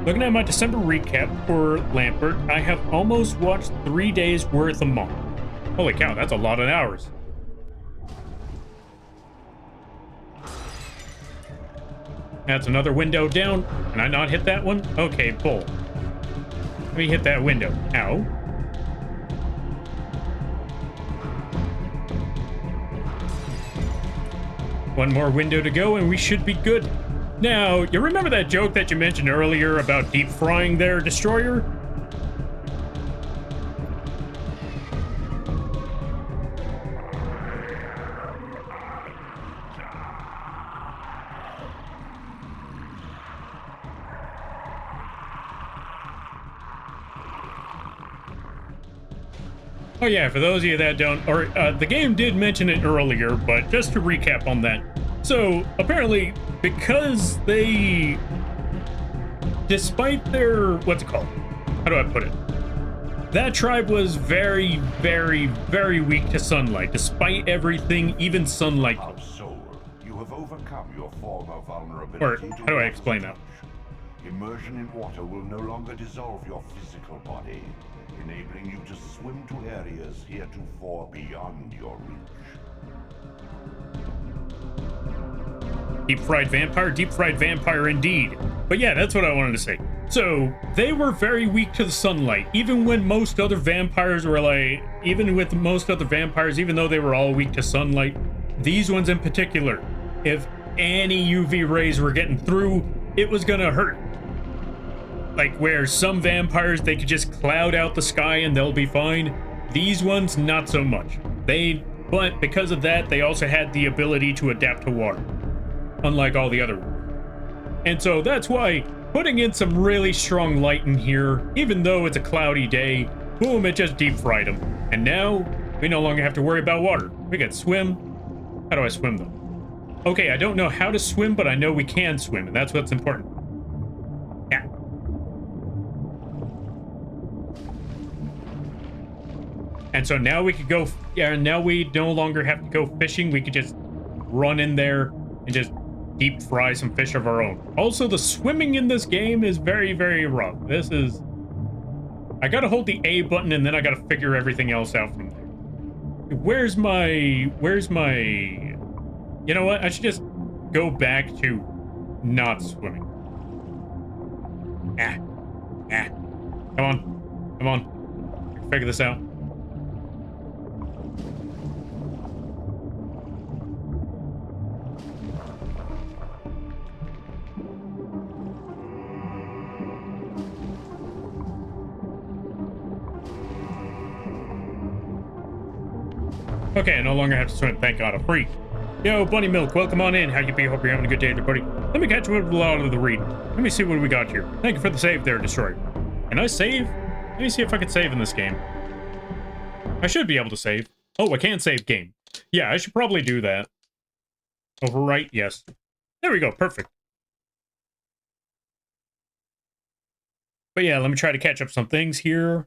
Looking at my December recap for Lampert, I have almost watched 3 days worth a month. Holy cow, that's a lot of hours. That's another window down. Can I not hit that one? Okay, bull. Let me hit that window. Ow. One more window to go and we should be good. Now, you remember that joke that you mentioned earlier about deep frying their destroyer? Oh yeah, for those of you that don't, or the game did mention it earlier, but just to recap on that. So, apparently, because they, despite their, what's it called? How do I put it? That tribe was very, very, very weak to sunlight, despite everything, even sunlight. You have overcome your former vulnerability. Or, how do I explain that? Immersion in water will no longer dissolve your physical body, enabling you to swim to areas heretofore beyond your reach. Deep fried vampire indeed. But yeah, that's what I wanted to say. So, they were very weak to the sunlight, even when most other vampires were like, even with most other vampires, even though they were all weak to sunlight, these ones in particular, if any UV rays were getting through, it was gonna hurt. Like where some vampires, they could just cloud out the sky and they'll be fine. These ones, not so much. But because of that, they also had the ability to adapt to water, unlike all the other ones. And so that's why putting in some really strong light in here, even though it's a cloudy day, boom, it just deep fried them. And now we no longer have to worry about water. We can swim. How do I swim though? Okay, I don't know how to swim, but I know we can swim, and that's what's important. Yeah. And so now we could go, yeah, now we no longer have to go fishing. We could just run in there and just deep fry some fish of our own. Also, the swimming in this game is very, very rough. This is, I gotta hold the A button and then I gotta figure everything else out from there. Where's my, you know what? I should just go back to not swimming. Come on. Figure this out. Okay, I no longer have to swim. Thank God, I'm free. Yo, Bunny Milk, welcome on in. How you be? Hope you're having a good day there, buddy. Let me catch you with a lot of the reading. Let me see what we got here. Thank you for the save there, Destroyer. Can I save? Let me see if I can save in this game. I should be able to save. Oh, I can save game. Yeah, I should probably do that. Overwrite, yes. There we go, perfect. But yeah, let me try to catch up some things here.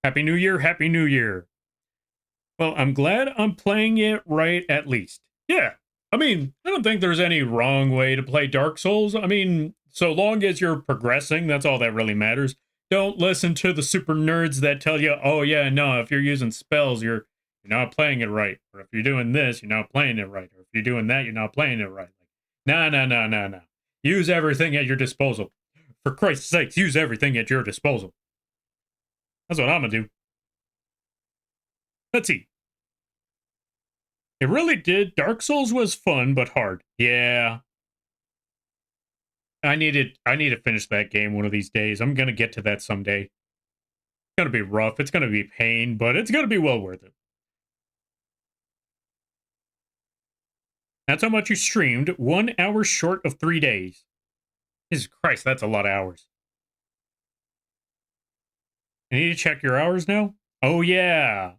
Happy New Year, Happy New Year. Well, I'm glad I'm playing it right at least. Yeah, I mean, I don't think there's any wrong way to play Dark Souls. I mean, so long as you're progressing, that's all that really matters. Don't listen to the super nerds that tell you, oh yeah, no, if you're using spells, you're not playing it right. Or if you're doing this, you're not playing it right. Or if you're doing that, you're not playing it right. No. Use everything at your disposal. For Christ's sakes, use everything at your disposal. That's what I'm gonna do. Let's see. It really did. Dark Souls was fun, but hard. Yeah. I need to finish that game one of these days. I'm gonna get to that someday. It's gonna be rough. It's gonna be pain, but it's gonna be well worth it. That's how much you streamed. 1 hour short of 3 days. Jesus Christ, that's a lot of hours. I need to check your hours now? Oh, yeah.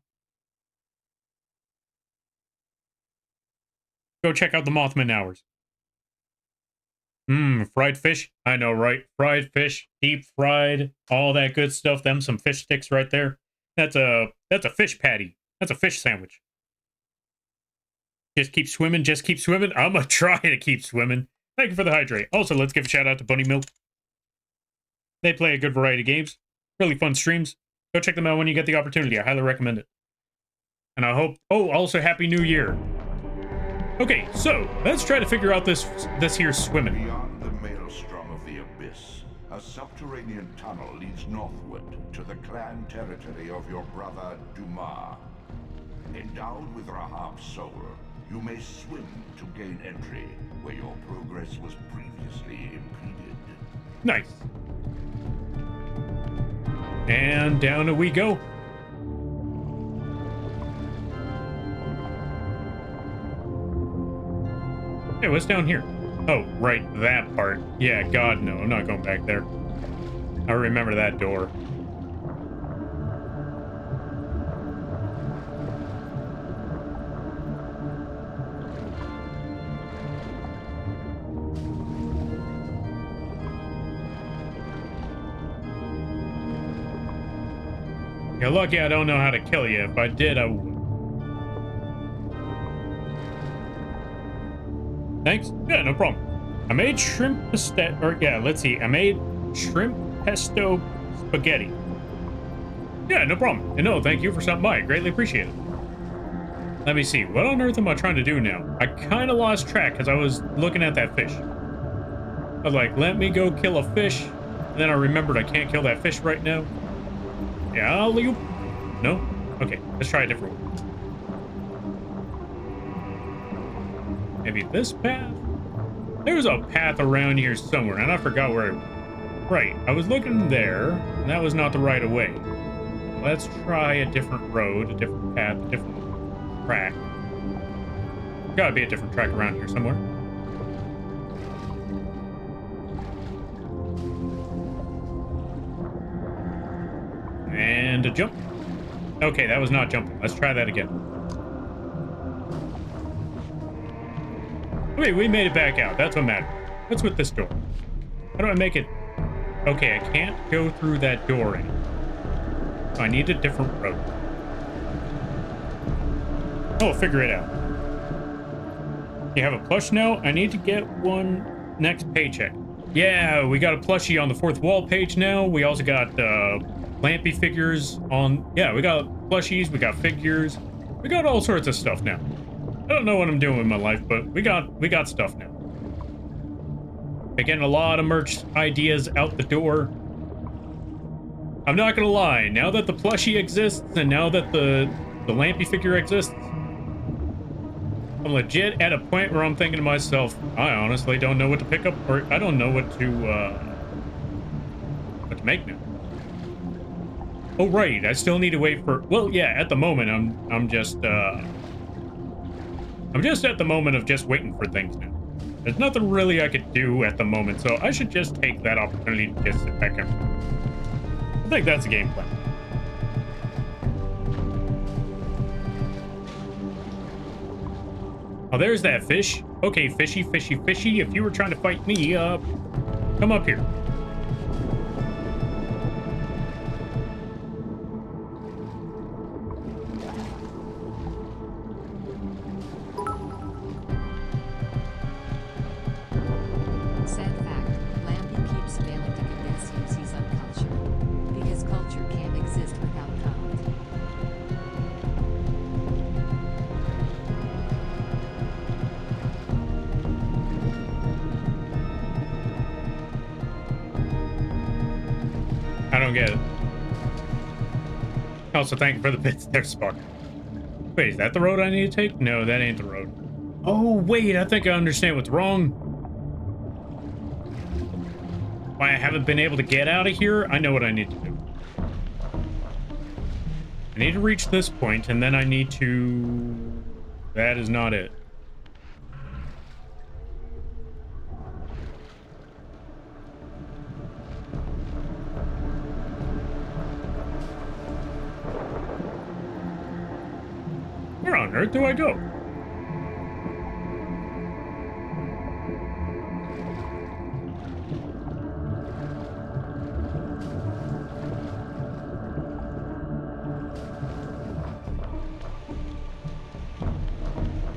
Go check out the Mothman hours. Fried fish. I know, right? Fried fish, deep fried, all that good stuff. Them some fish sticks right there. That's a fish patty. That's a fish sandwich. Just keep swimming. Just keep swimming. I'm gonna try to keep swimming. Thank you for the hydrate. Also, let's give a shout out to Bunny Milk. They play a good variety of games. Really fun streams. Go check them out when you get the opportunity. I highly recommend it. And I hope... Oh, also Happy New Year. Okay, so let's try to figure out this here swimming. Beyond the maelstrom of the abyss, a subterranean tunnel leads northward to the clan territory of your brother Dumas. Endowed with Rahab's soul, you may swim to gain entry where your progress was previously impeded. Nice. And down we go. Hey, what's down here? Oh, right, that part. Yeah, God, no, I'm not going back there. I remember that door. You're lucky I don't know how to kill you. If I did, I would. Thanks. Yeah, no problem. I made shrimp pesto, or yeah, let's see. I made shrimp pesto spaghetti. Yeah, no problem. And no, thank you for stopping by. Greatly appreciate it. Let me see. What on earth am I trying to do now? I kind of lost track because I was looking at that fish. I was like, let me go kill a fish. And then I remembered I can't kill that fish right now. Yeah, I'll leave. No? Okay, let's try a different one. Maybe this path? There's a path around here somewhere, and I forgot where it was. Right, I was looking there, and that was not the right of way. Let's try a different road, a different path, a different track. Gotta be a different track around here somewhere. And a jump. Okay, that was not jumping. Let's try that again. Okay, we made it back out. That's what matters. What's with this door? How do I make it? Okay, I can't go through that door anymore. So I need a different road. Oh, figure it out. You have a plush now? I need to get one next paycheck. Yeah, we got a plushie on the fourth wall page now. We also got Lampy figures on... Yeah, we got plushies, we got figures. We got all sorts of stuff now. I don't know what I'm doing with my life, but we got stuff now. We're getting a lot of merch ideas out the door. I'm not gonna lie, now that the plushie exists and now that the Lampy figure exists, I'm legit at a point where I'm thinking to myself, I honestly don't know what to pick up, or I don't know what to make now. Oh right, I still need to wait for. Well, yeah. At the moment, I'm just at the moment of just waiting for things now. There's nothing really I could do at the moment, so I should just take that opportunity to just sit back and. I think that's the game plan. Oh, there's that fish. Okay, fishy, fishy, fishy. If you were trying to fight me, come up here. Sad fact, Lampy keeps failing to convince you he's uncultured. Because culture can't exist without count. I don't get it. Also, thank you for the bits there, Spark. Wait, is that the road I need to take? No, that ain't the road. Oh, wait, I think I understand what's wrong. Why I haven't been able to get out of here? I know what I need to do. I need to reach this point, and then I need to... That is not it. Where on earth do I go?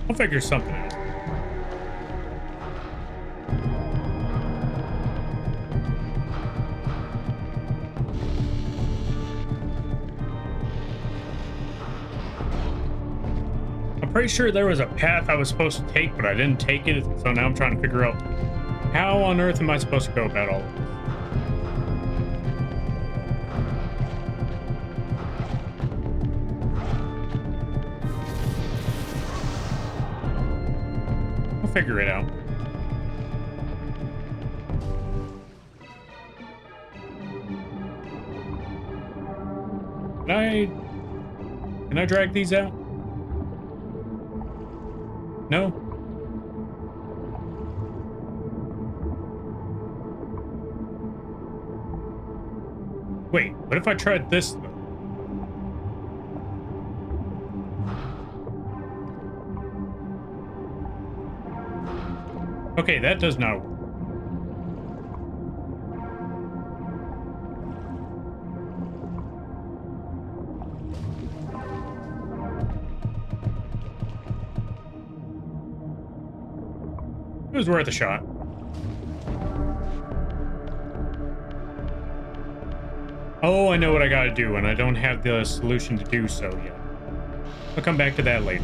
I'll figure something out. I'm pretty sure there was a path I was supposed to take, but I didn't take it, so now I'm trying to figure out how on earth am I supposed to go about all of this. Figure it out. Can I drag these out? No? Wait, what if I tried this though? Okay, that does not work. It was worth a shot. Oh, I know what I gotta do, and I don't have the solution to do so yet. I'll come back to that later.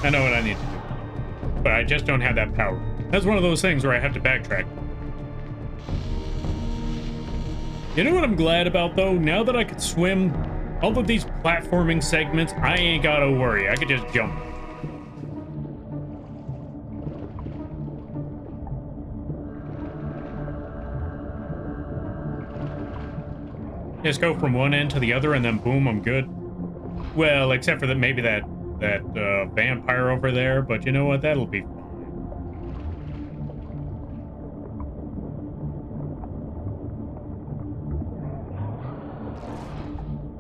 I know what I need to do, but I just don't have that power. That's one of those things where I have to backtrack. You know what I'm glad about, though? Now that I can swim, all of these platforming segments, I ain't gotta worry. I could just jump. Just go from one end to the other, and then boom, I'm good. Well, except for that, maybe that vampire over there, but you know what? That'll be fine.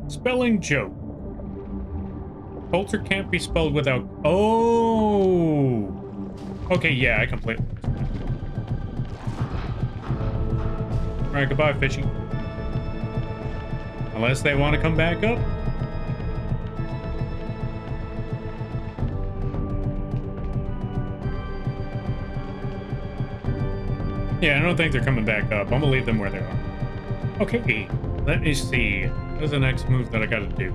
Spelling joke. Coulter can't be spelled without... Oh! Okay, yeah, I completely... Alright, goodbye, fishy. Unless they want to come back up. Yeah, I don't think they're coming back up. I'm gonna leave them where they are. Okay, let me see. What's the next move that I gotta do?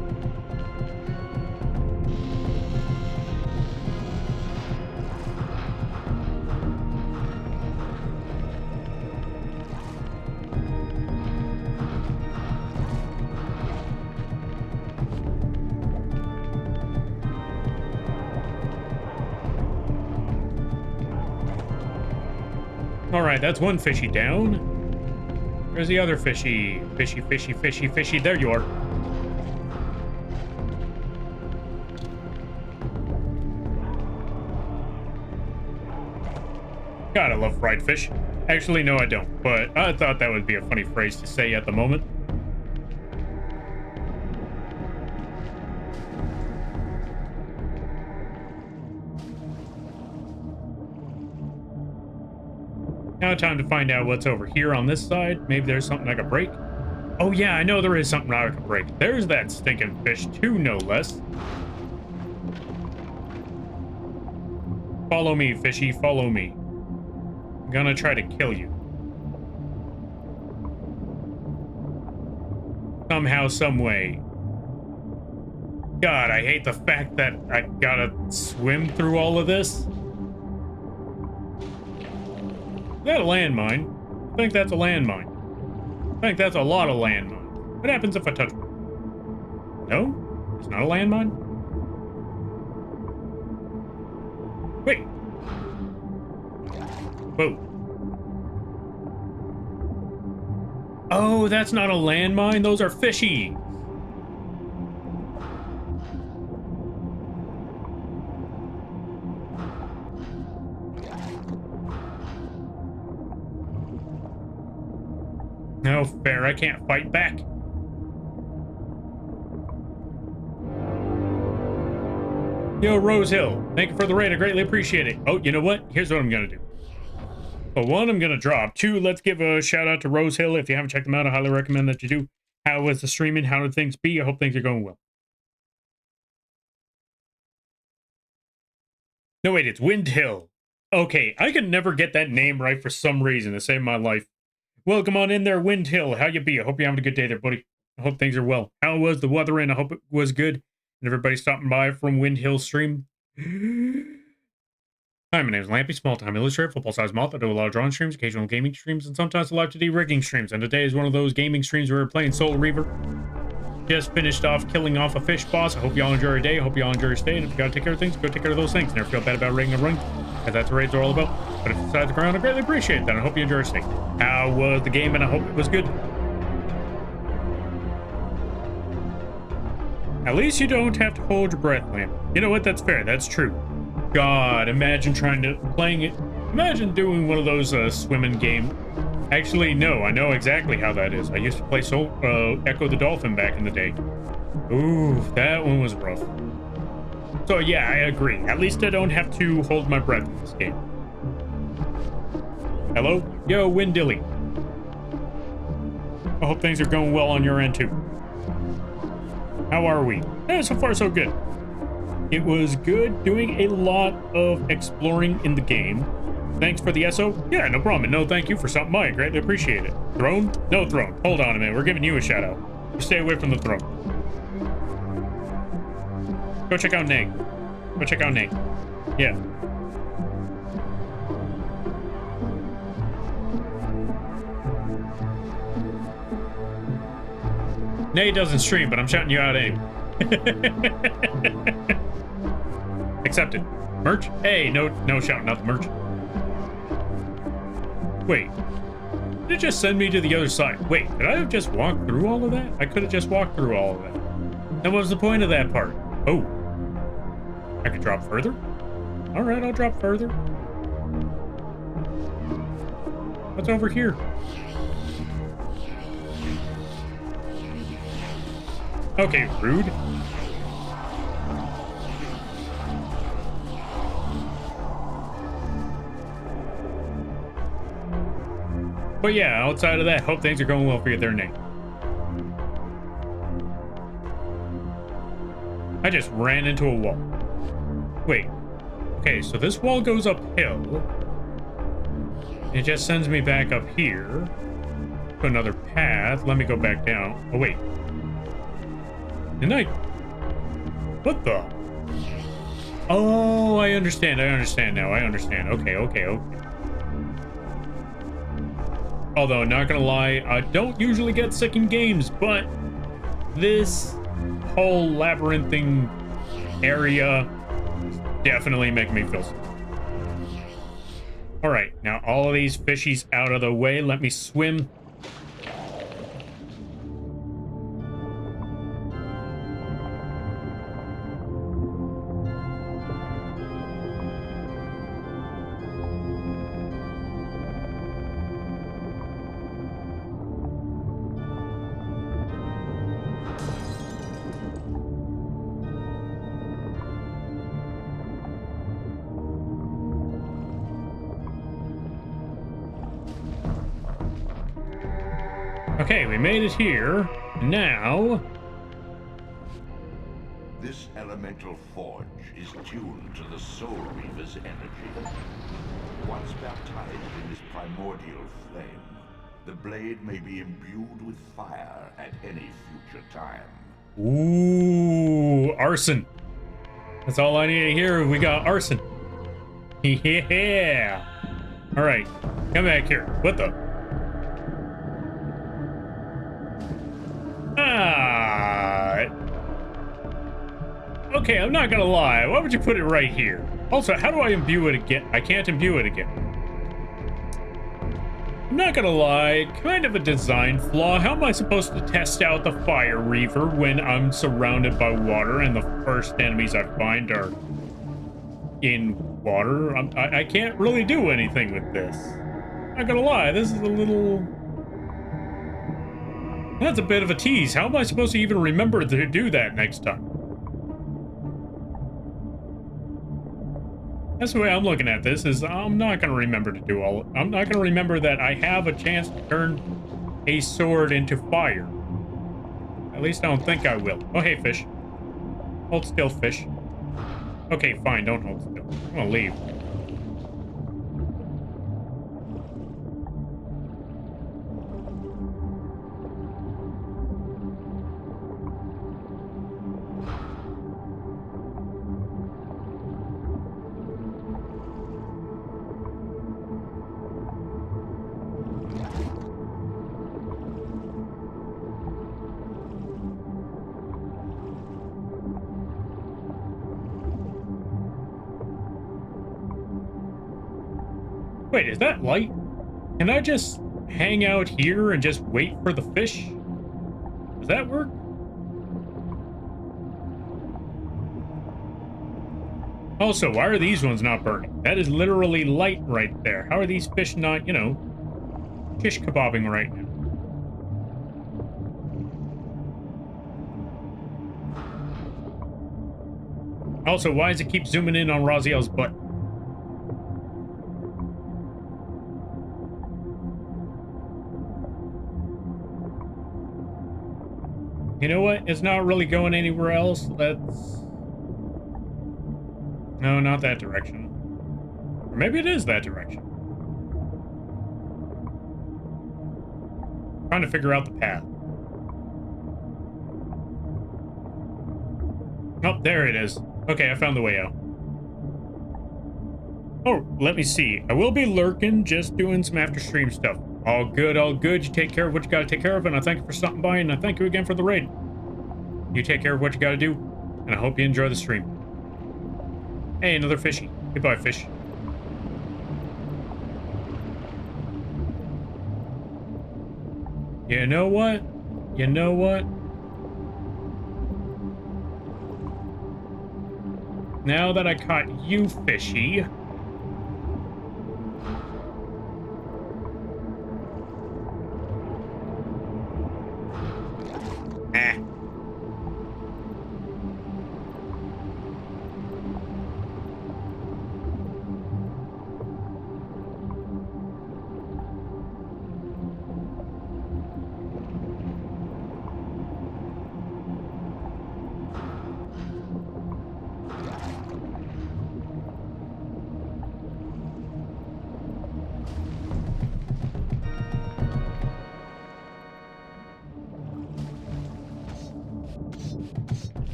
Alright, that's one fishy down. Where's the other fishy? Fishy, fishy, fishy, fishy. There you are. God, I love fried fish. Actually, no, I don't. But I thought that would be a funny phrase to say at the moment. Now time to find out what's over here on this side. Maybe there's something I could break. Oh yeah, I know there is something I could break. There's that stinking fish too, no less. Follow me, fishy, follow me. I'm gonna try to kill you. Somehow, some way. God, I hate the fact that I gotta swim through all of this. that a landmine? I think that's a landmine. I think that's a lot of landmines. What happens if I touch one? No? It's not a landmine? Wait. Whoa. Oh, that's not a landmine. Those are fishy. No fair, I can't fight back. Yo, Rose Hill, thank you for the raid. I greatly appreciate it. Oh, you know what? Here's what I'm gonna do. But one, I'm gonna drop. Two, let's give a shout out to Rose Hill. If you haven't checked them out, I highly recommend that you do. How was the streaming? How did things be? I hope things are going well. No, wait, it's Wind Hill. Okay, I can never get that name right for some reason to save my life. Welcome on in there, Wind Hill. How you be? I hope you're having a good day there, buddy. I hope things are well. How was the weather in? I hope it was good. And everybody stopping by from Wind Hill stream. Hi, my name is Lampy, small-time illustrator, football-sized moth. I do a lot of drawing streams, occasional gaming streams, and sometimes live 2D rigging streams. And today is one of those gaming streams where we're playing Soul Reaver. Just finished off killing off a fish boss. I hope y'all enjoy your day. I hope y'all enjoy your stay. And if you gotta take care of things, go take care of those things. Never feel bad about raiding a run, because that's what raids are all about. But if you decide to ground, I greatly appreciate that. I hope you enjoy your stay. How was the game? And I hope it was good. At least you don't have to hold your breath, Lamp. You know what? That's fair. That's true. God, imagine playing it. Imagine doing one of those swimming game. Actually, no, I know exactly how that is. I used to play Echo the Dolphin back in the day. Ooh, that one was rough. So yeah, I agree. At least I don't have to hold my breath in this game. Hello? Yo, Windilly. I hope things are going well on your end too. How are we? Yeah, so far so good. It was good doing a lot of exploring in the game. Thanks for the SO. Yeah, no problem. No, thank you for stopping by. I greatly appreciate it. Throne? No throne. Hold on a minute. We're giving you a shout out. Stay away from the throne. Go check out Nate. Go check out Nate. Yeah. Nate doesn't stream, but I'm shouting you out anyway. Accepted. Merch? Hey, no shouting out the merch. Wait. Did it just send me to the other side? Wait, did I have just walked through all of that? I could have just walked through all of that. Then what was the point of that part? Oh. I could drop further? Alright, I'll drop further. What's over here? Okay, rude. But yeah, outside of that, hope things are going well for you there, Nate. I just ran into a wall. Wait. Okay, so this wall goes uphill. It just sends me back up here to another path. Let me go back down. Oh, wait. Didn't I? What the? Oh, I understand. I understand now. I understand. Okay. Although, not gonna lie, I don't usually get sick in games, but this whole labyrinthine area definitely make me feel sick. Alright, now all of these fishies out of the way. Let me swim. Okay, we made it here. Now... This elemental forge is tuned to the Soul Reaver's energy. Once baptized in this primordial flame, the blade may be imbued with fire at any future time. Ooh, arson. That's all I need to hear. We got arson. Yeah. All right. Come back here. What the? Ah. Okay, I'm not gonna lie. Why would you put it right here? Also, how do I imbue it again? I can't imbue it again. I'm not gonna lie, kind of a design flaw. How am I supposed to test out the fire reaver when I'm surrounded by water and the first enemies I find are in water? I can't really do anything with this. Not gonna lie, this is a little... That's a bit of a tease. How am I supposed to even remember to do that next time? That's the way I'm looking at this, is I'm not going to remember to do all... I'm not going to remember that I have a chance to turn a sword into fire. At least I don't think I will. Oh, hey, fish. Hold still, fish. Okay, fine, don't hold still. I'm going to leave. Wait, is that light? Can I just hang out here and just wait for the fish? Does that work? Also, why are these ones not burning? That is literally light right there. How are these fish not, you know, shish kebabbing right now? Also, why does it keep zooming in on Raziel's butt? You know what? It's not really going anywhere else. Let's... No, not that direction. Or maybe it is that direction. Trying to figure out the path. Oh, there it is. Okay, I found the way out. Oh, let me see. I will be lurking, just doing some after stream stuff. All good, all good. You take care of what you gotta take care of, and I thank you for stopping by, and I thank you again for the raid. You take care of what you gotta do, and I hope you enjoy the stream. Hey, another fishy. Goodbye, fish. You know what? You know what? Now that I caught you, fishy...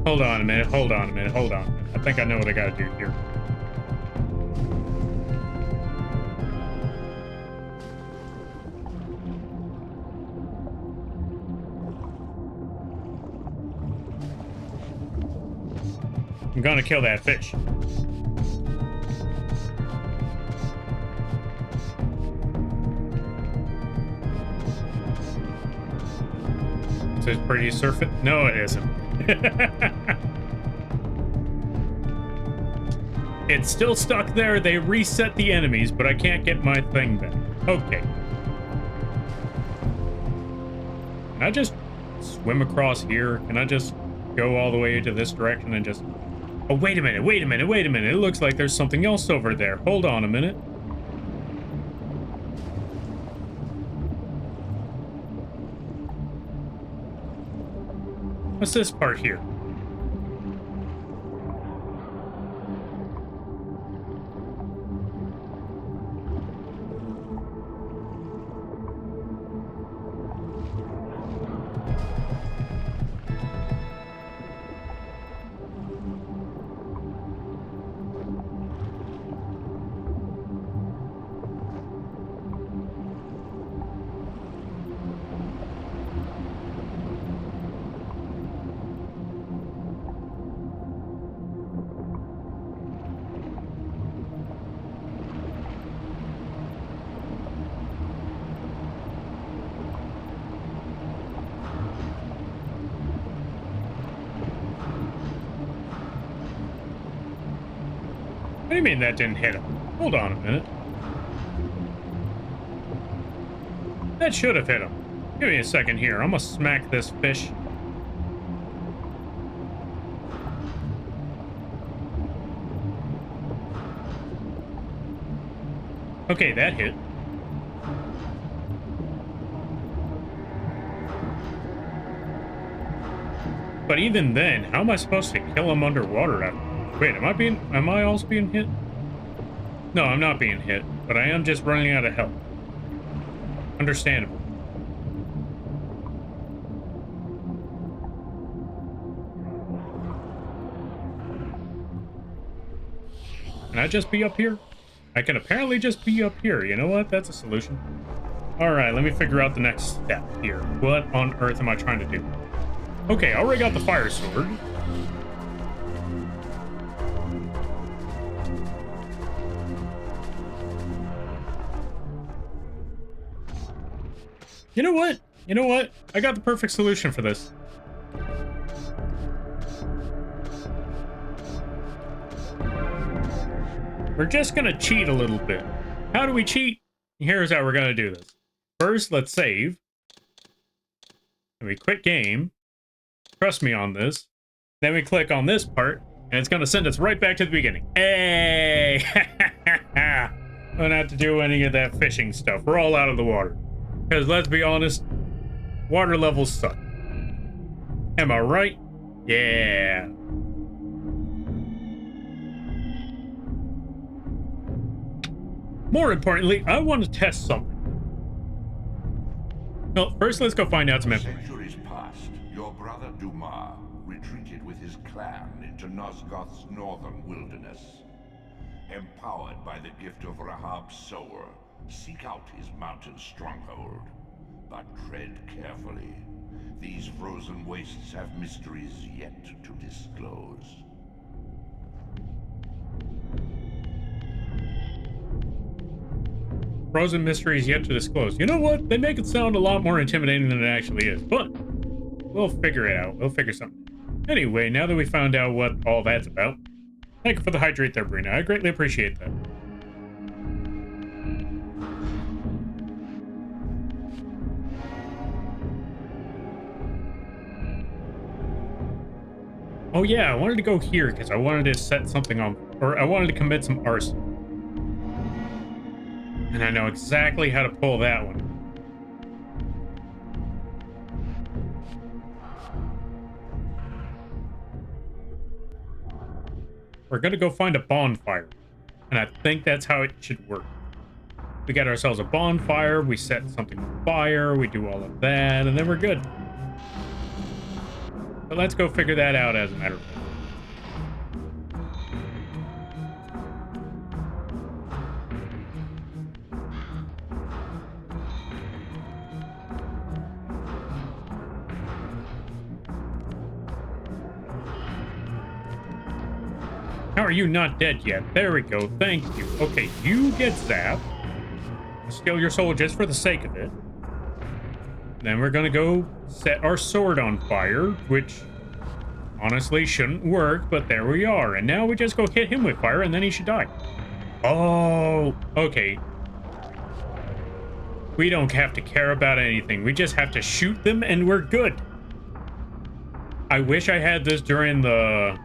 Hold on a minute, hold on a minute, hold on a minute. I think I know what I gotta do here. I'm gonna kill that fish. Is it pretty surface? No, it isn't. It's still stuck there. They reset the enemies, but I can't get my thing back. Okay. Can I just swim across here? Can I just go all the way to this direction and just... Oh, wait a minute, wait a minute, wait a minute. It looks like there's something else over there. Hold on a minute. What's this part here? What do you mean that didn't hit him? Hold on a minute. That should have hit him. Give me a second here. I'm gonna smack this fish. Okay, that hit. But even then, how am I supposed to kill him underwater? Wait, am I also being hit? No, I'm not being hit, but I am just running out of help. Understandable. Can I just be up here? I can apparently just be up here. You know what? That's a solution. All right, let me figure out the next step here. What on earth am I trying to do? Okay, I already got the fire sword. You know what? You know what? I got the perfect solution for this. We're just gonna cheat a little bit. How do we cheat? Here's how we're gonna do this. First, let's save. And we quit game. Trust me on this. Then we click on this part, and it's gonna send us right back to the beginning. Hey! Don't have to do any of that fishing stuff. We're all out of the water. Because let's be honest, water levels suck. Am I right? Yeah. More importantly, I want to test something. Well, first let's go find out some information. Centuries past, your brother Dumas retreated with his clan into Nosgoth's northern wilderness. Empowered by the gift of Rahab's sower, seek out his mountain stronghold. But tread carefully. These frozen wastes have mysteries yet to disclose. Frozen mysteries yet to disclose. You know what? They make it sound a lot more intimidating than it actually is, but we'll figure it out. We'll figure something. Anyway, now that we found out what all that's about, thank you for the hydrate there, Brina. I greatly appreciate that. Oh yeah, I wanted to go here because I wanted to set something on, or I wanted to commit some arson. And I know exactly how to pull that one. We're gonna go find a bonfire. And I think that's how it should work. We get ourselves a bonfire, we set something on fire, we do all of that, and then we're good. But let's go figure that out as a matter of fact. How are you not dead yet? There we go. Thank you. Okay, you get zapped. Steal your soul just for the sake of it. Then we're gonna go set our sword on fire, which honestly shouldn't work, but there we are. And now we just go hit him with fire and then he should die. Oh, okay. We don't have to care about anything. We just have to shoot them and we're good. I wish I had this during the...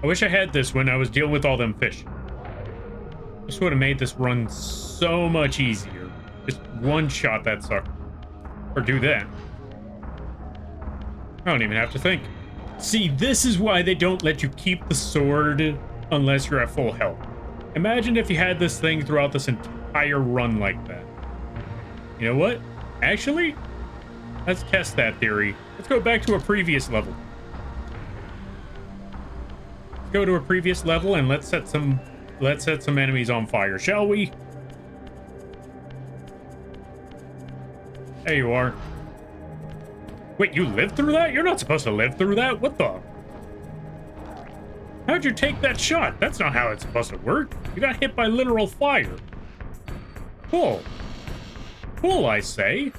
I wish I had this when I was dealing with all them fish. This would have made this run so much easier. Just one shot that sucker. Or do that. I don't even have to think. See, this is why they don't let you keep the sword unless you're at full health. Imagine if you had this thing throughout this entire run like that. You know what? Actually, let's test that theory. Let's go back to a previous level. Let's go to a previous level and let's set some enemies on fire, shall we? There you are. Wait, you lived through that? You're not supposed to live through that. What the? How'd you take that shot? That's not how it's supposed to work. You got hit by literal fire. Cool. Cool, I say.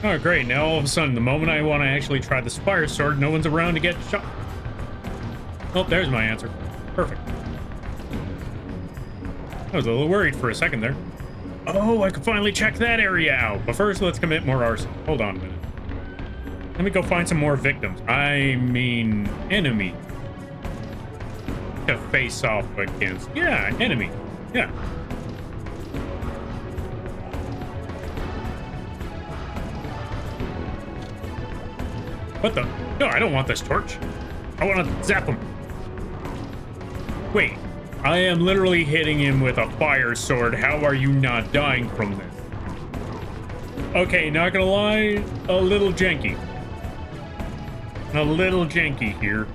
Oh, great. Now all of a sudden, the moment I want to actually try the fire sword, no one's around to get shot. Oh, there's my answer. Perfect. I was a little worried for a second there. Oh, I can finally check that area out. But first, let's commit more arson. Hold on a minute. Let me go find some more victims. I mean, enemy. To face off against. Yeah, enemy. Yeah. What the? No, I don't want this torch. I want to zap him. Wait. I am literally hitting him with a fire sword. How are you not dying from this? Okay, not gonna lie, a little janky. A little janky here.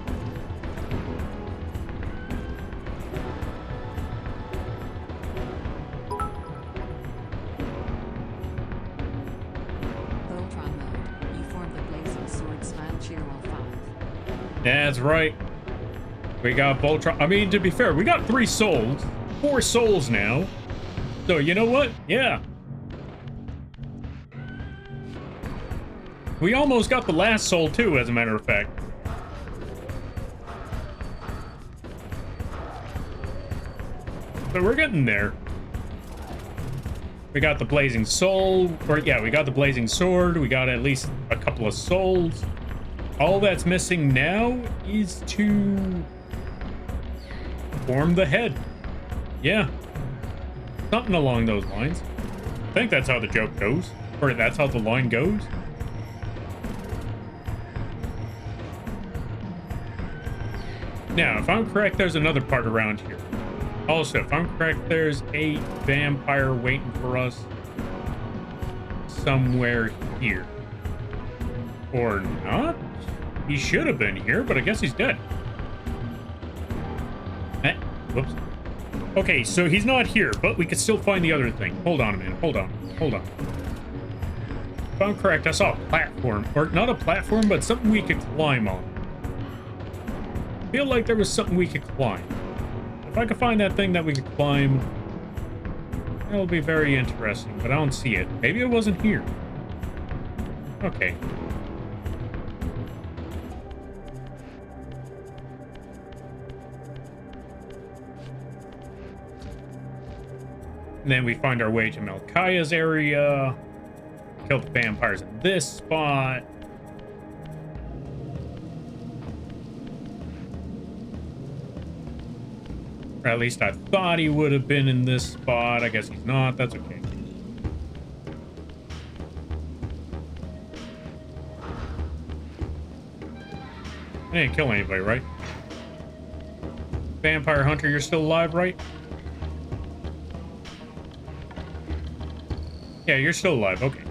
Voltron mode. You form the blazing sword style cheer roll 5. That's right. We got Voltron. I mean, to be fair, we got 3 souls. 4 souls now. So, you know what? Yeah. We almost got the last soul, too, as a matter of fact. So we're getting there. We got the blazing soul. Or, yeah, we got the blazing sword. We got at least a couple of souls. All that's missing now is to form the head. Yeah. Something along those lines. I think that's how the joke goes. Or that's how the line goes. Now, if I'm correct, there's another part around here. Also, if I'm correct, there's a vampire waiting for us somewhere here. Or not? He should have been here, but I guess he's dead. Whoops. Okay, so he's not here, but we could still find the other thing. Hold on a minute. Hold on. If I'm correct, I saw a platform. Or not a platform, but something we could climb on. I feel like there was something we could climb. If I could find that thing that we could climb, it'll be very interesting, but I don't see it. Maybe it wasn't here. Okay. And then we find our way to Melkaya's area. Kill the vampires in this spot. Or at least I thought he would have been in this spot. I guess he's not. That's okay. I didn't kill anybody, right? Vampire Hunter, you're still alive, right? Yeah, you're still alive. Okay.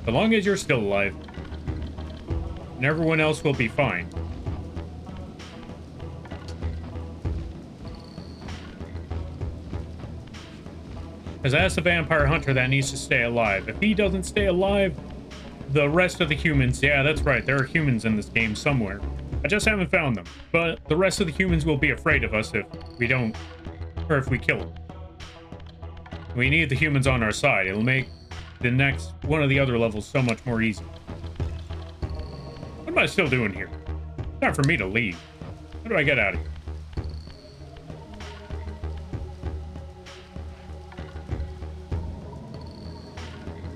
As long as you're still alive, and everyone else will be fine. Because that's the vampire hunter that needs to stay alive. If he doesn't stay alive, the rest of the humans... Yeah, that's right. There are humans in this game somewhere. I just haven't found them. But the rest of the humans will be afraid of us if we don't... Or if we kill them. We need the humans on our side. It'll make the next one of the other levels so much more easy. What am I still doing here? Time for me to leave. How do I get out of here?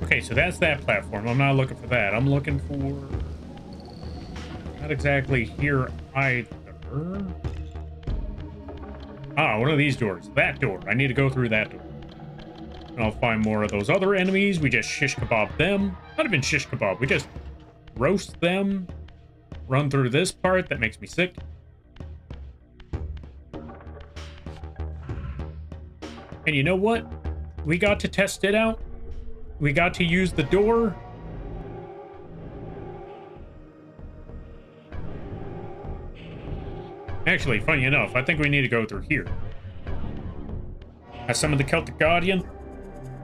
Okay, so that's that platform. I'm not looking for that. I'm looking for... Not exactly here either. Ah, one of these doors. That door. I need to go through that door. And I'll find more of those other enemies. We just shish kebab them. Not even shish kebab. We just roast them. Run through this part. That makes me sick. And you know what? We got to test it out. We got to use the door. Actually, funny enough, I think we need to go through here. I summoned the Celtic Guardian.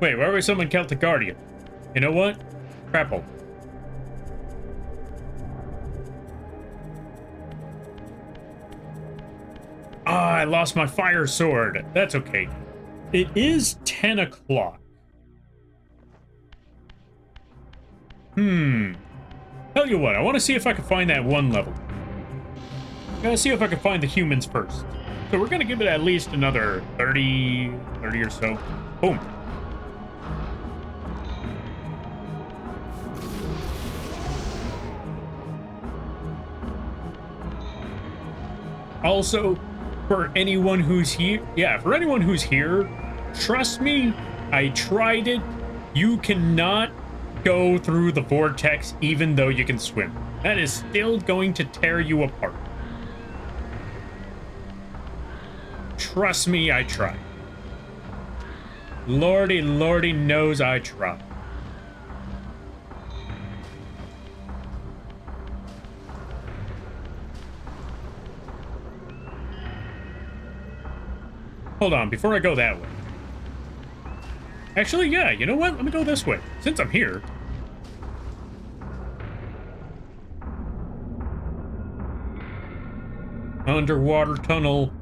Wait, why are we summoning Celtic Guardian? You know what? Crapple. Ah, I lost my fire sword. That's okay. It is 10 o'clock. Tell you what, I want to see if I can find that one level. Gotta see if I can find the humans first. So we're gonna give it at least another 30 or so. Boom. Also, for anyone who's here, trust me, I tried it. You cannot go through the vortex even though you can swim. That is still going to tear you apart. Trust me, I tried. Lordy knows I tried. Hold on, before I go that way. Actually, yeah, you know what? Let me go this way, since I'm here. Underwater tunnel.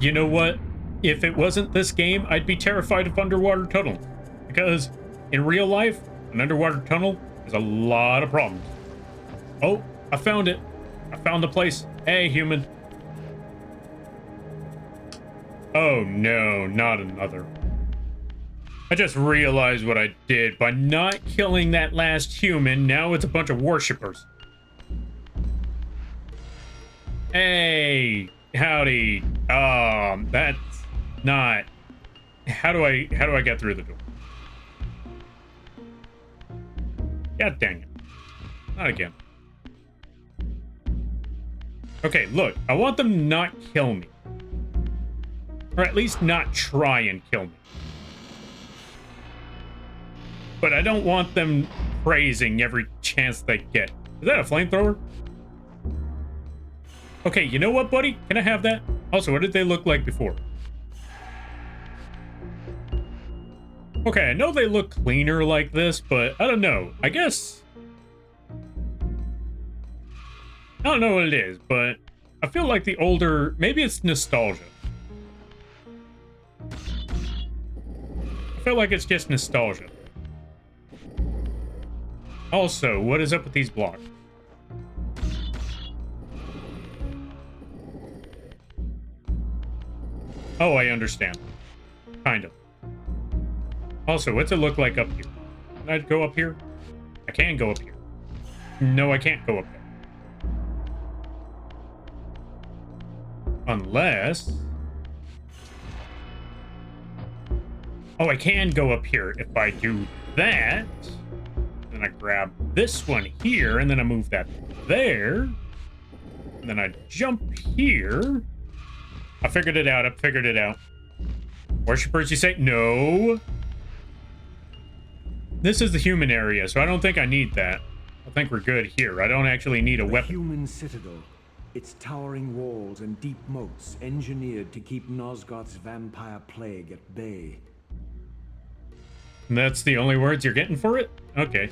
You know what? If it wasn't this game, I'd be terrified of underwater tunnels. Because in real life, an underwater tunnel is a lot of problems. Oh, I found it. I found the place. Hey, human. Oh no, not another. I just realized what I did by not killing that last human. Now it's a bunch of worshippers. Hey, howdy. That's not. How do I get through the door? God dang it. Not again. Okay, look, I want them to not kill me. Or at least not try and kill me. But I don't want them praising every chance they get. Is that a flamethrower? Okay, you know what, buddy? Can I have that? Also, what did they look like before? Okay, I know they look cleaner like this, but I don't know. I guess... I don't know what it is, but I feel like the older... Maybe it's nostalgia. I feel like it's just nostalgia. Also, what is up with these blocks? Oh, I understand. Kind of. Also, what's it look like up here? Can I go up here? I can go up here. No, I can't go up there. Unless... Oh, I can go up here if I do that. Then I grab this one here, and then I move that there. And then I jump here. I figured it out. Worshippers, you say? No. This is the human area, so I don't think I need that. I think we're good here. I don't actually need a weapon. Human citadel. Its towering walls and deep moats engineered to keep Nosgoth's vampire plague at bay. That's the only words you're getting for it? Okay.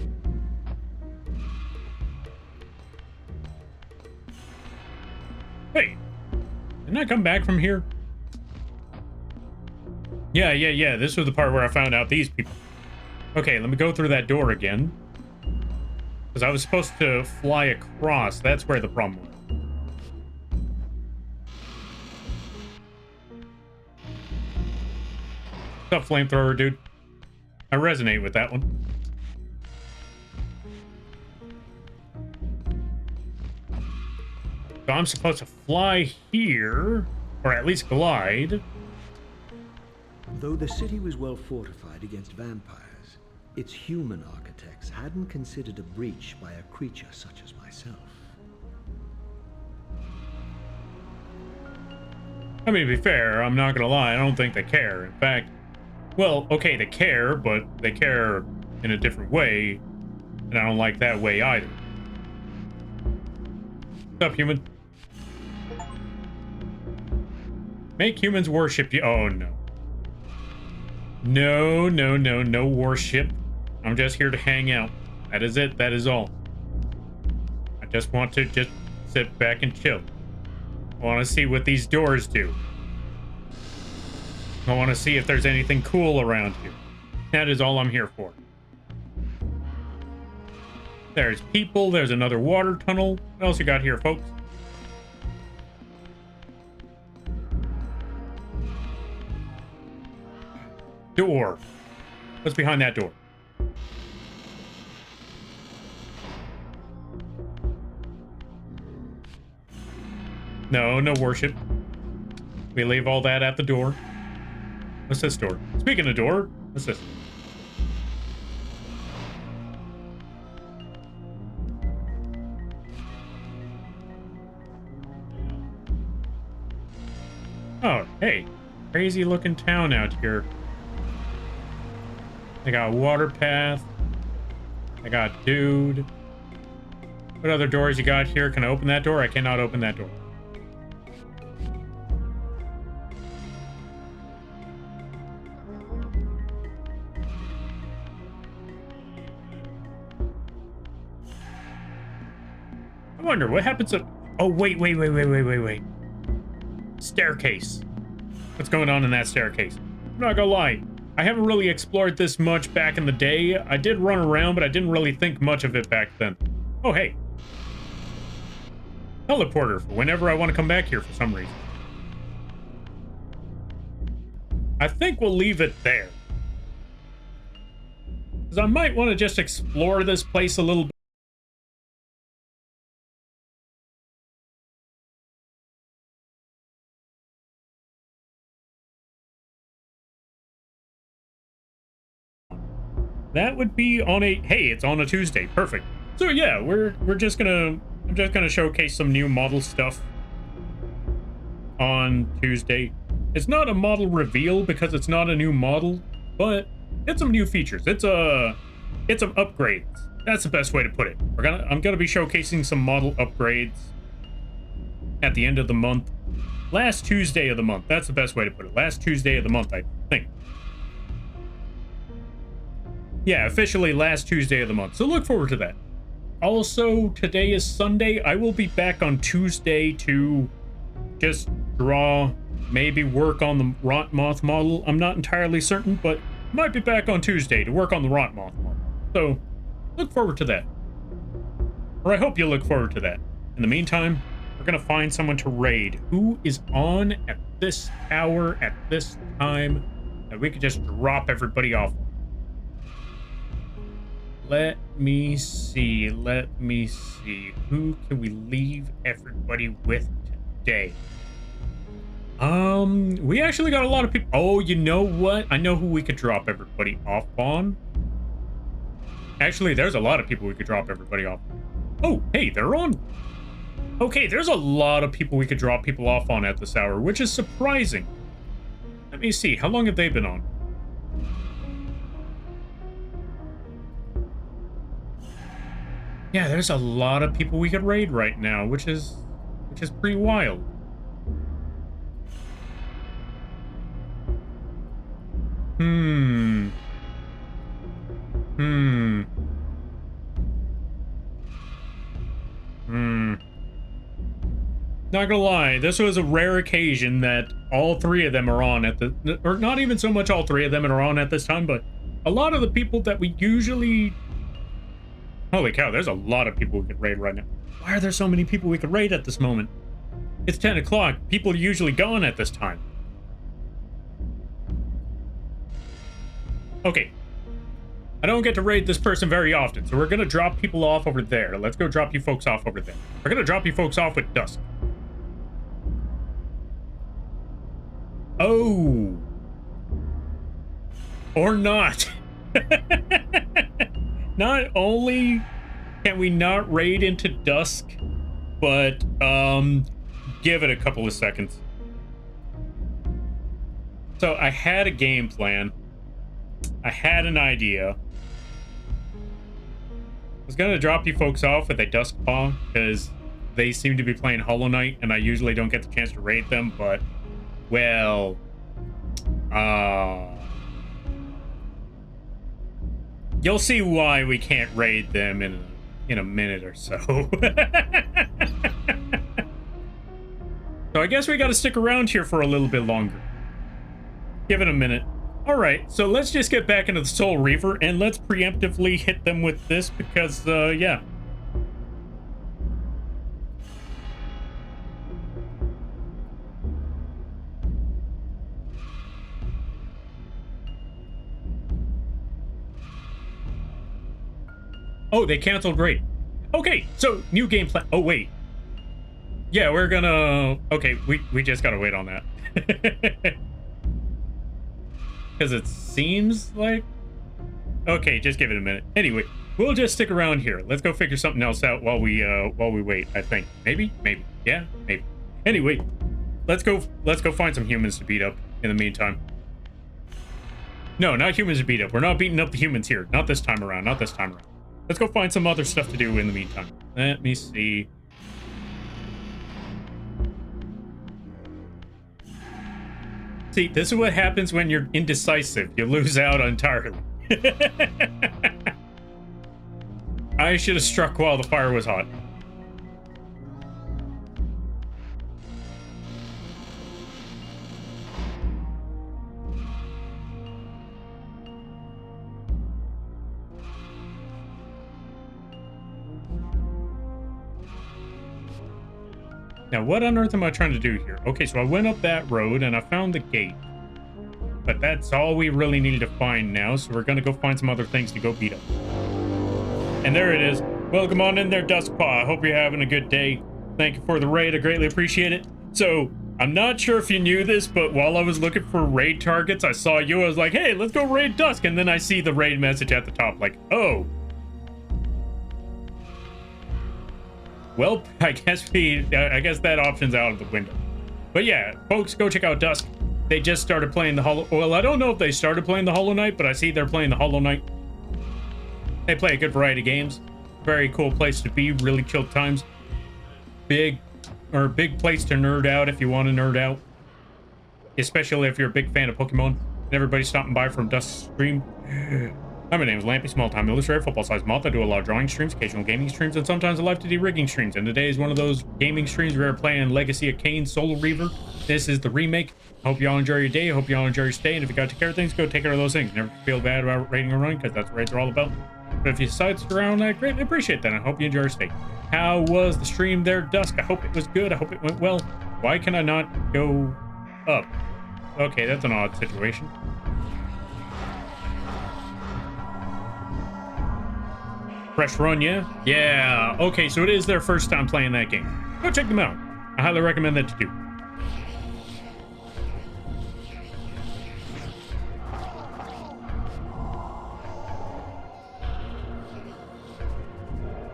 Wait. Didn't I come back from here? Yeah. This was the part where I found out these people. Okay, let me go through that door again. Because I was supposed to fly across. That's where the problem was. What's up, flamethrower, dude? I resonate with that one. So I'm supposed to fly here, or at least glide. Though the city was well fortified against vampires, its human architects hadn't considered a breach by a creature such as myself. I mean, to be fair, I'm not gonna lie, I don't think they care. In fact, well, okay, they care, but they care in a different way, and I don't like that way either. What's up, human? Make humans worship you. Oh, no. No worship. I'm just here to hang out. That is it. That is all. I just want to just sit back and chill. I want to see what these doors do. I want to see if there's anything cool around here. That is all I'm here for. There's people. There's another water tunnel. What else you got here, folks? Door. What's behind that door? No, no worship. We leave all that at the door. What's this door? Speaking of door, what's this? Oh, hey. Crazy looking town out here. I got a water path. I got dude. What other doors you got here? Can I open that door? I cannot open that door. I wonder what happens if... Oh, wait. Staircase. What's going on in that staircase? I'm not gonna lie. I haven't really explored this much back in the day. I did run around, but I didn't really think much of it back then. Oh, hey. Teleporter for whenever I want to come back here for some reason. I think we'll leave it there. Because I might want to just explore this place a little bit. That would be on a... Hey, it's on a Tuesday. Perfect. So yeah, we're just gonna... I'm just gonna showcase some new model stuff on Tuesday. It's not a model reveal because it's not a new model, but it's some new features. It's some upgrades. That's the best way to put it. I'm gonna be showcasing some model upgrades at the end of the month. Last Tuesday of the month. That's the best way to put it. Last Tuesday of the month, I think. Yeah, officially last Tuesday of the month. So look forward to that. Also, today is Sunday. I will be back on Tuesday to just draw, maybe work on the Rot Moth model. I'm not entirely certain, but might be back on Tuesday to work on the Rot Moth model. So look forward to that. Or I hope you look forward to that. In the meantime, we're going to find someone to raid. Who is on at this hour, at this time, that we could just drop everybody off. Let me see. Who can we leave everybody with today? We actually got a lot of people. Oh, you know what? I know who we could drop everybody off on. Actually, there's a lot of people we could drop everybody off. Oh, hey, they're on. Okay, there's a lot of people we could drop people off on at this hour, which is surprising. Let me see. How long have they been on? Yeah, there's a lot of people we could raid right now, which is pretty wild. Not gonna lie, this was a rare occasion that all three of them are on at the... Or not even so much all three of them are on at this time, but a lot of the people that we usually... Holy cow, there's a lot of people we could raid right now. Why are there so many people we could raid at this moment? It's 10 o'clock. People are usually gone at this time. Okay. I don't get to raid this person very often, so we're going to drop people off over there. Let's go drop you folks off over there. We're going to drop you folks off with Dusk. Oh. Or not. Not only can we not raid into Dusk, but give it a couple of seconds. So I had a game plan. I had an idea. I was gonna drop you folks off with a Dusk Paw because they seem to be playing Hollow Knight and I usually don't get the chance to raid them, but well, you'll see why we can't raid them in a minute or so. So I guess we gotta stick around here for a little bit longer. Give it a minute. All right, so let's just get back into the Soul Reaver and let's preemptively hit them with this because, yeah. Oh, they canceled raid. Okay, so new game plan. Oh, wait. Yeah, we're gonna... Okay, we just gotta wait on that. Because it seems like... Okay, just give it a minute. Anyway, we'll just stick around here. Let's go figure something else out while we wait, I think. Maybe? Maybe. Yeah, maybe. Anyway, let's go find some humans to beat up in the meantime. No, not humans to beat up. We're not beating up the humans here. Not this time around. Not this time around. Let's go find some other stuff to do in the meantime. Let me see. See, this is what happens when you're indecisive. You lose out entirely. I should have struck while the fire was hot. Now, what on earth am I trying to do here? Okay, so I went up that road and I found the gate. But that's all we really needed to find now, so we're gonna go find some other things to go beat up. And there it is. Welcome on in there, Duskpaw. I hope you're having a good day. Thank you for the raid. I greatly appreciate it. So, I'm not sure if you knew this, but while I was looking for raid targets, I saw you. I was like, hey, let's go raid Dusk. And then I see the raid message at the top, like, oh. Well, I guess that option's out of the window. But yeah, folks, go check out Dusk. They just started playing the Hollow... Well, I don't know if they started playing the Hollow Knight, but I see they're playing the Hollow Knight. They play a good variety of games. Very cool place to be. Really chill times. Big place to nerd out if you want to nerd out. Especially if you're a big fan of Pokemon. And everybody's stopping by from Dusk's stream. Hi, my name is Lampy, small-time illustrator, football-sized moth. I do a lot of drawing streams, occasional gaming streams, and sometimes I live to do rigging streams. And today is one of those gaming streams where we're playing Legacy of Kain Soul Reaver. This is the remake. Hope y'all enjoy your day. Hope y'all enjoy your stay. And if you got to take care of things, go take care of those things. Never feel bad about raiding or running, because that's what raids are all about. But if you decide to stick around, I greatly appreciate that. I hope you enjoy your stay. How was the stream there, Dusk? I hope it was good. I hope it went well. Why can I not go up? Okay, that's an odd situation. Fresh run, yeah? Yeah. Okay, so it is their first time playing that game. Go check them out. I highly recommend that you do.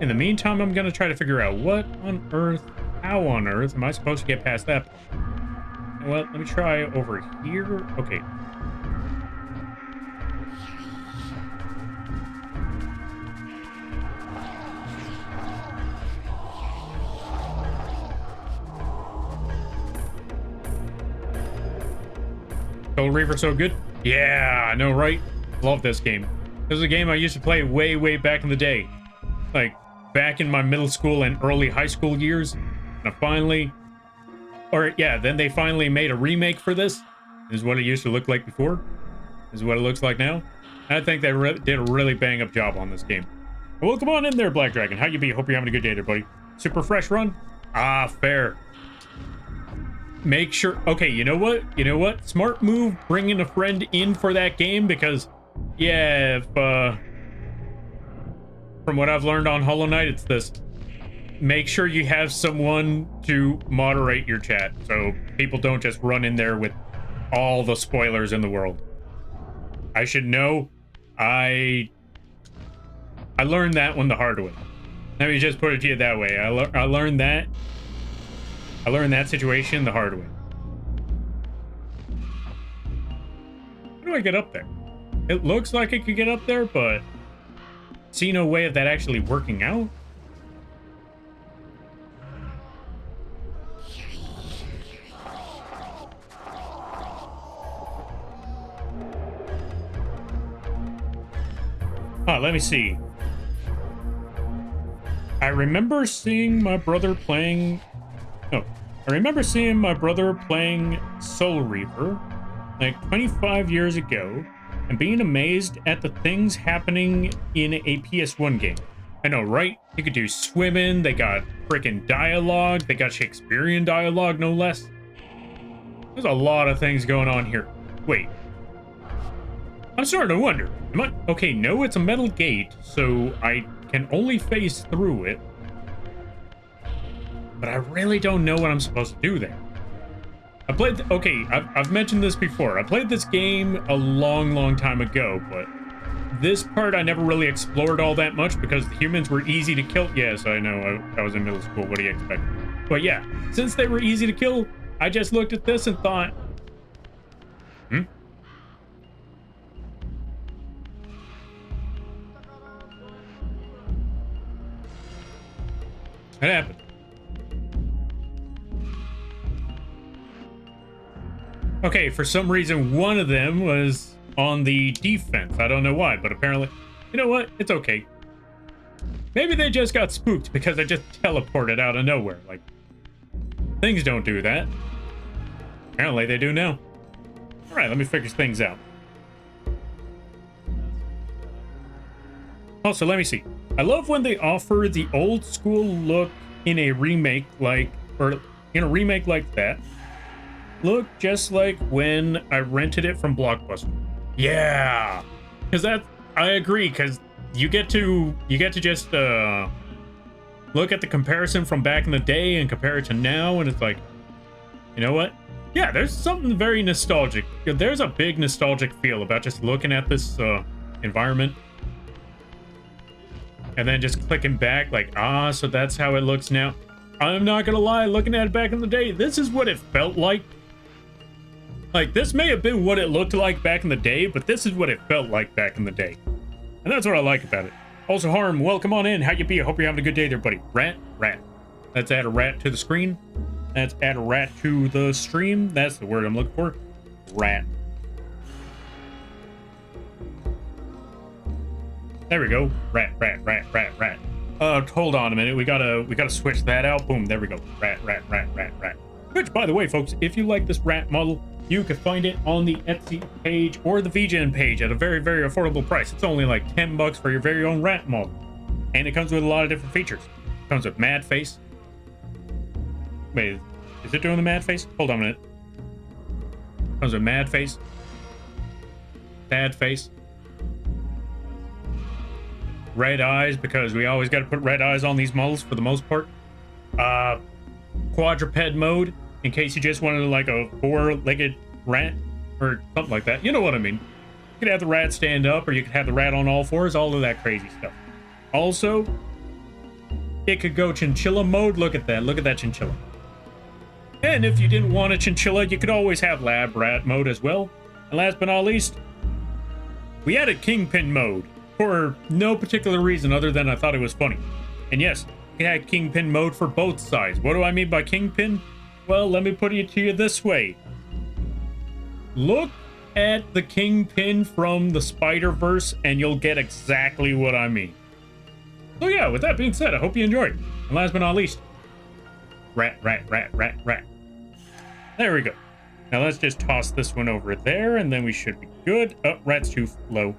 In the meantime, I'm going to try to figure out what on earth, how on earth am I supposed to get past that? Well, let me try over here. Okay. Soul Reaver so good? Yeah, I know, right? Love this game. This is a game I used to play way back in the day. Like, back in my middle school and early high school years. And then they finally made a remake for this. This is what it used to look like before. This is what it looks like now. I think they did a really bang-up job on this game. Well, come on in there, Black Dragon. How you be? Hope you're having a good day there, buddy. Super fresh run? Ah, fair. Make sure... Okay, you know what? You know what? Smart move bringing a friend in for that game because, yeah, if, from what I've learned on Hollow Knight, it's this. Make sure you have someone to moderate your chat so people don't just run in there with all the spoilers in the world. I should know. I learned that one the hard way. Let me just put it to you that way. I learned that. I learned that situation the hard way. How do I get up there? It looks like I could get up there, but see no way of that actually working out. Let me see. I remember seeing my brother playing... No. I remember seeing my brother playing Soul Reaver. like 25 years ago and being amazed at the things happening in a PS1 game. I know, right? You could do swimming, they got freaking dialogue, they got Shakespearean dialogue, no less. There's a lot of things going on here. Wait. I'm starting to wonder. Okay, no, it's a metal gate, so I can only phase through it. But I really don't know what I'm supposed to do there. I've mentioned this before. I played this game a long time ago, but this part I never really explored all that much because the humans were easy to kill. Yes, I know, I was in middle school. What do you expect? But yeah, since they were easy to kill, I just looked at this and thought, It happened. Okay, for some reason, one of them was on the defense. I don't know why, but apparently, you know what? It's okay. Maybe they just got spooked because I just teleported out of nowhere. Like, things don't do that. Apparently, they do now. All right, let me figure things out. Also, let me see. I love when they offer the old school look in a remake like that. Look just like when I rented it from Blockbuster. Yeah, because I agree. Because you get to just look at the comparison from back in the day and compare it to now, and it's like, you know what? Yeah, there's something very nostalgic. There's a big nostalgic feel about just looking at this environment. And then just clicking back like, so that's how it looks now. I'm not gonna lie, looking at it back in the day, this is what it felt like. Like, this may have been what it looked like back in the day, but this is what it felt like back in the day. And that's what I like about it. Also, Harm, welcome on in. How you be? I hope you're having a good day there, buddy. Rat. Let's add a rat to the screen. Let's add a rat to the stream. That's the word I'm looking for. Rat. There we go. Rat. Hold on a minute. We gotta switch that out. Boom. There we go. Rat. Which, by the way, folks, if you like this rat model, you can find it on the Etsy page or the vgen page at a very affordable price. It's only like $10 for your very own rat model, and it comes with a lot of different features. It comes with mad face. Wait, is it doing the mad face? Hold on a minute. It comes with mad face, sad face, red eyes, because we always got to put red eyes on these models for the most part. Quadruped mode, in case you just wanted like a four-legged rat or something like that. You know what I mean. You could have the rat stand up, or you could have the rat on all fours, all of that crazy stuff. Also, it could go chinchilla mode. Look at that chinchilla. And if you didn't want a chinchilla, you could always have lab rat mode as well. And last but not least, we added kingpin mode for no particular reason other than I thought it was funny. And yes, it had kingpin mode for both sides. What do I mean by kingpin? Well, let me put it to you this way. Look at the kingpin from the Spider-Verse and you'll get exactly what I mean. So yeah, with that being said, I hope you enjoyed. And last but not least, rat. There we go. Now let's just toss this one over there and then we should be good. Oh, rat's too low.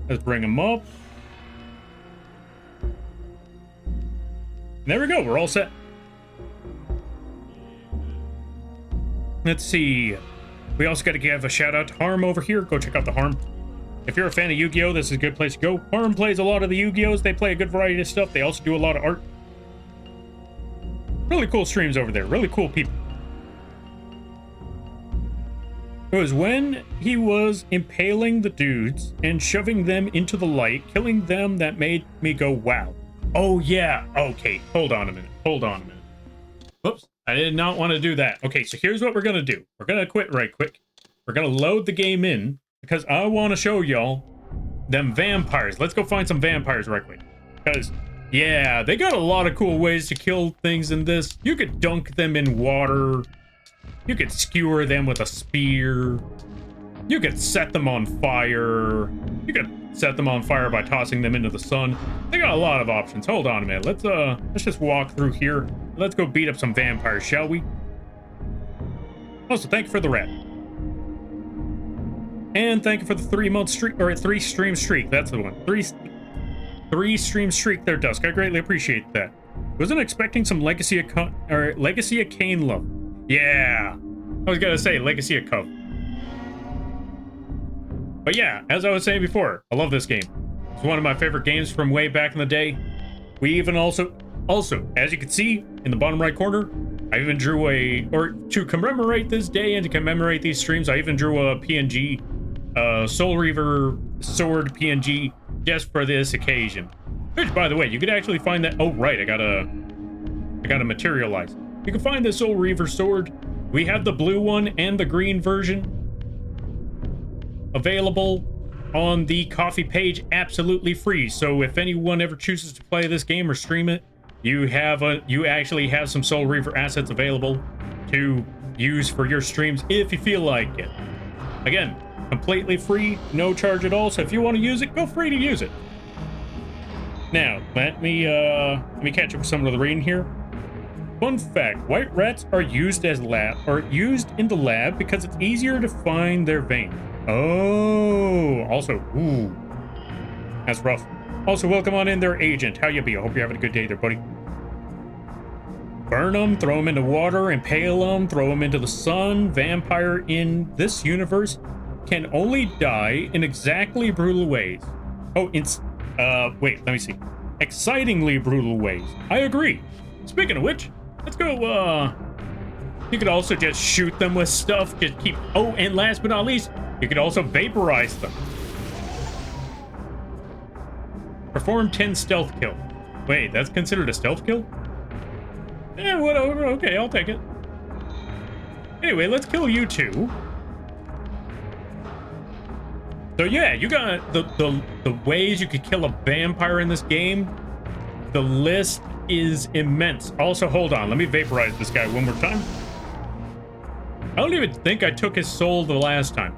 Let's bring him up. There we go, we're all set. Let's see. We also got to give a shout out to Harm over here. Go check out the Harm. If you're a fan of Yu-Gi-Oh, this is a good place to go. Harm plays a lot of the Yu-Gi-Ohs. They play a good variety of stuff. They also do a lot of art. Really cool streams over there. Really cool people. It was when he was impaling the dudes and shoving them into the light, killing them, that made me go, wow. Oh, yeah. Okay, hold on a minute. Whoops. I did not want to do that. Okay, so here's what we're going to do. We're going to quit right quick. We're going to load the game in because I want to show y'all them vampires. Let's go find some vampires right quick. Because, yeah, they got a lot of cool ways to kill things in this. You could dunk them in water. You could skewer them with a spear. You could set them on fire. You could set them on fire by tossing them into the sun. They got a lot of options. Hold on a minute. Let's just walk through here. Let's go beat up some vampires, shall we? Also, thank you for the rat. And thank you for the 3-month streak, or 3-stream streak. That's the one. 3-stream streak there, Dusk. I greatly appreciate that. Wasn't expecting some Legacy of Cain love. Yeah. I was gonna say Legacy of Cove. But yeah, as I was saying before, I love this game. It's one of my favorite games from way back in the day. We even also, as you can see in the bottom right corner, I even drew to commemorate this day and to commemorate these streams, I even drew a PNG, Soul Reaver sword PNG just for this occasion. Which, by the way, you could actually find that. Oh, right, I gotta materialize. You can find the Soul Reaver sword. We have the blue one and the green version available on the Coffee page, absolutely free. So if anyone ever chooses to play this game or stream it, you actually have some Soul Reaver assets available to use for your streams if you feel like it. Again, completely free, no charge at all. So if you want to use it, go free to use it. Now, let me catch up with some of the reading here. Fun fact: white rats are used in the lab because it's easier to find their vein. Oh, also, ooh, that's rough. Also, welcome on in there, Agent. How you be? I hope you're having a good day there, buddy. Burn them, throw them into water, impale them, throw them into the sun. Vampire in this universe can only die in exactly brutal ways. Oh, wait, let me see. Excitingly brutal ways. I agree. Speaking of which, let's go, you could also just shoot them with stuff, just keep, oh, and last but not least, you could also vaporize them. Perform 10 stealth kill. Wait, that's considered a stealth kill? Yeah, whatever, okay, I'll take it. Anyway, let's kill you two. So yeah, you got the ways you could kill a vampire in this game. The list is immense. Also, hold on, let me vaporize this guy one more time. I don't even think I took his soul the last time.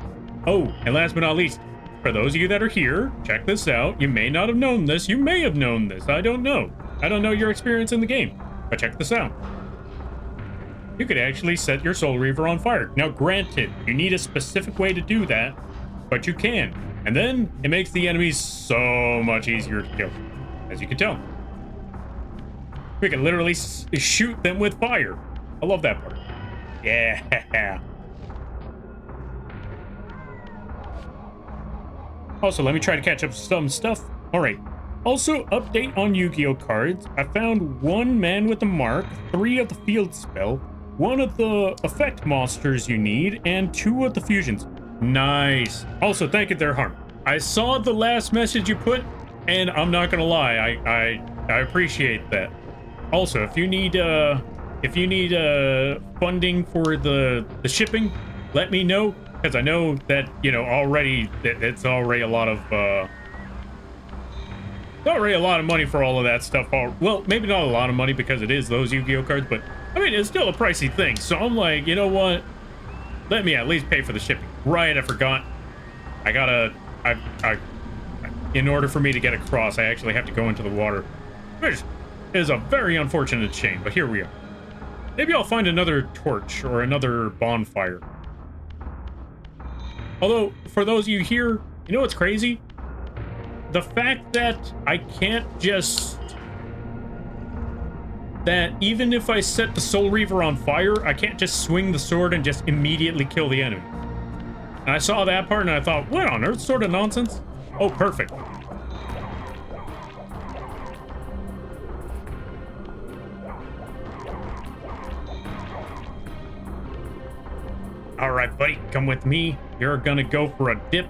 Oh, and last but not least, for those of you that are here, check this out. You may not have known this. You may have known this. I don't know. I don't know your experience in the game. But check this out. You could actually set your Soul Reaver on fire. Now, granted, you need a specific way to do that, but you can. And then it makes the enemies so much easier to kill, as you can tell. We can literally shoot them with fire. I love that part. Yeah. Also, let me try to catch up some stuff. All right. Also, update on Yu-Gi-Oh cards. I found 1 man with the mark, 3 of the field spell, 1 of the effect monsters you need, and 2 of the fusions. Nice. Also, thank you there, Harm. I saw the last message you put, and I'm not gonna lie, I appreciate that. Also, if you need funding for the shipping, let me know, because I know that, you know, already it's already a lot of money for all of that stuff. Well, maybe not a lot of money because it is those Yu-Gi-Oh cards, but I mean, it's still a pricey thing. So I'm like, you know what? Let me at least pay for the shipping. Right, I forgot. In order for me to get across, I actually have to go into the water, which is a very unfortunate shame, but here we are. Maybe I'll find another torch or another bonfire. Although, for those of you here, you know what's crazy? The fact that I can't just... that even if I set the Soul Reaver on fire, I can't just swing the sword and just immediately kill the enemy. And I saw that part and I thought, what on earth sort of nonsense? Oh, perfect. All right, buddy, come with me. You're gonna go for a dip.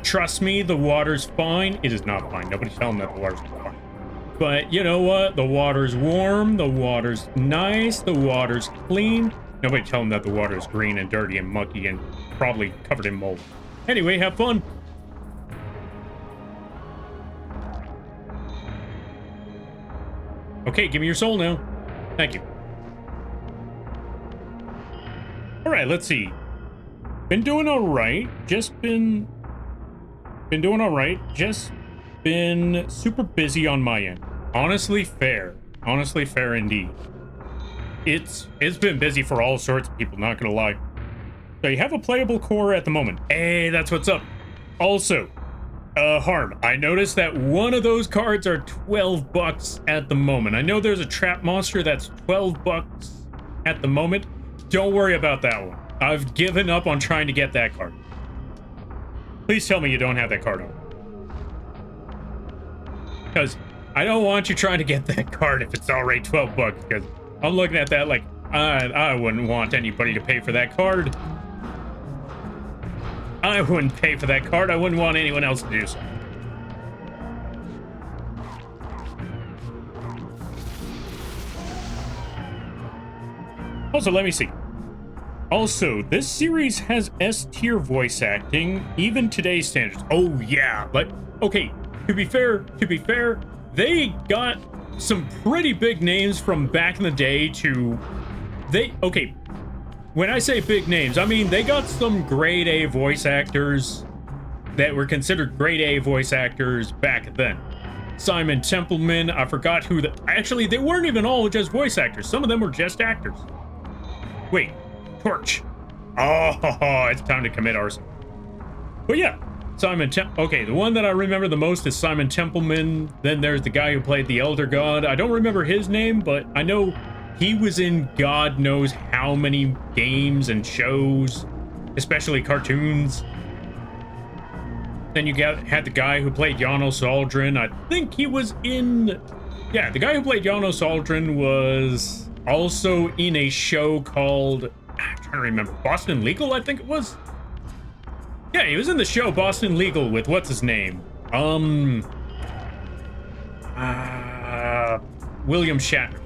Trust me, the water's fine. It is not fine. Nobody's telling that the water's fine. But you know what? The water's warm. The water's nice. The water's clean. Nobody tell them that the water is green and dirty and mucky and probably covered in mold. Anyway, have fun. Okay, give me your soul now. Thank you. All right, let's see. Been doing all right. Just been doing all right. Just been super busy on my end. Honestly fair. Honestly fair indeed. It's been busy for all sorts of people, not gonna lie. So you have a playable core at the moment. Hey, that's what's up. Also, Harm, I noticed that one of those cards are 12 bucks at the moment. I know there's a trap monster that's 12 bucks at the moment. Don't worry about that one. I've given up on trying to get that card. Please tell me you don't have that card on. Because I don't want you trying to get that card if it's already 12 bucks, because I'm looking at that like, I wouldn't want anybody to pay for that card. I wouldn't pay for that card. I wouldn't want anyone else to do so. Also, let me see. Also, this series has S-tier voice acting, even today's standards. Oh yeah, but okay, to be fair, they got some pretty big names from back in the day to okay, when I say big names, I mean they got some grade A voice actors that were considered grade A voice actors back then. Simon Templeman, I forgot who actually, they weren't even all just voice actors. Some of them were just actors. Wait, Torch. Oh, it's time to commit arson. But yeah, okay, the one that I remember the most is Simon Templeman. Then there's the guy who played the Elder God. I don't remember his name, but I know he was in God knows how many games and shows, especially cartoons. Then you had the guy who played Janos Aldrin. I think he was in... Yeah, the guy who played Janos Aldrin was also in a show called... I'm trying to remember. Boston Legal, I think it was? Yeah, he was in the show Boston Legal with what's his name? William Shatner.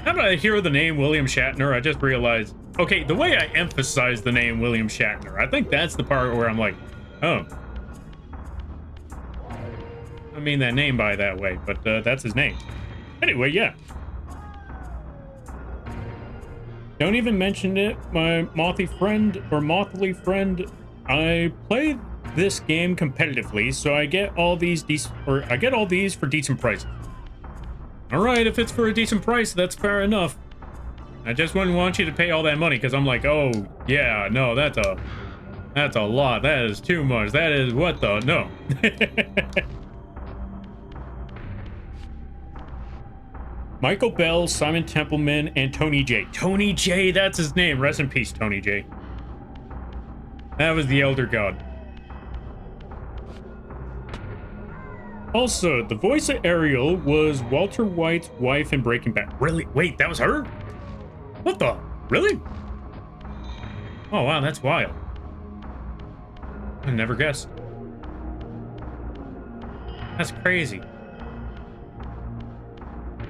How did I hear the name William Shatner? I just realized, okay, the way I emphasize the name William Shatner, I think that's the part where I'm like, oh. I mean that name by that way, but that's his name. Anyway, yeah. Don't even mention it, my mothly friend. I play this game competitively, so I get all these for decent prices. All right, if it's for a decent price, that's fair enough. I just wouldn't want you to pay all that money, because I'm like, oh yeah, no, that's a lot. That is too much. That is what the no. Michael Bell, Simon Templeman, and Tony J. Tony J, that's his name. Rest in peace, Tony J. That was the Elder God. Also, the voice of Ariel was Walter White's wife in Breaking Bad. Really? Wait, that was her? What the? Really? Oh, wow, that's wild. I never guessed. That's crazy.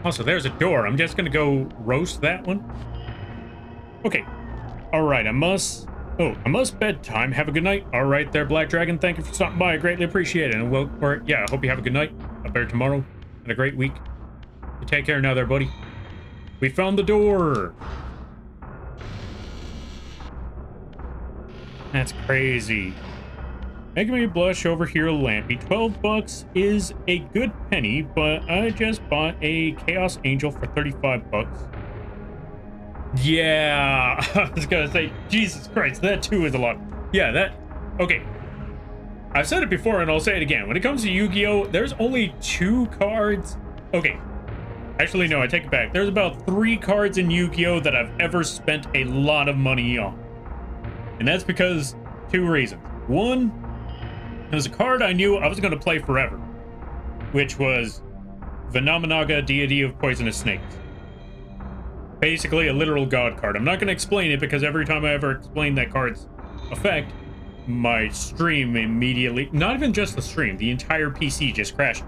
Also, there's a door. I'm just gonna go roast that one. Okay. All right, I must bedtime. Have a good night. All right there, Black Dragon. Thank you for stopping by. I greatly appreciate it. And I hope you have a good night, a better tomorrow, and a great week. You take care now there, buddy. We found the door. That's crazy. Making me blush over here, Lampy. 12 bucks is a good penny, but I just bought a Chaos Angel for 35 bucks. Yeah, I was gonna say, Jesus Christ, that too is a lot. Yeah, okay. I've said it before and I'll say it again. When it comes to Yu-Gi-Oh, there's only 2 cards. Okay. Actually, no, I take it back. There's about 3 cards in Yu-Gi-Oh that I've ever spent a lot of money on. And that's because 2 reasons. One, it was a card I knew I was going to play forever, which was Venomenaga, Deity of Poisonous Snakes. Basically a literal god card. I'm not going to explain it because every time I ever explain that card's effect, my stream immediately, not even just the stream, the entire PC just crashes.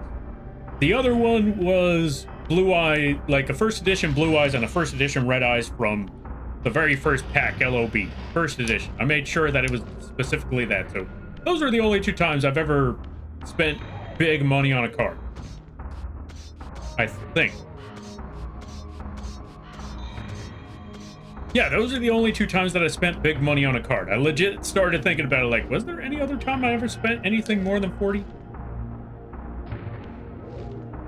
The other one was Blue Eye, like a first edition Blue Eyes and a first edition Red Eyes from the very first pack, LOB, first edition. I made sure that it was specifically that, so those are the only 2 times I've ever spent big money on a card. I think. Yeah, those are the only 2 times that I spent big money on a card. I legit started thinking about it like, was there any other time I ever spent anything more than 40?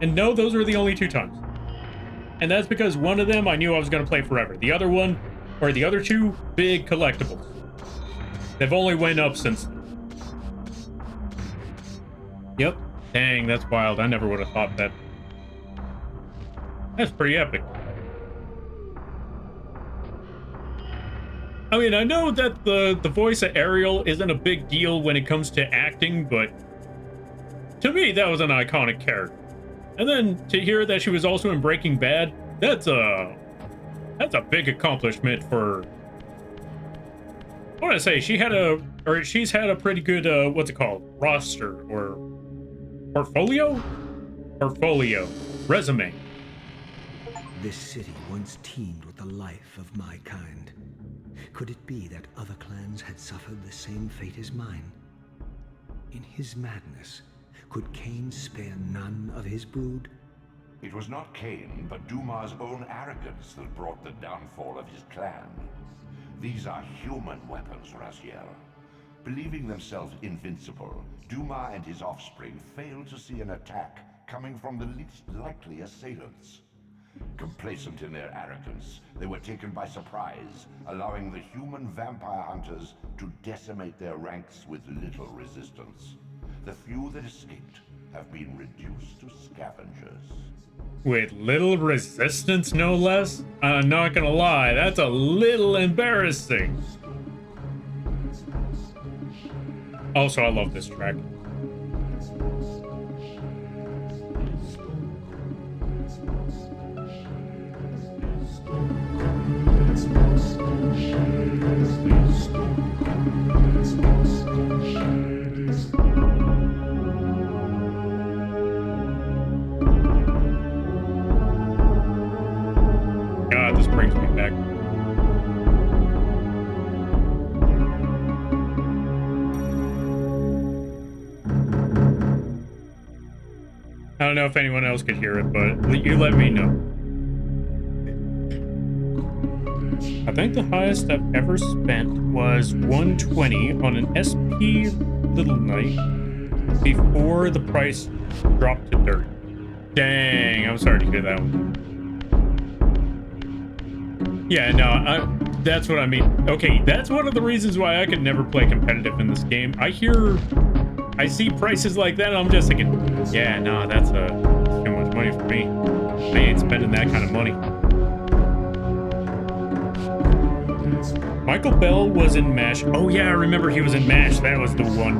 And no, those were the only 2 times. And that's because one of them I knew I was going to play forever. The other one, or the other two, big collectibles. They've only went up since. Yep. Dang, that's wild. I never would have thought that. That's pretty epic. I mean, I know that the voice of Ariel isn't a big deal when it comes to acting, but to me, that was an iconic character. And then to hear that she was also in Breaking Bad, that's a big accomplishment for. I want to say she's had a pretty good what's it called, roster or portfolio, resume. This city once teemed with the life of my kind. Could it be that other clans had suffered the same fate as mine? In his madness, could Cain spare none of his brood? It was not Cain, but Duma's own arrogance that brought the downfall of his clan. These are human weapons, Raziel. Believing themselves invincible, Duma and his offspring failed to see an attack coming from the least likely assailants. Complacent in their arrogance, they were taken by surprise, allowing the human vampire hunters to decimate their ranks with little resistance. The few that escaped have been reduced to scavengers. With little resistance, no less? I'm not gonna lie, that's a little embarrassing. Also, I love this track. God, this brings me back. I don't know if anyone else could hear it, but you let me know. I think the highest I've ever spent was 120 on an SP Little Knight before the price dropped to dirt. Dang, I'm sorry to hear that one. Yeah, no, that's what I mean. Okay, that's one of the reasons why I could never play competitive in this game. I see prices like that, and I'm just thinking, yeah, no, that's too much money for me. I ain't spending that kind of money. Michael Bell was in MASH. Oh yeah, I remember he was in MASH. That was the one.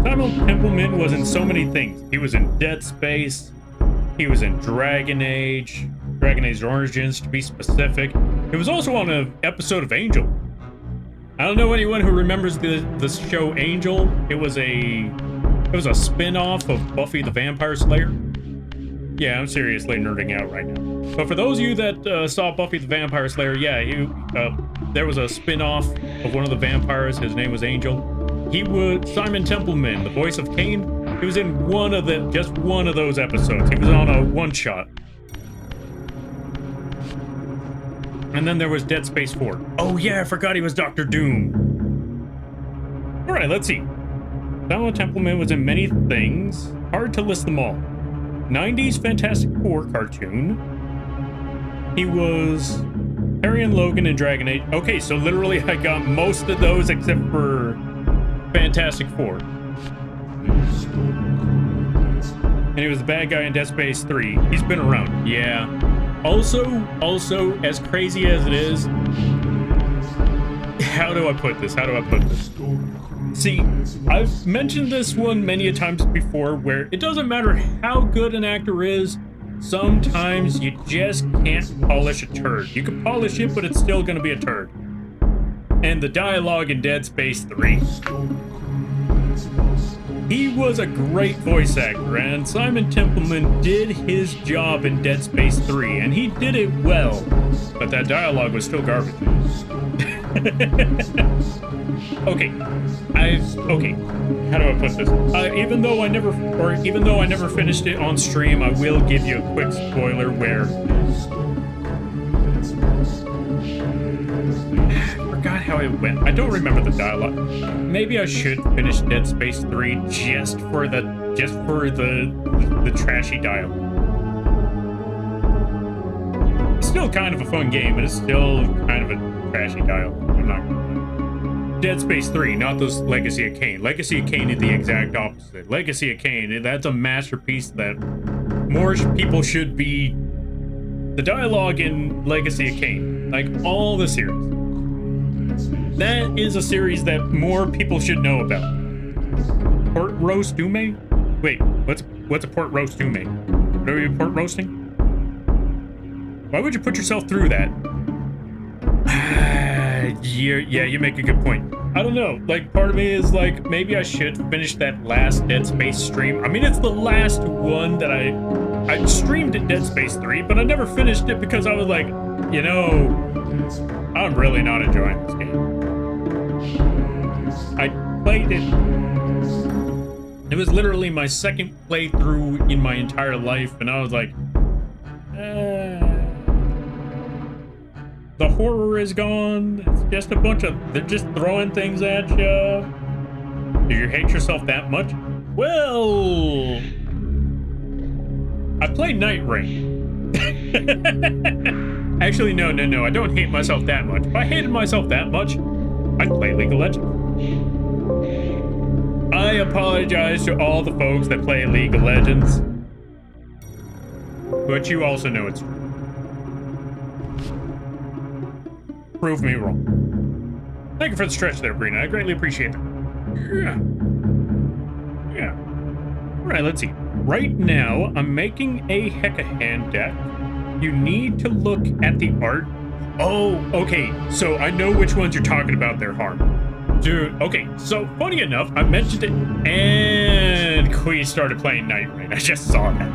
Simon Templeman was in so many things. He was in Dead Space. He was in Dragon Age Origins, to be specific. He was also on an episode of Angel. I don't know anyone who remembers the show Angel. It was a spin-off of Buffy the Vampire Slayer. Yeah, I'm seriously nerding out right now. But for those of you that saw Buffy the Vampire Slayer, yeah, there was a spin-off of one of the vampires. His name was Angel. He was Simon Templeman, the voice of Cain. He was in just one of those episodes. He was on a one-shot. And then there was Dead Space 4. Oh yeah, I forgot he was Dr. Doom. Alright, let's see. Simon Templeman was in many things. Hard to list them all. 90s Fantastic Four cartoon. He was Harry and Logan in Dragon Age. Okay, so literally I got most of those except for Fantastic Four. And he was the bad guy in Dead Space 3. He's been around. Yeah. Also, as crazy as it is, how do I put this? See, I've mentioned this one many a times before, where it doesn't matter how good an actor is, sometimes you just can't polish a turd. You can polish it, but it's still gonna be a turd. And the dialogue in Dead Space 3. He was a great voice actor, and Simon Templeman did his job in Dead Space 3, and he did it well, but that dialogue was still garbage. Okay, how do I put this? Even though I never finished it on stream, I will give you a quick spoiler where forgot how it went. I don't remember the dialogue. Maybe I should finish Dead Space 3 just for the trashy dialogue. It's still kind of a fun game, but it's still kind of a trashy dialogue. I'm not gonna lie. Dead Space 3, not those Legacy of Kain. Legacy of Kain is the exact opposite. Legacy of Kain, that's a masterpiece that more people should be. The dialogue in Legacy of Kain, like all the series, that is a series that more people should know about. Port roast dume? Wait, what's a port roast dume? What are you port roasting? Why would you put yourself through that? Yeah, you make a good point. I don't know, like part of me is like, maybe I should finish that last Dead Space stream. I mean, it's the last one that I streamed at Dead Space 3, but I never finished it because I was like, you know, I'm really not enjoying this game. I played it. It was literally my second playthrough in my entire life, and I was like, the horror is gone. It's just a bunch of, they're just throwing things at you. Do you hate yourself that much? Well, I played Night Rain. Actually, no. I don't hate myself that much. If I hated myself that much, I'd play League of Legends. I apologize to all the folks that play League of Legends, but you also know it's true. Prove me wrong. Thank you for the stretch there, Brina. I greatly appreciate it. Yeah. All right, let's see. Right now, I'm making a Hekahan deck. You need to look at the art. Oh, okay. So I know which ones you're talking about there, Harm. Dude, okay. So funny enough, I mentioned it, and Queen started playing Night Rain. I just saw that.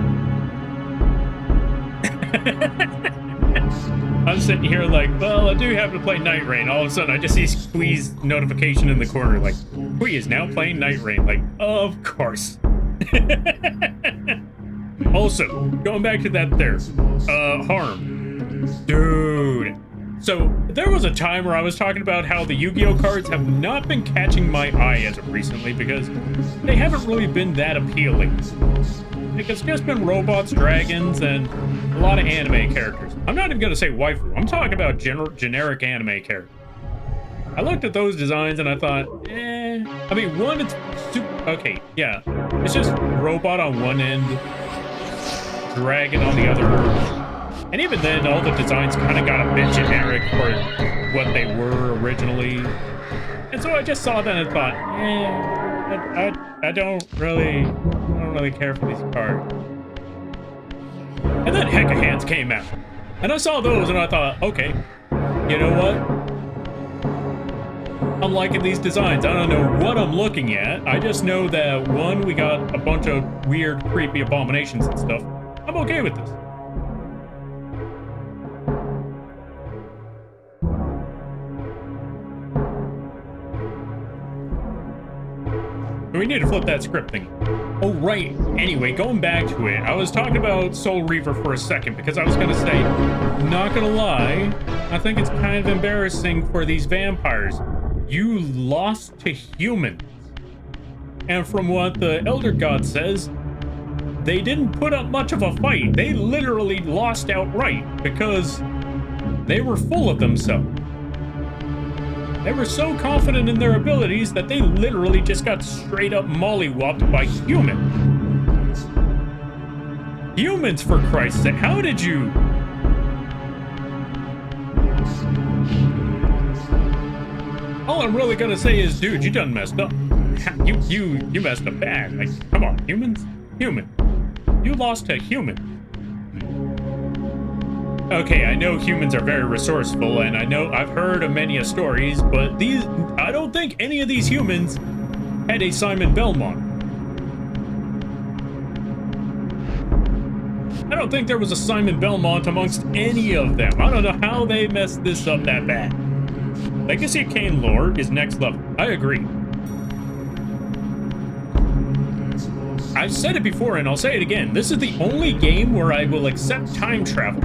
I'm sitting here like, well, I do have to play Night Rain. All of a sudden, I just see Squeeze notification in the corner, like, Squeeze is now playing Night Rain. Like, of course. Also, going back to that there, Harm. Dude. So, there was a time where I was talking about how the Yu-Gi-Oh cards have not been catching my eye as of recently because they haven't really been that appealing. Like, it's just been robots, dragons, and a lot of anime characters. I'm not even going to say waifu. I'm talking about generic anime characters. I looked at those designs and I thought, I mean, one, it's super... Okay, yeah. It's just robot on one end, dragon on the other. And even then, all the designs kind of got a bit generic for what they were originally. And so I just saw that and thought, I don't really care for these cards. And then Hekahans came out. And I saw those and I thought, okay, you know what? I'm liking these designs. I don't know what I'm looking at. I just know that, one, we got a bunch of weird, creepy abominations and stuff. I'm okay with this. We need to flip that script thing. Oh, right. Anyway, going back to it, I was talking about Soul Reaver for a second because I was going to say, not going to lie, I think it's kind of embarrassing for these vampires. You lost to humans. And from what the Elder God says, they didn't put up much of a fight. They literally lost outright because they were full of themselves. They were so confident in their abilities that they literally just got straight up mollywopped by humans. Humans, for Christ's sake. How did you... All I'm really gonna say is, dude, you done messed up. You messed up bad. Like, come on, humans? Human. You lost to human. Okay, I know humans are very resourceful, and I know I've heard of many stories, but I don't think any of these humans had a Simon Belmont. I don't think there was a Simon Belmont amongst any of them. I don't know how they messed this up that bad. Legacy of Kain lore is next level. I agree. I've said it before, and I'll say it again. This is the only game where I will accept time travel.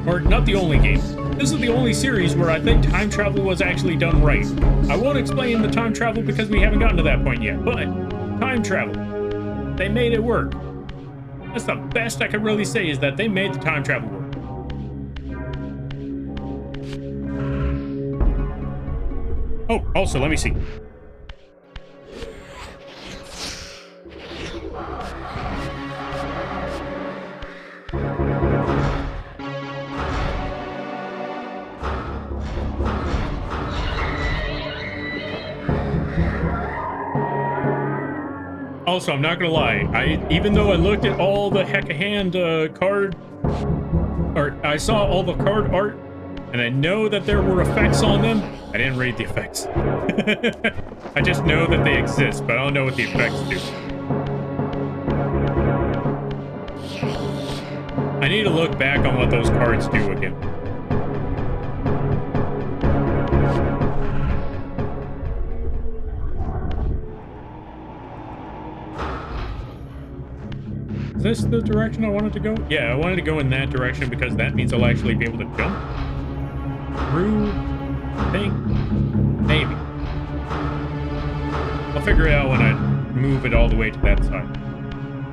Or, not the only game. This is the only series where I think time travel was actually done right. I won't explain the time travel because we haven't gotten to that point yet, but time travel. They made it work. That's the best I can really say is that they made the time travel work. Oh, also, let me see. Also, I'm not gonna lie. Even though I looked at all the heck-a-hand card, or I saw all the card art, and I know that there were effects on them, I didn't read the effects. I just know that they exist, but I don't know what the effects do. I need to look back on what those cards do again. Is this the direction I wanted to go? Yeah, I wanted to go in that direction because that means I'll actually be able to jump through thing. Maybe. I'll figure it out when I move it all the way to that side.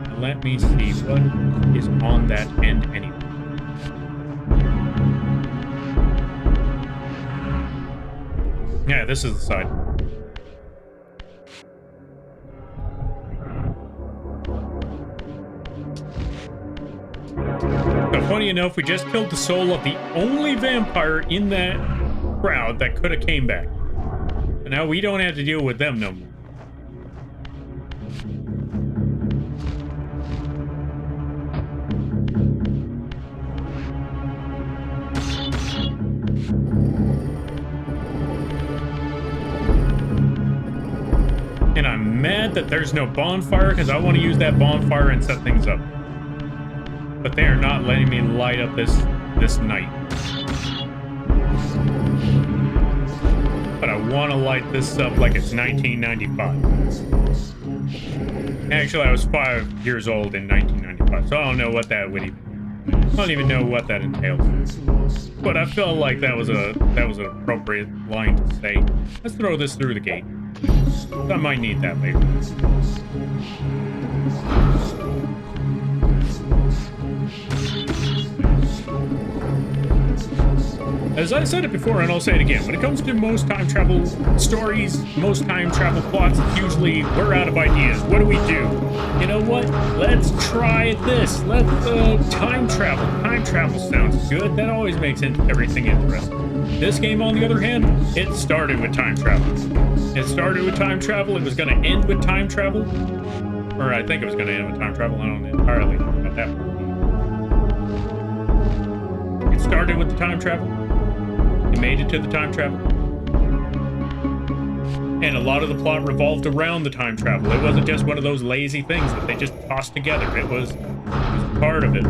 Now let me see what is on that end anyway. Yeah, this is the side. So funny enough, we just killed the soul of the only vampire in that crowd that could have came back. And now we don't have to deal with them no more. And I'm mad that there's no bonfire because I want to use that bonfire and set things up. But they are not letting me light up this night. But I want to light this up like it's 1995. Actually, I was 5 years old in 1995, so I don't know what that would even. I don't even know what that entails. But I felt like that was an appropriate line to say. Let's throw this through the gate. I might need that later. As I said it before, and I'll say it again, when it comes to most time travel stories, most time travel plots, usually we're out of ideas. What do we do? You know what? Let's try this. Let's time travel. Time travel sounds good. That always makes everything interesting. This game, on the other hand, it started with time travel. It started with time travel. It was going to end with time travel. Or I think it was going to end with time travel. I don't entirely know about that part. It started with the time travel. It made it to the time travel. And a lot of the plot revolved around the time travel. It wasn't just one of those lazy things that they just tossed together. It was part of it.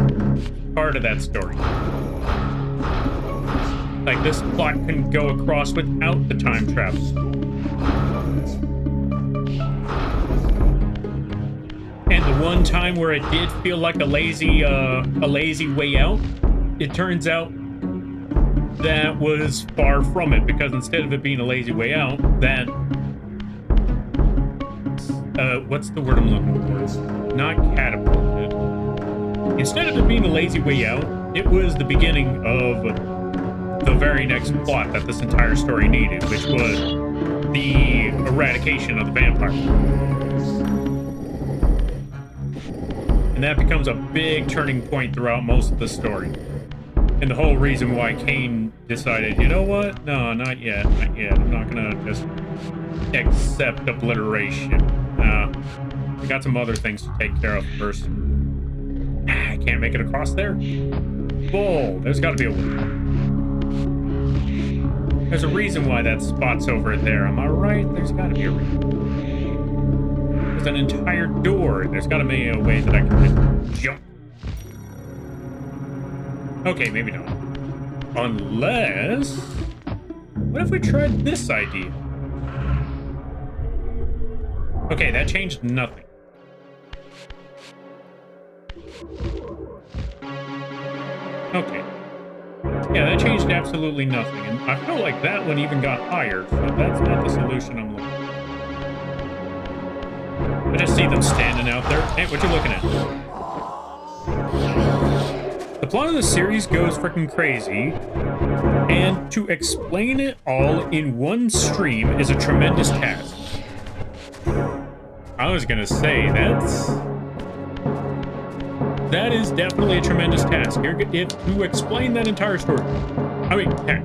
Part of that story. Like, this plot couldn't go across without the time travel. And the one time where it did feel like a lazy way out, it turns out that was far from it, because instead of it being a lazy way out, that what's the word I'm looking for? Not catapulted. Instead of it being a lazy way out, it was the beginning of the very next plot that this entire story needed, which was the eradication of the vampire. And that becomes a big turning point throughout most of the story. And the whole reason why Cain decided, you know what? No, not yet, not yet. I'm not gonna just accept obliteration. I got some other things to take care of first. I can't make it across there. Bull, there's gotta be a way. There's a reason why that spot's over there. Am I right? There's gotta be a reason. There's an entire door. There's gotta be a way that I can just jump. Okay, maybe not. Unless... what if we tried this idea? Okay, that changed nothing. Okay. Yeah, that changed absolutely nothing. And I feel like that one even got higher, so that's not the solution I'm looking for. I just see them standing out there. Hey, what you looking at? The plot of the series goes freaking crazy, and to explain it all in one stream is a tremendous task. I was gonna say, that is definitely a tremendous task. To explain that entire story. I mean, heck,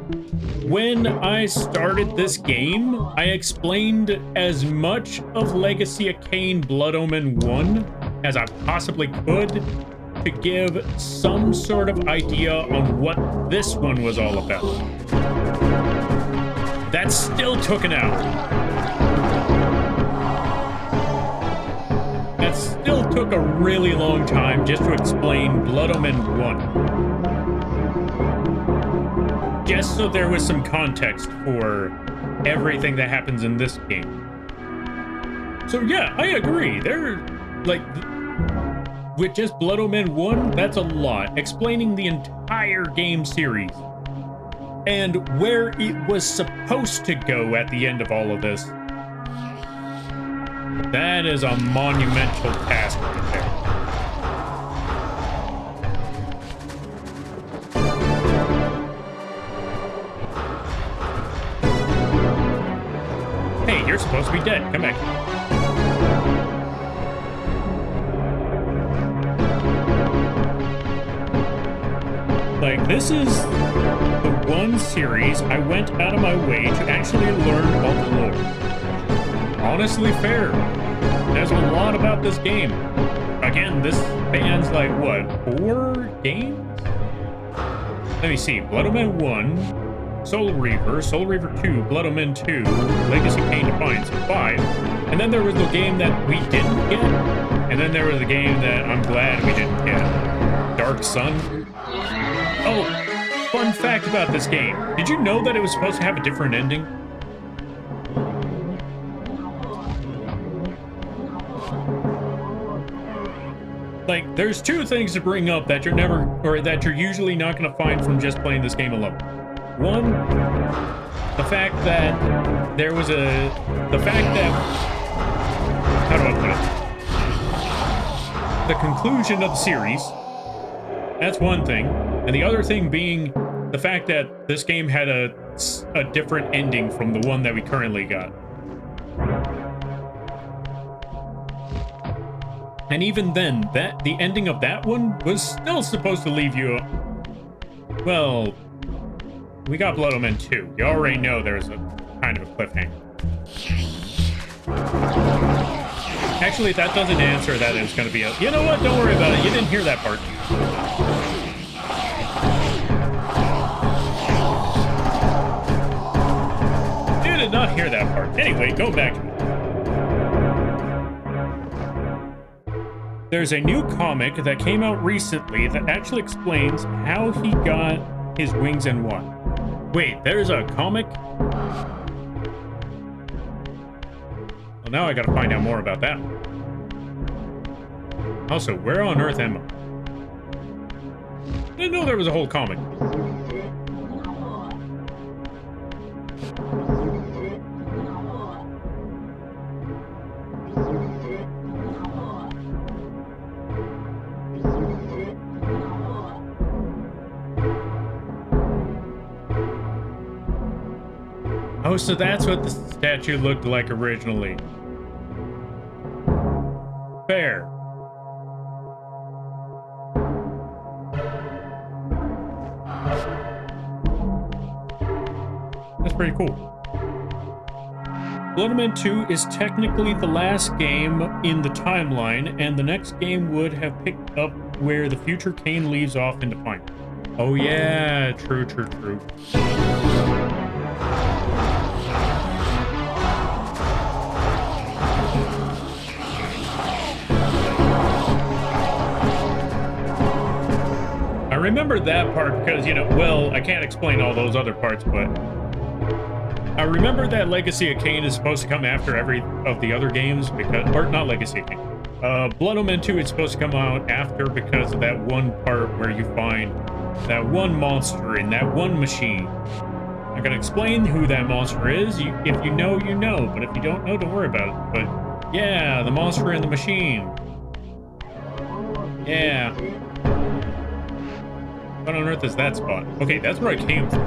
when I started this game, I explained as much of Legacy of Kain Blood Omen 1 as I possibly could to give some sort of idea on what this one was all about. That still took an hour. That still took a really long time just to explain Blood Omen 1. Just so there was some context for everything that happens in this game. So yeah, I agree. With just Blood Omen 1, that's a lot. Explaining the entire game series and where it was supposed to go at the end of all of this. That is a monumental task right there. Hey, you're supposed to be dead. Come back. Like, this is the one series I went out of my way to actually learn all the lore. Honestly fair. There's a lot about this game. Again, this spans like, what, 4 games? Let me see. Blood Omen 1, Soul Reaver 2, Blood Omen 2, Legacy of Kain Defiance 5. And then there was the game that we didn't get. And then there was the game that I'm glad we didn't get. Dark Sun. Oh, fun fact about this game. Did you know that it was supposed to have a different ending? Like, there's 2 things to bring up that you're usually not going to find from just playing this game alone. One, the fact that how do I put it? The conclusion of the series. That's one thing. And the other thing being the fact that this game had a different ending from the one that we currently got. And even then, the ending of that one was still supposed to leave you... Well, we got Blood Omen 2. You already know there's a kind of a cliffhanger. Actually, that doesn't answer that it's going to be a... You know what? Don't worry about it. You didn't hear that part. You did not hear that part. Anyway, go back to it. There's a new comic that came out recently that actually explains how he got his wings and why. Wait, there's a comic? Well, now I gotta find out more about that one. Also, where on earth am I? I didn't know there was a whole comic. Oh, so that's what the statue looked like originally. Fair. That's pretty cool. Blood Omen 2 is technically the last game in the timeline, and the next game would have picked up where the future Kain leaves off in Defiance. Oh yeah, true. I remember that part because, you know, well, I can't explain all those other parts, but I remember that Legacy of Kain is supposed to come after every of the other games because, or not Legacy of Kain. Blood Omen 2 is supposed to come out after because of that one part where you find that one monster in that one machine. I'm gonna explain who that monster is. If you know, you know, but if you don't know, don't worry about it. But yeah, the monster in the machine. Yeah. What on earth is that spot? Okay, that's where I came from.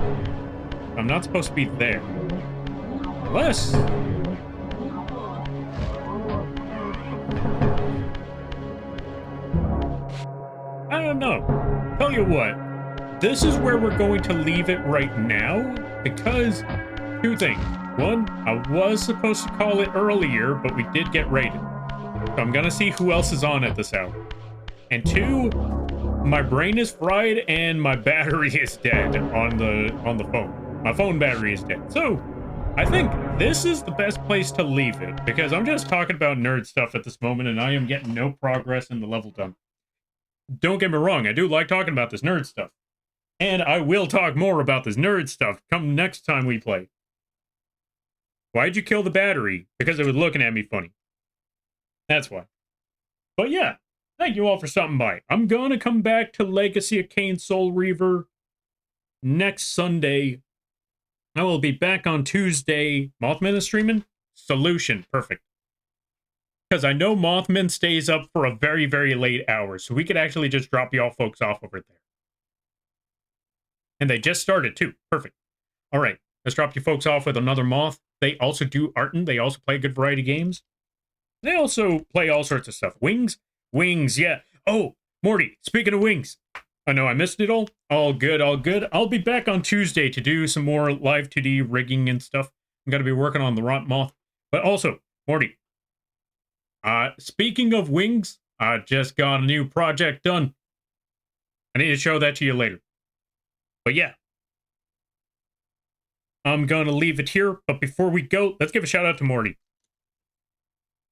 I'm not supposed to be there. Unless... I don't know. Tell you what. This is where we're going to leave it right now, because two things. One, I was supposed to call it earlier, but we did get raided. So I'm gonna see who else is on at this hour. And two, my brain is fried and my battery is dead on the phone. My phone battery is dead. So I think this is the best place to leave it, because I'm just talking about nerd stuff at this moment and I am getting no progress in the level done. Don't get me wrong, I do like talking about this nerd stuff. And I will talk more about this nerd stuff come next time we play. Why'd you kill the battery? Because it was looking at me funny. That's why. But yeah, thank you all for stopping by. I'm gonna come back to Legacy of Kain Soul Reaver next Sunday. I will be back on Tuesday. Mothman is streaming? Solution. Perfect. Because I know Mothman stays up for a very, very late hour, so we could actually just drop y'all folks off over there. And they just started, too. Perfect. All right. Let's drop you folks off with another Moth. They also do art, and they also play a good variety of games. They also play all sorts of stuff. Wings? Wings, yeah. Oh, Morty, speaking of wings. I know I missed it all. All good, all good. I'll be back on Tuesday to do some more live 2D rigging and stuff. I'm going to be working on the Rot Moth. But also, Morty, speaking of wings, I just got a new project done. I need to show that to you later. But yeah, I'm going to leave it here. But before we go, let's give a shout out to Morty.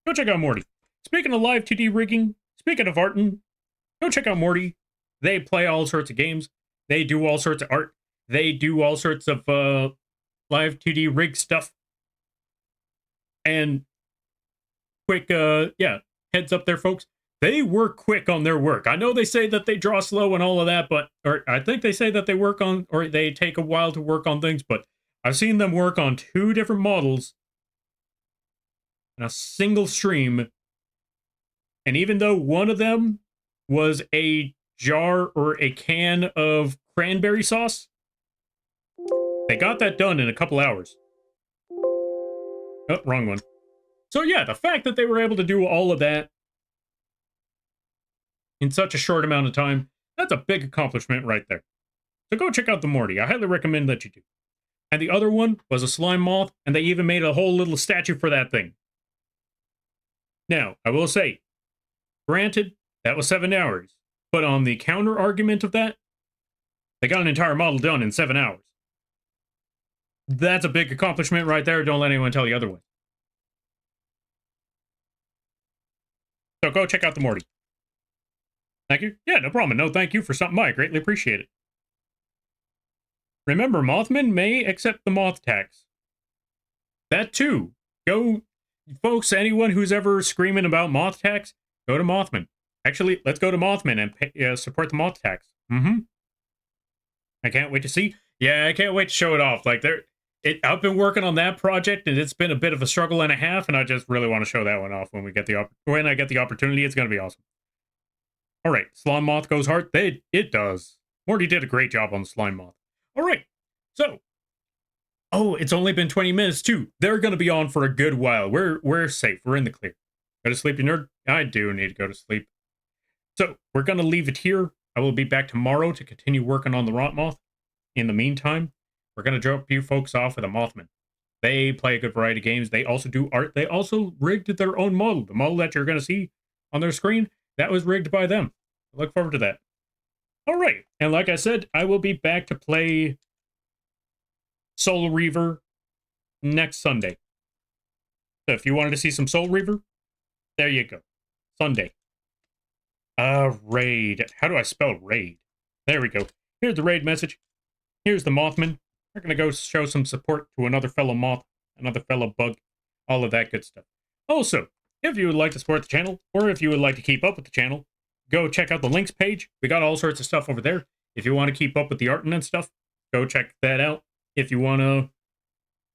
Go check out Morty. Speaking of live 2D rigging, speaking of arting, go check out Morty. They play all sorts of games. They do all sorts of art. They do all sorts of live 2D rig stuff. And quick, yeah, heads up there, folks. They work quick on their work. I know they say that they draw slow and all of that, but, or I think they say that they work on, or they take a while to work on things, but I've seen them work on 2 different models in a single stream. And even though one of them was a jar or a can of cranberry sauce, they got that done in a couple hours. Oh, wrong one. So yeah, the fact that they were able to do all of that in such a short amount of time, that's a big accomplishment right there. So go check out the Morty. I highly recommend that you do. And the other one was a slime moth, and they even made a whole little statue for that thing. Now, I will say, granted, that was 7 hours. But on the counter argument of that, they got an entire model done in 7 hours. That's a big accomplishment right there. Don't let anyone tell you otherwise. So go check out the Morty. Thank you. Yeah, no problem. No, thank you for stopping by. I greatly appreciate it. Remember, Mothman may accept the moth tax. That too. Go, folks, anyone who's ever screaming about moth tax, go to Mothman. Actually, let's go to Mothman and pay, support the moth tax. I can't wait to see. Yeah, I can't wait to show it off. Like, I've been working on that project, and it's been a bit of a struggle and a half, and I just really want to show that one off when I get the opportunity. It's going to be awesome. All right, Slime Moth Goes Hard. It does. Morty did a great job on the Slime Moth. All right, so, oh, it's only been 20 minutes too. They're going to be on for a good while. We're safe. We're in the clear. Go to sleep, you nerd. I do need to go to sleep. So we're going to leave it here. I will be back tomorrow to continue working on the Rot Moth. In the meantime, we're going to drop you folks off with a Mothman. They play a good variety of games. They also do art. They also rigged their own model. The model that you're going to see on their screen, that was rigged by them. I look forward to that. All right. And like I said, I will be back to play Soul Reaver next Sunday. So if you wanted to see some Soul Reaver, there you go. Sunday. Raid. How do I spell raid? There we go. Here's the raid message. Here's the Mothman. We're going to go show some support to another fellow moth, another fellow bug, all of that good stuff. Also, if you would like to support the channel, or if you would like to keep up with the channel, go check out the links page. We got all sorts of stuff over there. If you want to keep up with the art and stuff, go check that out. If you want to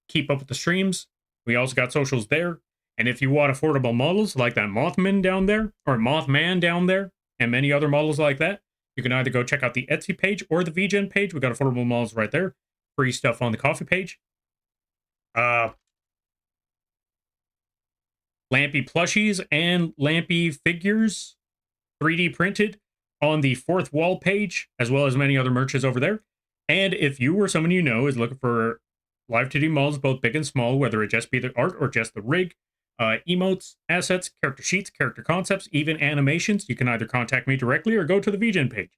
keep up with the streams, we also got socials there. And if you want affordable models like that Mothman down there, or Mothman down there, and many other models like that, You can either go check out the Etsy page or the vgen page. We got affordable models right there. Free stuff on the coffee page. Lampy plushies and Lampy figures, 3D printed, on the fourth wall page, as well as many other merches over there. And if you or someone you know is looking for live 2D models, both big and small, whether it just be the art or just the rig, emotes, assets, character sheets, character concepts, even animations, you can either contact me directly or go to the vgen page.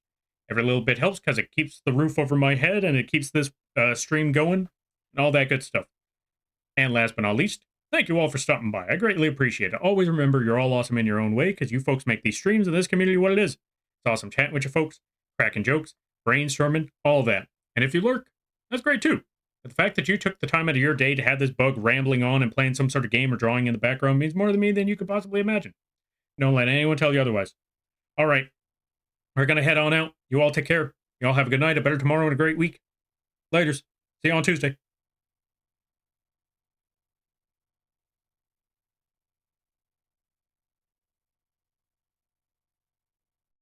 Every little bit helps because it keeps the roof over my head and it keeps this stream going and all that good stuff. And last but not least, thank you all for stopping by. I greatly appreciate it. Always remember, you're all awesome in your own way because you folks make these streams and this community what it is. It's awesome chatting with you folks, cracking jokes, brainstorming, all that. And if you lurk, that's great too. But the fact that you took the time out of your day to have this bug rambling on and playing some sort of game or drawing in the background means more to me than you could possibly imagine. Don't let anyone tell you otherwise. All right, we're going to head on out. You all take care. You all have a good night, a better tomorrow, and a great week. Laters. See you on Tuesday.